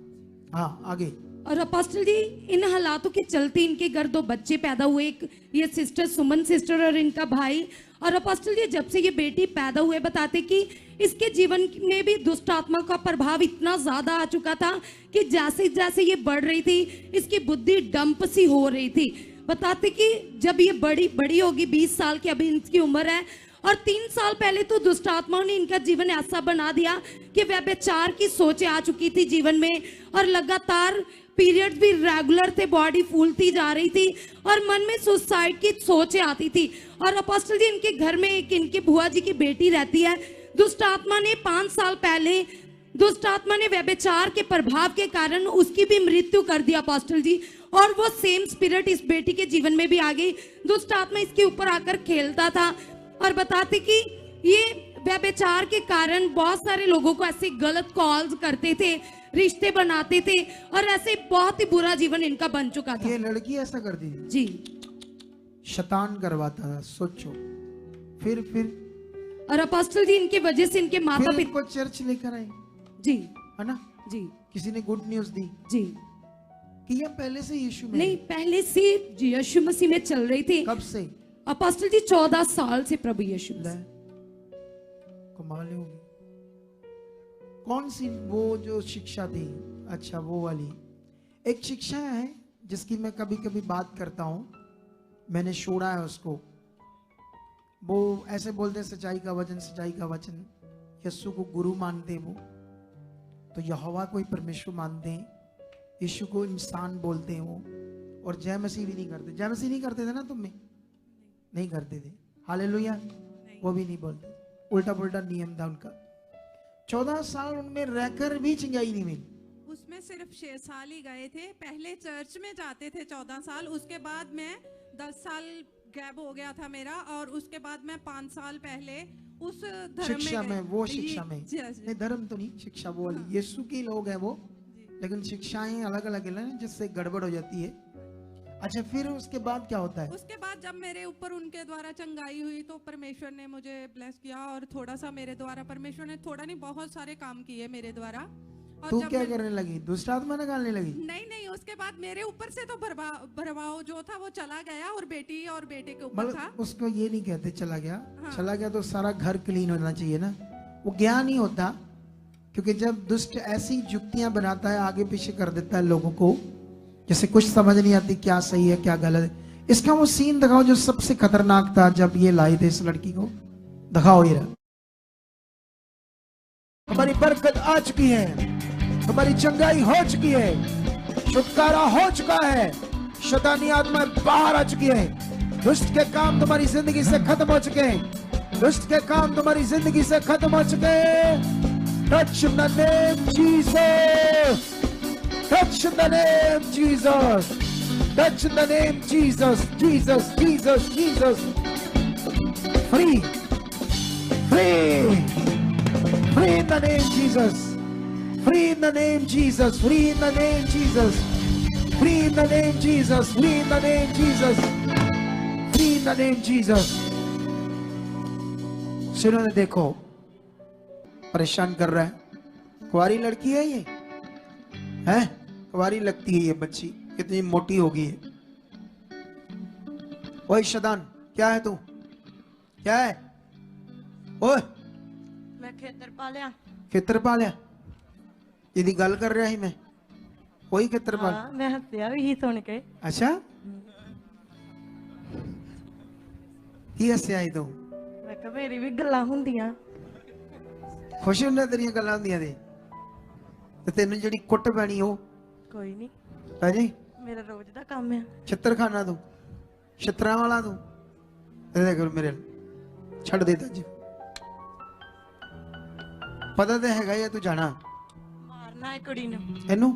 [SPEAKER 3] हाँ आगे।
[SPEAKER 4] और अपोस्टल जी इन हालातों के चलते इनके घर 2 बच्चे पैदा हुए, एक ये सिस्टर सुमन सिस्टर और इनका भाई। और अपोस्टल जी जब से ये बेटी पैदा हुए बताते कि इसके जीवन में भी दुष्ट आत्मा का प्रभाव इतना ज्यादा आ चुका था कि जैसे जैसे ये बढ़ रही थी इसकी बुद्धि डंप सी हो रही थी। बताते कि जब ये बड़ी होगी, 20 साल की अभी इनकी उम्र है, और 3 साल पहले तो दुष्ट आत्माओं ने इनका जीवन ऐसा बना दिया कि व्यभिचार की सोचें आ चुकी थी जीवन में, और लगातार पीरियड भी रेगुलर थे, बॉडी फूलती जा रही थी, और मन में सुसाइड की सोचें आती थी। और अपोस्टल जी इनके घर में एक इनके बुआ जी की बेटी रहती है। दुष्ट आत्मा ने 5 साल पहले दुष्ट आत्मा ने व्यभिचार के प्रभाव के कारण उसकी भी मृत्यु कर दी अपोस्टल जी, और वो सेम स्पिरिट इस बेटी के जीवन में भी आ गई। दुष्ट आत्मा इसके ऊपर आकर खेलता था, और बताते कि ये व्यभिचार के कारण बहुत सारे लोगों को ऐसे गलत कॉल्स करते थे, रिश्ते बनाते थे, और ऐसे बहुत ही बुरा जीवन इनका बन चुका था।
[SPEAKER 3] ये लड़की ऐसा करती थी
[SPEAKER 4] जी।
[SPEAKER 3] शैतान करवाता था, सोचो। फिर
[SPEAKER 4] और अपोस्टल जी इनके वजह से इनके माता
[SPEAKER 3] फिर
[SPEAKER 4] पिता
[SPEAKER 3] इनको चर्च लेकर आए,
[SPEAKER 4] जी
[SPEAKER 3] है ना।
[SPEAKER 4] जी
[SPEAKER 3] किसी ने गुड न्यूज दी
[SPEAKER 4] जी।
[SPEAKER 3] कि ये पहले से यीशु में।
[SPEAKER 4] नहीं, पहले से यीशु मसीह में चल रही थी।
[SPEAKER 3] कब से?
[SPEAKER 4] अपोस्टल जी 14 साल से प्रभु यीशु
[SPEAKER 3] ले, कमाल होगी। कौन सी वो जो शिक्षा दी? अच्छा वो वाली एक शिक्षा है जिसकी मैं कभी कभी बात करता हूं, मैंने छोड़ा है उसको। वो ऐसे बोलते सच्चाई का वचन, सच्चाई का वचन। यीशु को गुरु मानते वो, तो यहोवा को ही परमेश्वर मानते हैं, यीशु को इंसान बोलते हैं वो। और जय मसीह भी नहीं करते। जय मसीह नहीं करते थे ना तुम में? नहीं करते थे। हालेलुया वो भी नहीं बोलते, उल्टा पुल्टा नियम था उनका। 14 साल उनमें रहकर भी चिंगाई नहीं मिली।
[SPEAKER 5] उसमें सिर्फ 6 साल ही गए थे। पहले चर्च में जाते थे 14 साल, उसके बाद मैं 10 साल गैप हो गया था मेरा, और उसके बाद मैं 5 साल पहले उस धर्म
[SPEAKER 3] शिक्षा में, वो
[SPEAKER 5] जी,
[SPEAKER 3] शिक्षा में
[SPEAKER 5] जी, जी।
[SPEAKER 3] नहीं, धर्म तो नहीं, शिक्षा वो वाली। यीशु के लोग हैं वो, लेकिन शिक्षाएं अलग अलग है जिससे गड़बड़ हो जाती है। अच्छा फिर उसके बाद क्या होता है?
[SPEAKER 5] उसके बाद जब मेरे ऊपर उनके द्वारा चंगाई हुई तो परमेश्वर ने मुझे ब्लेस किया, और थोड़ा सा मेरे द्वारा परमेश्वर ने थोड़ा नहीं बहुत सारे काम किए मेरे द्वारा। और
[SPEAKER 3] तू
[SPEAKER 5] जब
[SPEAKER 3] क्या
[SPEAKER 5] मैं-
[SPEAKER 3] करने लगी? दुष्ट आत्मा निकालने लगी?
[SPEAKER 5] नहीं, उसके बाद मेरे ऊपर से तो प्रभाव जो था वो चला गया, और बेटी और बेटे के ऊपर था।
[SPEAKER 3] मतलब उसको ये नहीं कहते चला गया।
[SPEAKER 5] हाँ।
[SPEAKER 3] चला गया तो सारा घर क्लीन होना चाहिए ना, वो ज्ञान नहीं होता। क्योंकि जब दुष्ट ऐसी युक्तियां बनाता है, आगे पीछे कर देता है लोगों को, जैसे कुछ समझ नहीं आती क्या सही है क्या गलत है। इसका वो सीन दिखाओ जो सबसे खतरनाक था जब ये लाए थे इस लड़की को। दिखाओ ये रहा। हमारी बरकत आ चुकी है, हमारी चंगाई हो चुकी है, छुटकारा हो चुका है, शैतानी आत्मा बाहर आ चुकी है। दुष्ट के काम तुम्हारी जिंदगी से खत्म हो चुके हैं। दुष्ट के काम तुम्हारी जिंदगी से खत्म हो चुके हैं। Touch the name Jesus, touch the name Jesus, touch the name Jesus, Jesus Jesus Jesus. Free free free in the name Jesus, free in the name Jesus, free in the name Jesus, free in the name Jesus, free in the name Jesus, free in the name Jesus। सुनो ने देखो, परेशान कर रहा है। कुंवारी लड़की है ये, है कुंवारी लगती है ये बच्ची, कितनी मोटी हो गई है। ओए शैतान क्या है तू? क्या है? ओए
[SPEAKER 6] मैं खेतर पालिया।
[SPEAKER 3] खेतर पालिया यदि गल कर रहा ही मैं कोई खेतर पाल।
[SPEAKER 6] हाँ, मैं हंसिया भी ही सुन के।
[SPEAKER 3] अच्छा की हस्या ही तू?
[SPEAKER 6] मैं कहा मेरी भी गल्लां हुंदियां।
[SPEAKER 3] खुश ਹੁੰਦਾ तेरियां गल्लां ਹੁੰਦੀਆਂ ਦੇ ਤੇ ਤੈਨੂੰ ਜਿਹੜੀ ਕੁੱਟ ਪੈਣੀ ਉਹ
[SPEAKER 6] कोई नहीं,
[SPEAKER 3] ਹੈ ਜੀ
[SPEAKER 6] मेरा रोज दा काम है।
[SPEAKER 3] ਛਿੱਤਰ ਖਾਣਾ ਤੂੰ ਛਿੱਤਰਾਂ ਵਾਲਾ ਤੂੰ ਇਹ ਦੇਖ ਮੇਰੇ ਛੱਡ ਦੇ ਤਾ ਜੀ ਪਤਾ ਤੇ ਹੈਗਾ ਇਹ ਤੂੰ ਜਾਣਾ
[SPEAKER 6] मारना है कुड़ी नूं।
[SPEAKER 3] ਇਹਨੂੰ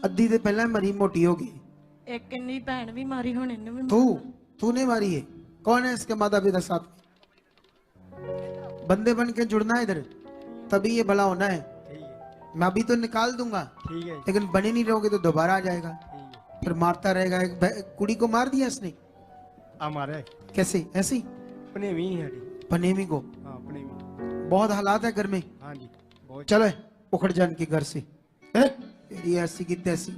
[SPEAKER 3] ਅੱਧੀ ਦੇ ਪਹਿਲਾਂ ਮਰੀ ਮੋਟੀ ਹੋ गई।
[SPEAKER 6] एक इन्नी भैन भी मारी हुण इन्नू भी।
[SPEAKER 3] तूने मारी है? कौन है इसके माता पिता साथ? बंदे बन के जुड़ना है इधर तभी ये भला होना है। मैं अभी तो निकाल दूंगा लेकिन बने नहीं रहोगे तो दोबारा आ जाएगा फिर मारता रहेगा। एक कुड़ी को मार दिया इसने।
[SPEAKER 7] हमारे
[SPEAKER 3] कैसे? ऐसी
[SPEAKER 7] पनेवी
[SPEAKER 3] पनेवी को?
[SPEAKER 7] हाँ पनेवी।
[SPEAKER 3] बहुत हालात है घर में।
[SPEAKER 7] हाँ जी बहुत।
[SPEAKER 3] चलो उखड़ जान के घर से तेरी ऐसी की तैसी।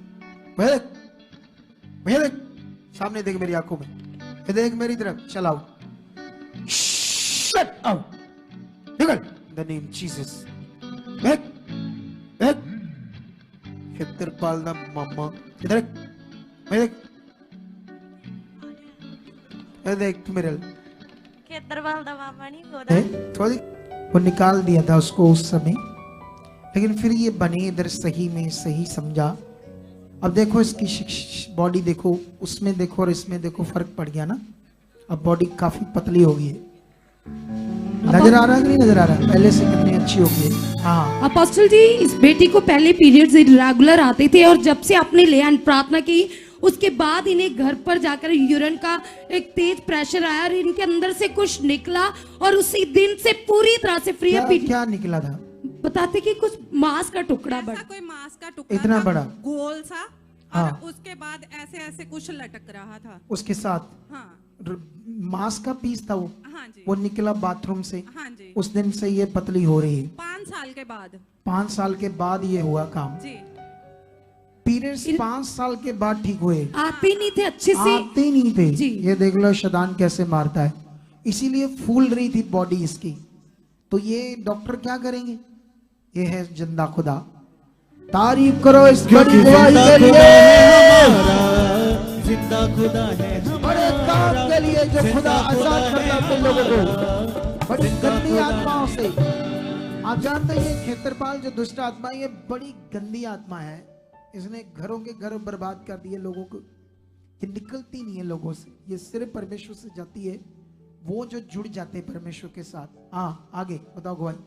[SPEAKER 3] भैया देख सामने देख मेरी आंखों में, ये देख मेरी तरफ। चलाओ शट अप निकल द नेम जीसस। देख देख खेतर पाल दा मामा इधर देख ये देख तू मेरे
[SPEAKER 6] खेतर वाल दा मामा नहीं होदा।
[SPEAKER 3] थोड़ी वो निकाल दिया था उसको उस समय लेकिन फिर ये बने इधर सही में सही समझा। अब देखो इसकी बॉडी देखो उसमें देखो और इसमें देखो फर्क पड़ गया ना। अब बॉडी काफी पतली हो गई है। नजर आ रहा है कि नहीं नजर आ रहा है? पहले से कितनी अच्छी हो गई है। हाँ
[SPEAKER 4] अपोस्टल जी इस बेटी को पहले पीरियड्स रेगुलर आते थे और जब से आपने ले प्रार्थना की उसके बाद इन्हें घर पर जाकर यूरिन का एक तेज प्रेशर आया और इनके अंदर से कुछ निकला और उसी दिन से पूरी तरह से फ्री है।
[SPEAKER 3] क्या निकला था?
[SPEAKER 4] बताते कि कुछ मांस का टुकड़ा
[SPEAKER 5] ऐसा
[SPEAKER 4] बड़ा
[SPEAKER 5] कोई मांस का टुकड़ा
[SPEAKER 3] इतना
[SPEAKER 5] था,
[SPEAKER 3] बड़ा?
[SPEAKER 5] गोल सा और
[SPEAKER 3] हाँ।
[SPEAKER 5] उसके बाद ऐसे ऐसे कुछ लटक रहा था।
[SPEAKER 3] उसके साथ
[SPEAKER 5] हाँ
[SPEAKER 3] मांस का पीस था
[SPEAKER 5] हाँ जी
[SPEAKER 3] वो निकला बाथरूम से।
[SPEAKER 5] हाँ जी
[SPEAKER 3] उस दिन से ये पतली हो रही है।
[SPEAKER 5] 5 साल के बाद
[SPEAKER 3] 5 साल के बाद ये हुआ काम।
[SPEAKER 5] जी
[SPEAKER 3] पीरियड्स 5 साल के बाद ठीक हुए।
[SPEAKER 4] आते ही नहीं थे अच्छे से।
[SPEAKER 3] आते ही नहीं थे
[SPEAKER 4] जी।
[SPEAKER 3] ये देख लो शैतान कैसे मारता है। इसीलिए फूल रही थी बॉडी इसकी। तो ये डॉक्टर क्या करेंगे? ये है जिंदा खुदा। तारीफ करो इस बड़ी गवाही के लिए।
[SPEAKER 1] जिंदा खुदा है
[SPEAKER 3] बड़े काम के लिए जो खुदा आजाद करता है लोगों को बड़ी गंदी आत्माओं से। आप जानते हैं ये खेतरपाल जो दुष्ट आत्मा है ये बड़ी गंदी आत्मा है। इसने घरों के घर बर्बाद कर दिए लोगों को। ये निकलती नहीं है लोगों से, ये सिर्फ परमेश्वर से जाती है। वो जो जुड़ जाते हैं परमेश्वर के साथ। हाँ आगे बताओ गवाही।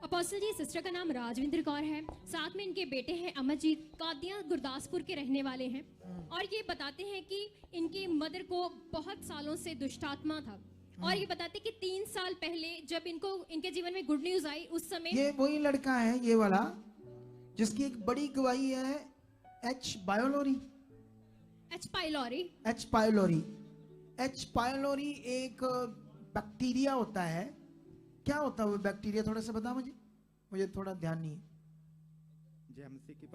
[SPEAKER 8] अपोस्टल जी सिस्टर का नाम राजविंद्र कौर है, साथ में इनके बेटे हैं अमरजीत, कादियां गुरदासपुर के रहने वाले हैं और ये बताते हैं कि इनकी मदर को बहुत सालों से दुष्टात्मा था और ये बताते कि 3 साल पहले जब इनको इनके जीवन में गुड न्यूज आई उस समय
[SPEAKER 3] ये वही लड़का है ये वाला जिसकी एक बड़ी गवाही है H pylori.
[SPEAKER 8] H pylori
[SPEAKER 3] H pylori एक बैक्टीरिया होता है। क्या होता है वो बैक्टीरिया? थोड़ा सा बता मुझे थोड़ा ध्यान नहीं है। जय की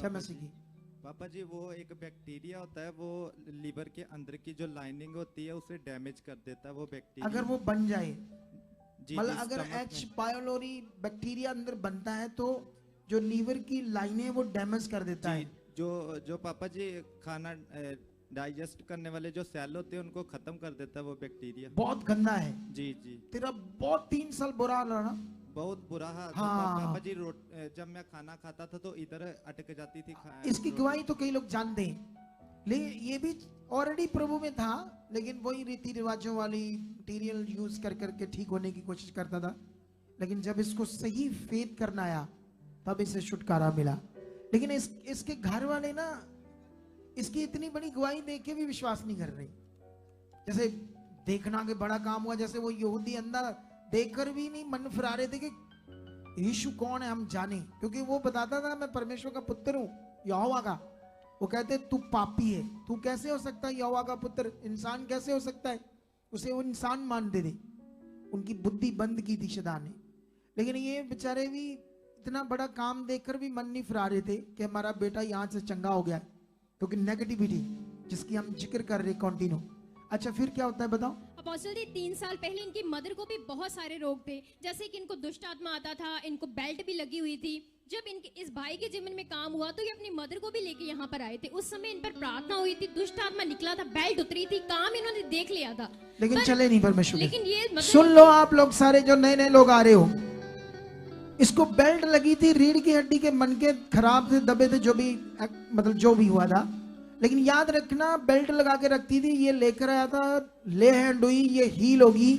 [SPEAKER 7] पापा जी वो एक बैक्टीरिया होता है, वो लीवर के अंदर की जो लाइनिंग होती है उसे डैमेज कर देता है वो बैक्टीरिया।
[SPEAKER 3] अगर वो बन जाए
[SPEAKER 7] जी,
[SPEAKER 3] मतलब अगर एच पायलोरी बैक्टीरिया अंदर बनता है तो जो लीवर की लाइनें वो डैमेज कर देता है।
[SPEAKER 7] जो पापा जी खाना डाइजेस्ट करने वाले जो सेल होते हैं उनको खत्म कर देता है वो बैक्टीरिया।
[SPEAKER 3] बहुत गंदा है।
[SPEAKER 7] जी जी
[SPEAKER 3] तेरा बहुत 3 साल बुरा हाल रहा।
[SPEAKER 7] बहुत बुरा हाल।
[SPEAKER 3] हाँ।
[SPEAKER 7] पापा जी जब मैं खाना खाता था तो इधर अटक जाती थी।
[SPEAKER 3] इसकी गवाही तो कई लोग जानते हैं लेकिन ये भी ऑलरेडी प्रभु में था लेकिन वही रीति रिवाजों वाली मटीरियल यूज कर करके ठीक होने की कोशिश करता था। लेकिन जब इसको सही फेथ करना आया तब इसे छुटकारा मिला। लेकिन इसके घर वाले ना इसकी इतनी बड़ी गवाही देख के भी विश्वास नहीं कर रहे। जैसे देखना के बड़ा काम हुआ, जैसे वो यहूदी अंदर देखकर भी नहीं मन फिरा रहे थे कि यीशु कौन है हम जाने, क्योंकि वो बताता था मैं परमेश्वर का पुत्र हूं यहोवा का। वो कहते तू पापी है, तू कैसे हो सकता है यहोवा का पुत्र, इंसान कैसे हो सकता है, उसे वो इंसान मानते थे। उनकी बुद्धि बंद की थी शैतान ने। लेकिन ये बेचारे भी इतना बड़ा काम देखकर भी मन नहीं फिरा रहे थे कि हमारा बेटा यहाँ से चंगा हो गया, क्योंकि नेगेटिविटी जिसकी हम जिक्र कर रहे कंटिन्यू। अच्छा फिर क्या होता है बताओ।
[SPEAKER 8] अपोस्टल जी 3 साल पहले इनकी मदर को भी बहुत सारे रोग थे, जैसे कि इनको दुष्ट आत्मा आता था, इनको बेल्ट भी लगी हुई थी। जब इनके इस भाई के जीवन में काम हुआ तो ये अपनी मदर को भी लेके यहाँ पर आए थे। उस समय इन पर प्रार्थना हुई थी, दुष्ट आत्मा निकला था, बेल्ट उतरी थी, काम इन्होंने देख लिया था,
[SPEAKER 3] लेकिन चले नहीं परमेश्वर।
[SPEAKER 8] लेकिन ये
[SPEAKER 3] सुन लो आप लोग सारे जो नए नए लोग आ रहे हो, इसको बेल्ट लगी थी, रीढ़ की हड्डी के मनके खराब थे, दबे थे, जो भी मतलब जो भी हुआ था, लेकिन याद रखना बेल्ट लगा के रखती थी। ये लेकर आया था, ले हैंड हुई, ये हील होगी,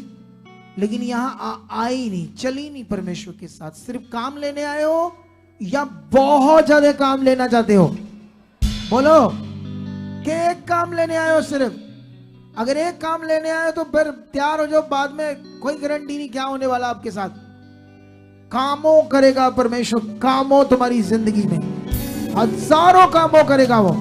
[SPEAKER 3] लेकिन यहाँ आई नहीं, चली नहीं परमेश्वर के साथ। सिर्फ काम लेने आए हो या बहुत ज्यादा काम लेना चाहते हो? बोलो कि एक काम लेने आए हो सिर्फ? अगर एक काम लेने आए हो तो फिर तैयार हो जाओ, बाद में कोई गारंटी नहीं क्या होने वाला आपके साथ। कामों करेगा परमेश्वर, कामों तुम्हारी जिंदगी में हजारों कामों करेगा वो।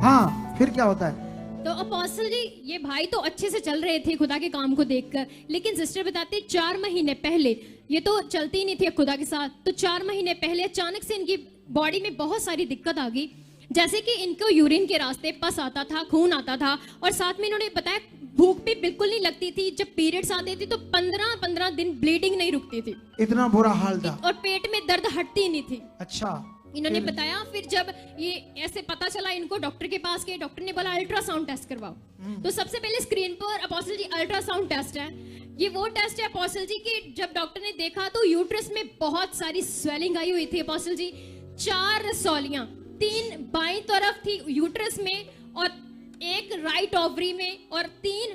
[SPEAKER 3] हाँ, फिर क्या होता है?
[SPEAKER 8] तो अपोस्टल जी ये भाई तो अच्छे से चल रहे थे खुदा के काम को देखकर, लेकिन सिस्टर बताते 4 महीने पहले, ये तो चलती ही नहीं थी खुदा के साथ, तो 4 महीने पहले अचानक से इनकी बॉडी में बहुत सारी दिक्कत आ गई। जैसे कि इनको यूरिन के रास्ते पस आता था, खून आता था, और साथ में इन्होंने बताया भूख भी बिल्कुल नहीं लगती थी। जब पीरियड्स आते थे तो 15-15 दिन ब्लीडिंग नहीं रुकती थी,
[SPEAKER 3] इतना बुरा हाल था,
[SPEAKER 8] और पेट में दर्द हटती नहीं थी।
[SPEAKER 3] अच्छा,
[SPEAKER 8] इन्होंने बताया। फिर जब ये ऐसे पता चला इनको, डॉक्टर के पास गए, डॉक्टर ने बोला अल्ट्रासाउंड टेस्ट करवाओ। तो सबसे पहले स्क्रीन पर अपोस्टल जी अल्ट्रासाउंड टेस्ट है, ये वो टेस्ट है अपोस्टल जी कि जब डॉक्टर ने देखा तो यूट्रस में बहुत सारी स्वेलिंग आई हुई थी अपोस्टल जी। 4 रसौलियां, 3 बाईं तरफ थी यूट्रस में, और 1 राइट ओवरी में, और 3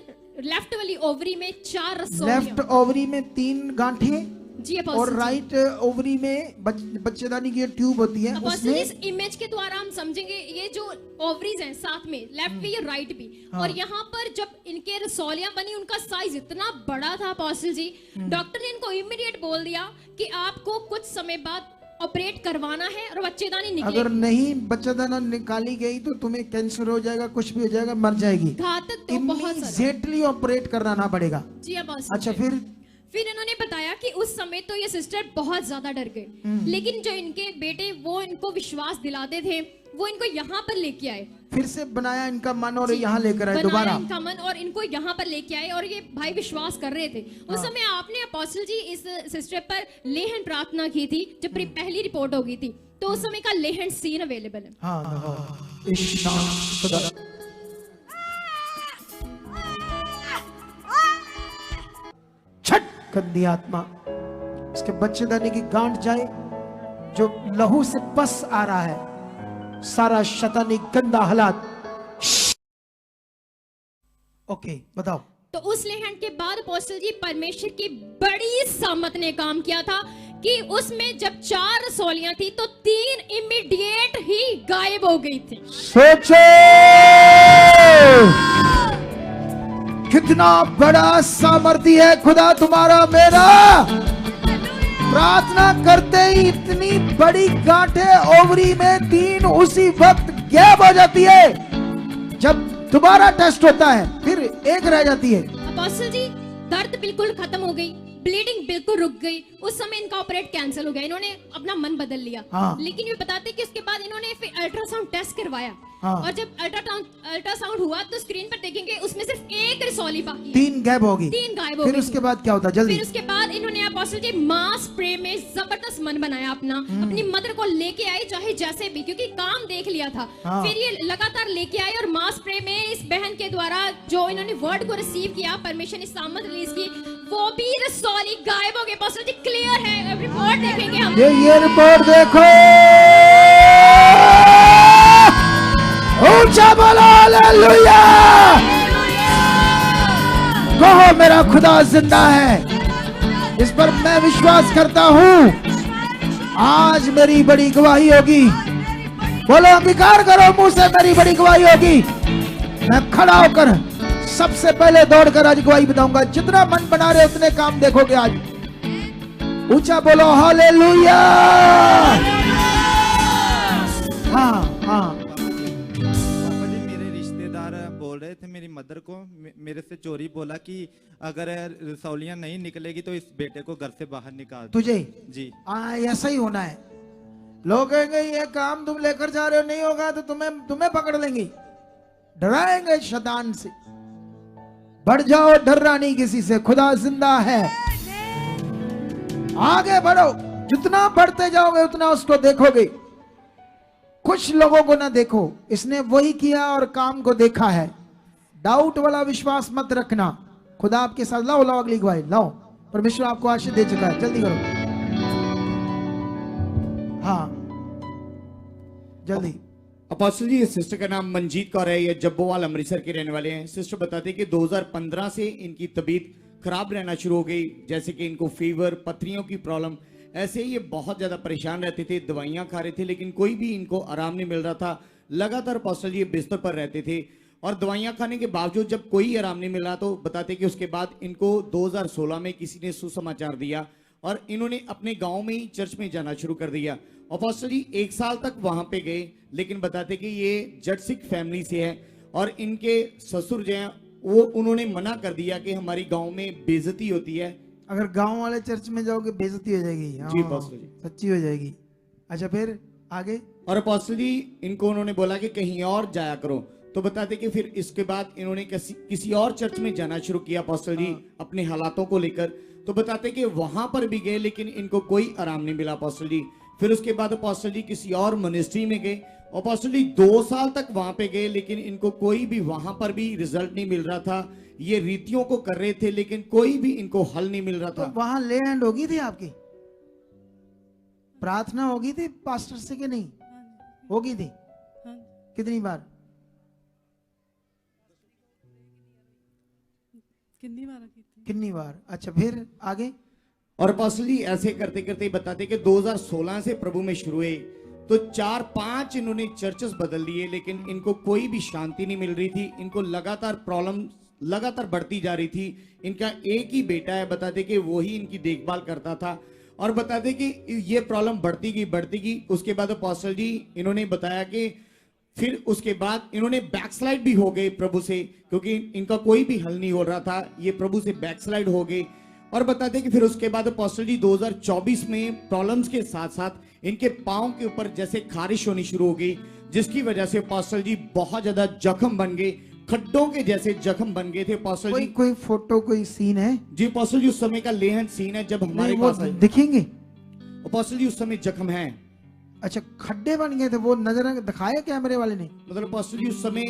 [SPEAKER 8] लेफ्ट वाली ओवरी में 4 रसौलियां।
[SPEAKER 3] लेफ्ट ओवरी में 3 गांठें
[SPEAKER 8] जी
[SPEAKER 3] और राइट ओवरी में बच्चेदानी की ट्यूब होती है उसमें।
[SPEAKER 8] इस इमेज के द्वारा हम समझेंगे ये जो ओवरीज हैं साथ में, लेफ्ट भी और राइट भी, और यहाँ पर जब इनके रसौलियां बनी उनका साइज इतना बड़ा था अपोस्टल जी, डॉक्टर ने इनको इमीडिएट बोल दिया कि आपको कुछ समय बाद ऑपरेट करवाना है और बच्चेदानी निकलेगी।
[SPEAKER 3] अगर नहीं बच्चेदाना निकाली गई तो तुम्हें कैंसर हो जाएगा, कुछ भी हो जाएगा, मर जाएगी।
[SPEAKER 8] घातक तो बहुत सारा।
[SPEAKER 3] इमीडिएटली ऑपरेट कराना पड़ेगा।
[SPEAKER 8] जी अपोस्टल।
[SPEAKER 3] अच्छा,
[SPEAKER 8] फिर इन्होंने बताया कि उस समय तो ये सिस्टर बहुत ज्यादा डर गए, लेकिन जो इनके बेटे वो इनको विश्वास दिलाते थे, वो इनको यहाँ पर लेके आए।
[SPEAKER 3] फिर से बनाया इनका मन और यहाँ लेकर आए दोबारा
[SPEAKER 8] इनका मन और इनको यहाँ पर लेके आए, और ये भाई विश्वास कर रहे थे। उस समय आपने अपोस्टल जी इस सिस्टर पर लेहन प्रार्थना की थी जब पहली रिपोर्ट हो गई थी, तो उस समय का लेहन सीन अवेलेबल है।
[SPEAKER 3] गंदी आत्मा इसके बच्चेदानी की गांठ जाए, जो लहू से पस आ रहा है, सारा शैतानी गंदा हालात। ओके, बताओ।
[SPEAKER 8] तो उस लेहन के बाद अपोस्टल जी परमेश्वर की बड़ी सामत ने काम किया था कि उसमें जब 4 रसौलियां थी तो 3 इमीडिएट ही गायब हो गई थी।
[SPEAKER 3] सोचो कितना बड़ा सामर्थ्य है खुदा तुम्हारा मेरा। प्रार्थना करते ही इतनी बड़ी गांठें ओवरी में 3 उसी वक्त गैप हो जाती है। जब दोबारा टेस्ट होता है फिर 1 रह जाती है।
[SPEAKER 8] अपोस्टल जी दर्द बिल्कुल खत्म हो गई, ब्लीडिंग बिल्कुल रुक गई। उस समय इनका ऑपरेट कैंसिल हो गया, इन्होंने अपना मन बदल लिया। लेकिन ये बताते कि उसके बाद इन्होंने फिर अल्ट्रासाउंड टेस्ट करवाया, और जब अल्ट्रासाउंड हुआ तो स्क्रीन पर देखेंगे उसमें सिर्फ 1 रसौली बाकी है।
[SPEAKER 3] 3 गायब होगी।
[SPEAKER 8] 3 गायब हो गई।
[SPEAKER 3] फिर उसके बाद क्या होता? जल्दी।
[SPEAKER 8] फिर उसके बाद इन्होंने अपोस्टल जी मास स्प्रे में जबरदस्त मन बनाया अपना, अपनी मदर को लेके आए चाहे जैसे भी, क्योंकि काम देख लिया था। फिर ये लगातार लेके आए और मास स्प्रे में इस बहन के द्वारा जो इन्होंने वर्ड को रिसीव किया, परमेश्वर ने सामत रिलीज की, वो भी रसौली गायब हो गए। अपोस्टल जी क्लियर है, रिपोर्ट देखेंगे हम।
[SPEAKER 3] ये रिपोर्ट देखो, ऊंचा बोलो हालेलुया। कहो मेरा खुदा जिंदा है, इस पर मैं विश्वास करता हूं। आज मेरी बड़ी गवाही होगी। बोलो अंगीकार करो मुंह से, मेरी बड़ी गवाही होगी। मैं खड़ा होकर सबसे पहले दौड़कर आज गवाही बताऊंगा। जितना मन बना रहे उतने काम देखोगे आज। ऊंचा बोलो हालेलुया। हाँ।
[SPEAKER 7] मेरे रिश्तेदार बोल रहे थे मेरी मदर को, मेरे से चोरी बोला कि अगर रसौलियां नहीं निकलेगी तो इस बेटे को घर से बाहर निकाल।
[SPEAKER 3] तुझे
[SPEAKER 7] जी
[SPEAKER 3] ऐसा ही होना है। लोग कहेंगे ये काम तुम लेकर जा रहे हो, नहीं होगा तो तुम्हें पकड़ लेंगे, डराएंगे शैतान से। बढ़ जाओ, डरना नहीं किसी से, खुदा जिंदा है। आगे बढ़ो, जितना बढ़ते जाओगे उतना उसको देखोगे। कुछ लोगों को ना देखो, इसने वही किया और काम को देखा है। डाउट वाला विश्वास मत रखना, खुदा आपके साथ। लाओ लाओ अगली गवाही लाओ, परमेश्वर आपको आशीष दे चुका है, जल्दी करो। हाँ जल्दी।
[SPEAKER 9] अपोस्टल जी, इस सिस्टर का नाम मंजीत कौर है, ये जब्बोवाल अमृतसर के रहने वाले हैं। सिस्टर बताते हैं कि 2015 से इनकी तबीयत खराब रहना शुरू हो गई, जैसे कि इनको फीवर, पथरियों की प्रॉब्लम, ऐसे ही ये बहुत ज्यादा परेशान रहते थे, दवाइयां खा रहे थे लेकिन कोई भी इनको आराम नहीं मिल रहा था। लगातार अपोस्टल जी ये बिस्तर पर रहते थे और दवाइयां खाने के बावजूद जब कोई आराम नहीं मिला तो बताते कि उसके बाद इनको 2016 में किसी ने सुसमाचार दिया और इन्होंने अपने गांव में ही चर्च में जाना शुरू कर दिया। अपोस्टल जी 1 साल तक वहां पे गए, लेकिन बताते कि ये जट सिख फैमिली से है और इनके ससुर जो हैं वो उन्होंने मना कर दिया कि हमारी गांव में बेइज्जती होती है।
[SPEAKER 3] अगर गांव वाले चर्च में जाओगे बेइज्जती हो जाएगी।
[SPEAKER 9] जी अपोस्टल जी,
[SPEAKER 3] सच्ची हो जाएगी। अच्छा फिर आगे।
[SPEAKER 9] और अपोस्टल जी इनको उन्होंने बोला कि कहीं और जाया करो, तो बताते कि फिर इसके बाद इन्होंने किसी और चर्च में जाना शुरू किया अपोस्टल जी अपने हालातों को लेकर। तो बताते कि वहां पर भी गए लेकिन इनको कोई आराम नहीं मिला अपोस्टल जी। फिर उसके बाद अपोस्टल जी किसी और मिनिस्ट्री में गए, अपोस्टल जी 2 साल तक वहां पे गए लेकिन इनको कोई भी वहां पर भी रिजल्ट नहीं मिल रहा था। ये रीतियों को कर रहे थे लेकिन कोई भी इनको हल नहीं मिल रहा था।
[SPEAKER 3] तो वहां ले हैंड होगी थी आपकी, प्रार्थना होगी थी पास्टर से कि नहीं होगी थी? कितनी बार? कितनी बार? अच्छा फिर आगे।
[SPEAKER 9] और अपोस्टल जी ऐसे करते करते बताते कि 2016 से प्रभु में शुरू हुए तो 4-5 इन्होंने चर्चेस बदल दिए लेकिन इनको कोई भी शांति नहीं मिल रही थी। इनको लगातार प्रॉब्लम लगातार बढ़ती जा रही थी। इनका एक ही बेटा है, बताते कि वो ही इनकी देखभाल करता था और बताते कि ये प्रॉब्लम बढ़ती गई। उसके बाद अपोस्टल जी इन्होंने बताया कि फिर उसके बाद इन्होंने बैकस्लाइड भी हो गए प्रभु से, क्योंकि इनका कोई भी हल नहीं हो रहा था। ये प्रभु से बैकस्लाइड हो गए और बताते कि फिर उसके बाद अपोस्टल जी 2024 में प्रॉब्लम्स के साथ साथ इनके पांव के ऊपर जैसे खारिश होनी शुरू हो गई, जिसकी वजह से अपोस्टल जी बहुत ज्यादा जख्म बन गए, खड्डों के जैसे जख्म बन गए थे अपोस्टल जी।
[SPEAKER 3] कोई फोटो, कोई सीन है?
[SPEAKER 9] जी अपोस्टल जी उस समय का लेहन सीन है जब हमारे पास
[SPEAKER 3] दिखेंगे
[SPEAKER 9] अपोस्टल जी। उस समय जख्म है।
[SPEAKER 3] अच्छा खड्डे बन गए थे, वो नजर दिखाया कैमरे वाले ने?
[SPEAKER 9] मतलब अपोस्टल जी उस समय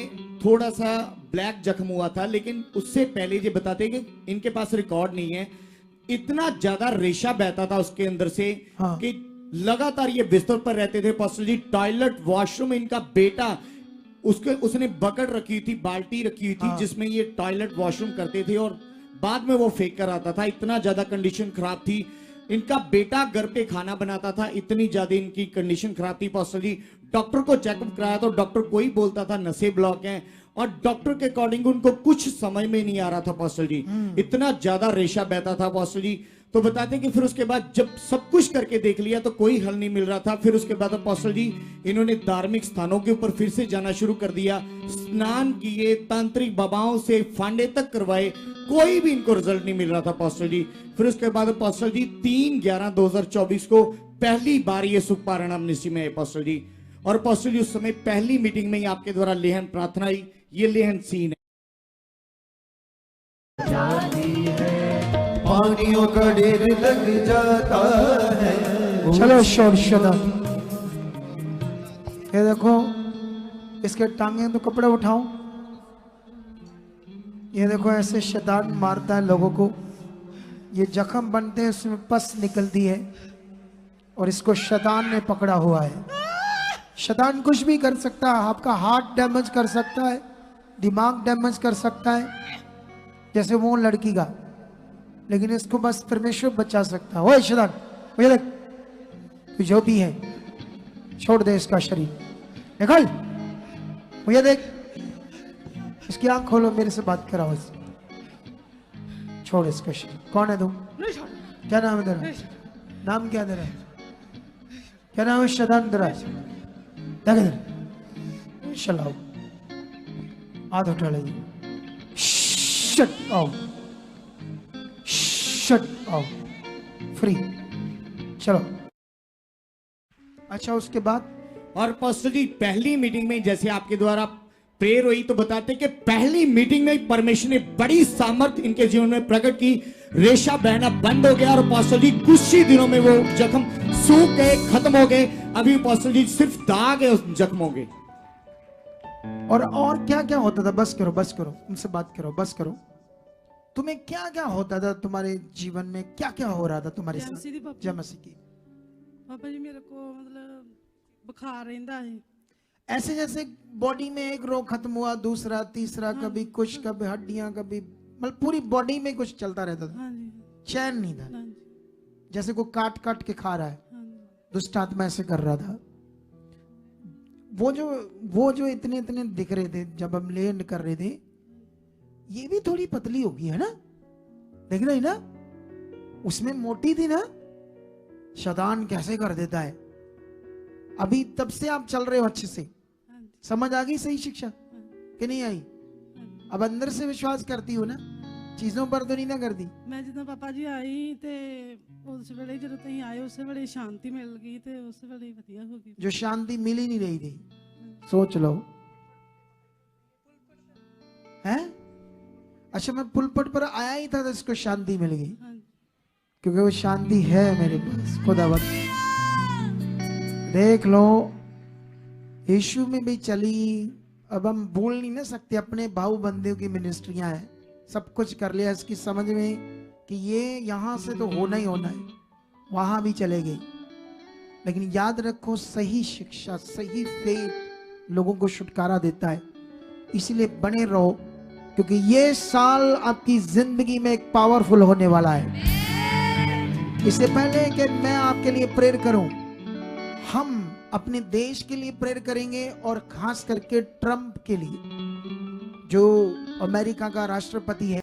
[SPEAKER 9] थोड़ा सा ब्लैक जख्म हुआ था, लेकिन उससे पहले ये बताते कि इनके पास रिकॉर्ड नहीं है, इतना ज्यादा रेशा बहता था उसके अंदर से। हाँ। कि लगातार ये बिस्तर पर रहते थे अपोस्टल जी। टॉयलेट वॉशरूम में इनका बेटा उसने बकेट रखी थी, बाल्टी रखी हुई थी। हाँ। जिसमें ये टॉयलेट वॉशरूम करते थे और बाद में वो फेंक कर आता था। इतना ज्यादा कंडीशन खराब थी। इनका बेटा घर पे खाना बनाता था, इतनी ज्यादा इनकी कंडीशन खराब थी अपोस्टल जी। डॉक्टर को चेकअप कराया तो डॉक्टर कोई बोलता था नसें ब्लॉक हैं और डॉक्टर के अकॉर्डिंग उनको कुछ समझ में नहीं आ रहा था अपोस्टल जी। इतना ज्यादा रेशा बहता था अपोस्टल जी। तो बताते कि फिर उसके बाद जब सब कुछ करके देख लिया तो कोई हल नहीं मिल रहा था। फिर उसके बाद अपोस्टल जी इन्होंने धार्मिक स्थानों के ऊपर फिर से जाना शुरू कर दिया, स्नान किए, तांत्रिक बाबाओं से फांडे तक करवाए, कोई भी इनको रिजल्ट नहीं मिल रहा था अपोस्टल जी। फिर उसके बाद अपोस्टल जी 3/11/2024 को पहली बार ये सुखपारायण मिनिस्ट्री में अपोस्टल जी। और अपोस्टल जी उस समय पहली मीटिंग में ही आपके द्वारा लेहन प्रार्थना आई, ये लेहन सीन है।
[SPEAKER 1] पानियों का ढेर लग जाता है।
[SPEAKER 3] चलो शोर शदा। ये देखो इसके टांगे तो कपड़े उठाओ। ये देखो ऐसे शैतान मारता है लोगों को, ये जख्म बनते हैं, उसमें पस निकलती है और इसको शैतान ने पकड़ा हुआ है। शैतान कुछ भी कर सकता है, आपका हार्ट डैमेज कर सकता है, दिमाग डैमेज कर सकता है, जैसे वो लड़की का, लेकिन इसको बस परमेश्वर बचा सकता है। ओए शैतान, मुझे देख, तू जो भी है छोड़ दे इसका शरीर, निकल, मुझे देख, इसकी आंख खोलो, मेरे से बात कराओ, इससे छोड़ इसका शरीर। कौन है तू? क्या नाम है तेरा? नाम क्या तेरा? क्या नाम है? शैतान तेरा? देख इधर, चलाओ, हाथ उठा लीजिए, shut out, shut out, free, चलो। अच्छा उसके बाद?
[SPEAKER 9] और पास्टर जी पहली मीटिंग में जैसे आपके द्वारा प्रेयर हुई तो बताते कि पहली मीटिंग में परमेश्वर ने बड़ी सामर्थ इनके जीवन में प्रकट की, रेशा बहना बंद हो गया और अपोस्टल जी कुछ ही दिनों में वो जख्म सूख गए, खत्म हो गए। अभी अपोस्टल जी सिर्फ दाग है उस जख्मों के।
[SPEAKER 3] और क्या क्या होता था? बस करो, उनसे बात करो, बस करो। तुम्हें क्या क्या होता था तुम्हारे जीवन में? क्या क्या हो रहा था तुम्हारे साथ? जय मसीह की।
[SPEAKER 5] पापा जी मेरे को मतलब बुखार रहता है,
[SPEAKER 3] ऐसे जैसे बॉडी में एक रोग खत्म हुआ, दूसरा, तीसरा, कभी कुछ, कभी हड्डियां, कभी मतलब पूरी बॉडी में कुछ चलता रहता था, चैन नहीं था, जैसे कोई काट काट के खा रहा है। दुष्ट आत्मा ऐसे कर रहा था। वो जो इतने इतने दिख रहे थे जब हम लैंड कर रहे थे, ये भी थोड़ी पतली होगी, है ना? देख रही ना, उसमें मोटी थी ना। शैतान कैसे कर देता है। अभी तब से आप चल रहे हो अच्छे से, समझ आ गई सही शिक्षा कि नहीं आई? अब अंदर से विश्वास करती हो ना, चीजों पर तो नहीं ना करती।
[SPEAKER 5] मैं जितना पापा जी आई ते उस वेले जब तुम आए उस वेले शांति मिल गई ते उस वेले वधिया हो गई।
[SPEAKER 3] जो शांति मिल ही नहीं रही थी, सोच लो। हैं? अच्छा, मैं पुलपट पर आया ही था तो इसको शांति मिल गई, क्योंकि वो शांति है मेरे पास। खुदावंद देख लो, यीशु में भी चली। अब हम भूल नहीं ना सकते, अपने भाऊ बंदियों की मिनिस्ट्रियां हैं, सब कुछ कर लिया इसकी समझ में कि ये यहां से तो होना ही होना है, वहां भी चले गई। लेकिन याद रखो, सही शिक्षा, सही फेथ लोगों को छुटकारा देता है। इसलिए बने रहो, क्योंकि ये साल आपकी जिंदगी में एक पावरफुल होने वाला है। इससे पहले कि मैं आपके लिए प्रेयर करूं, हम अपने देश के लिए प्रेयर करेंगे, और खास करके ट्रंप के लिए, जो अमेरिका का राष्ट्रपति है।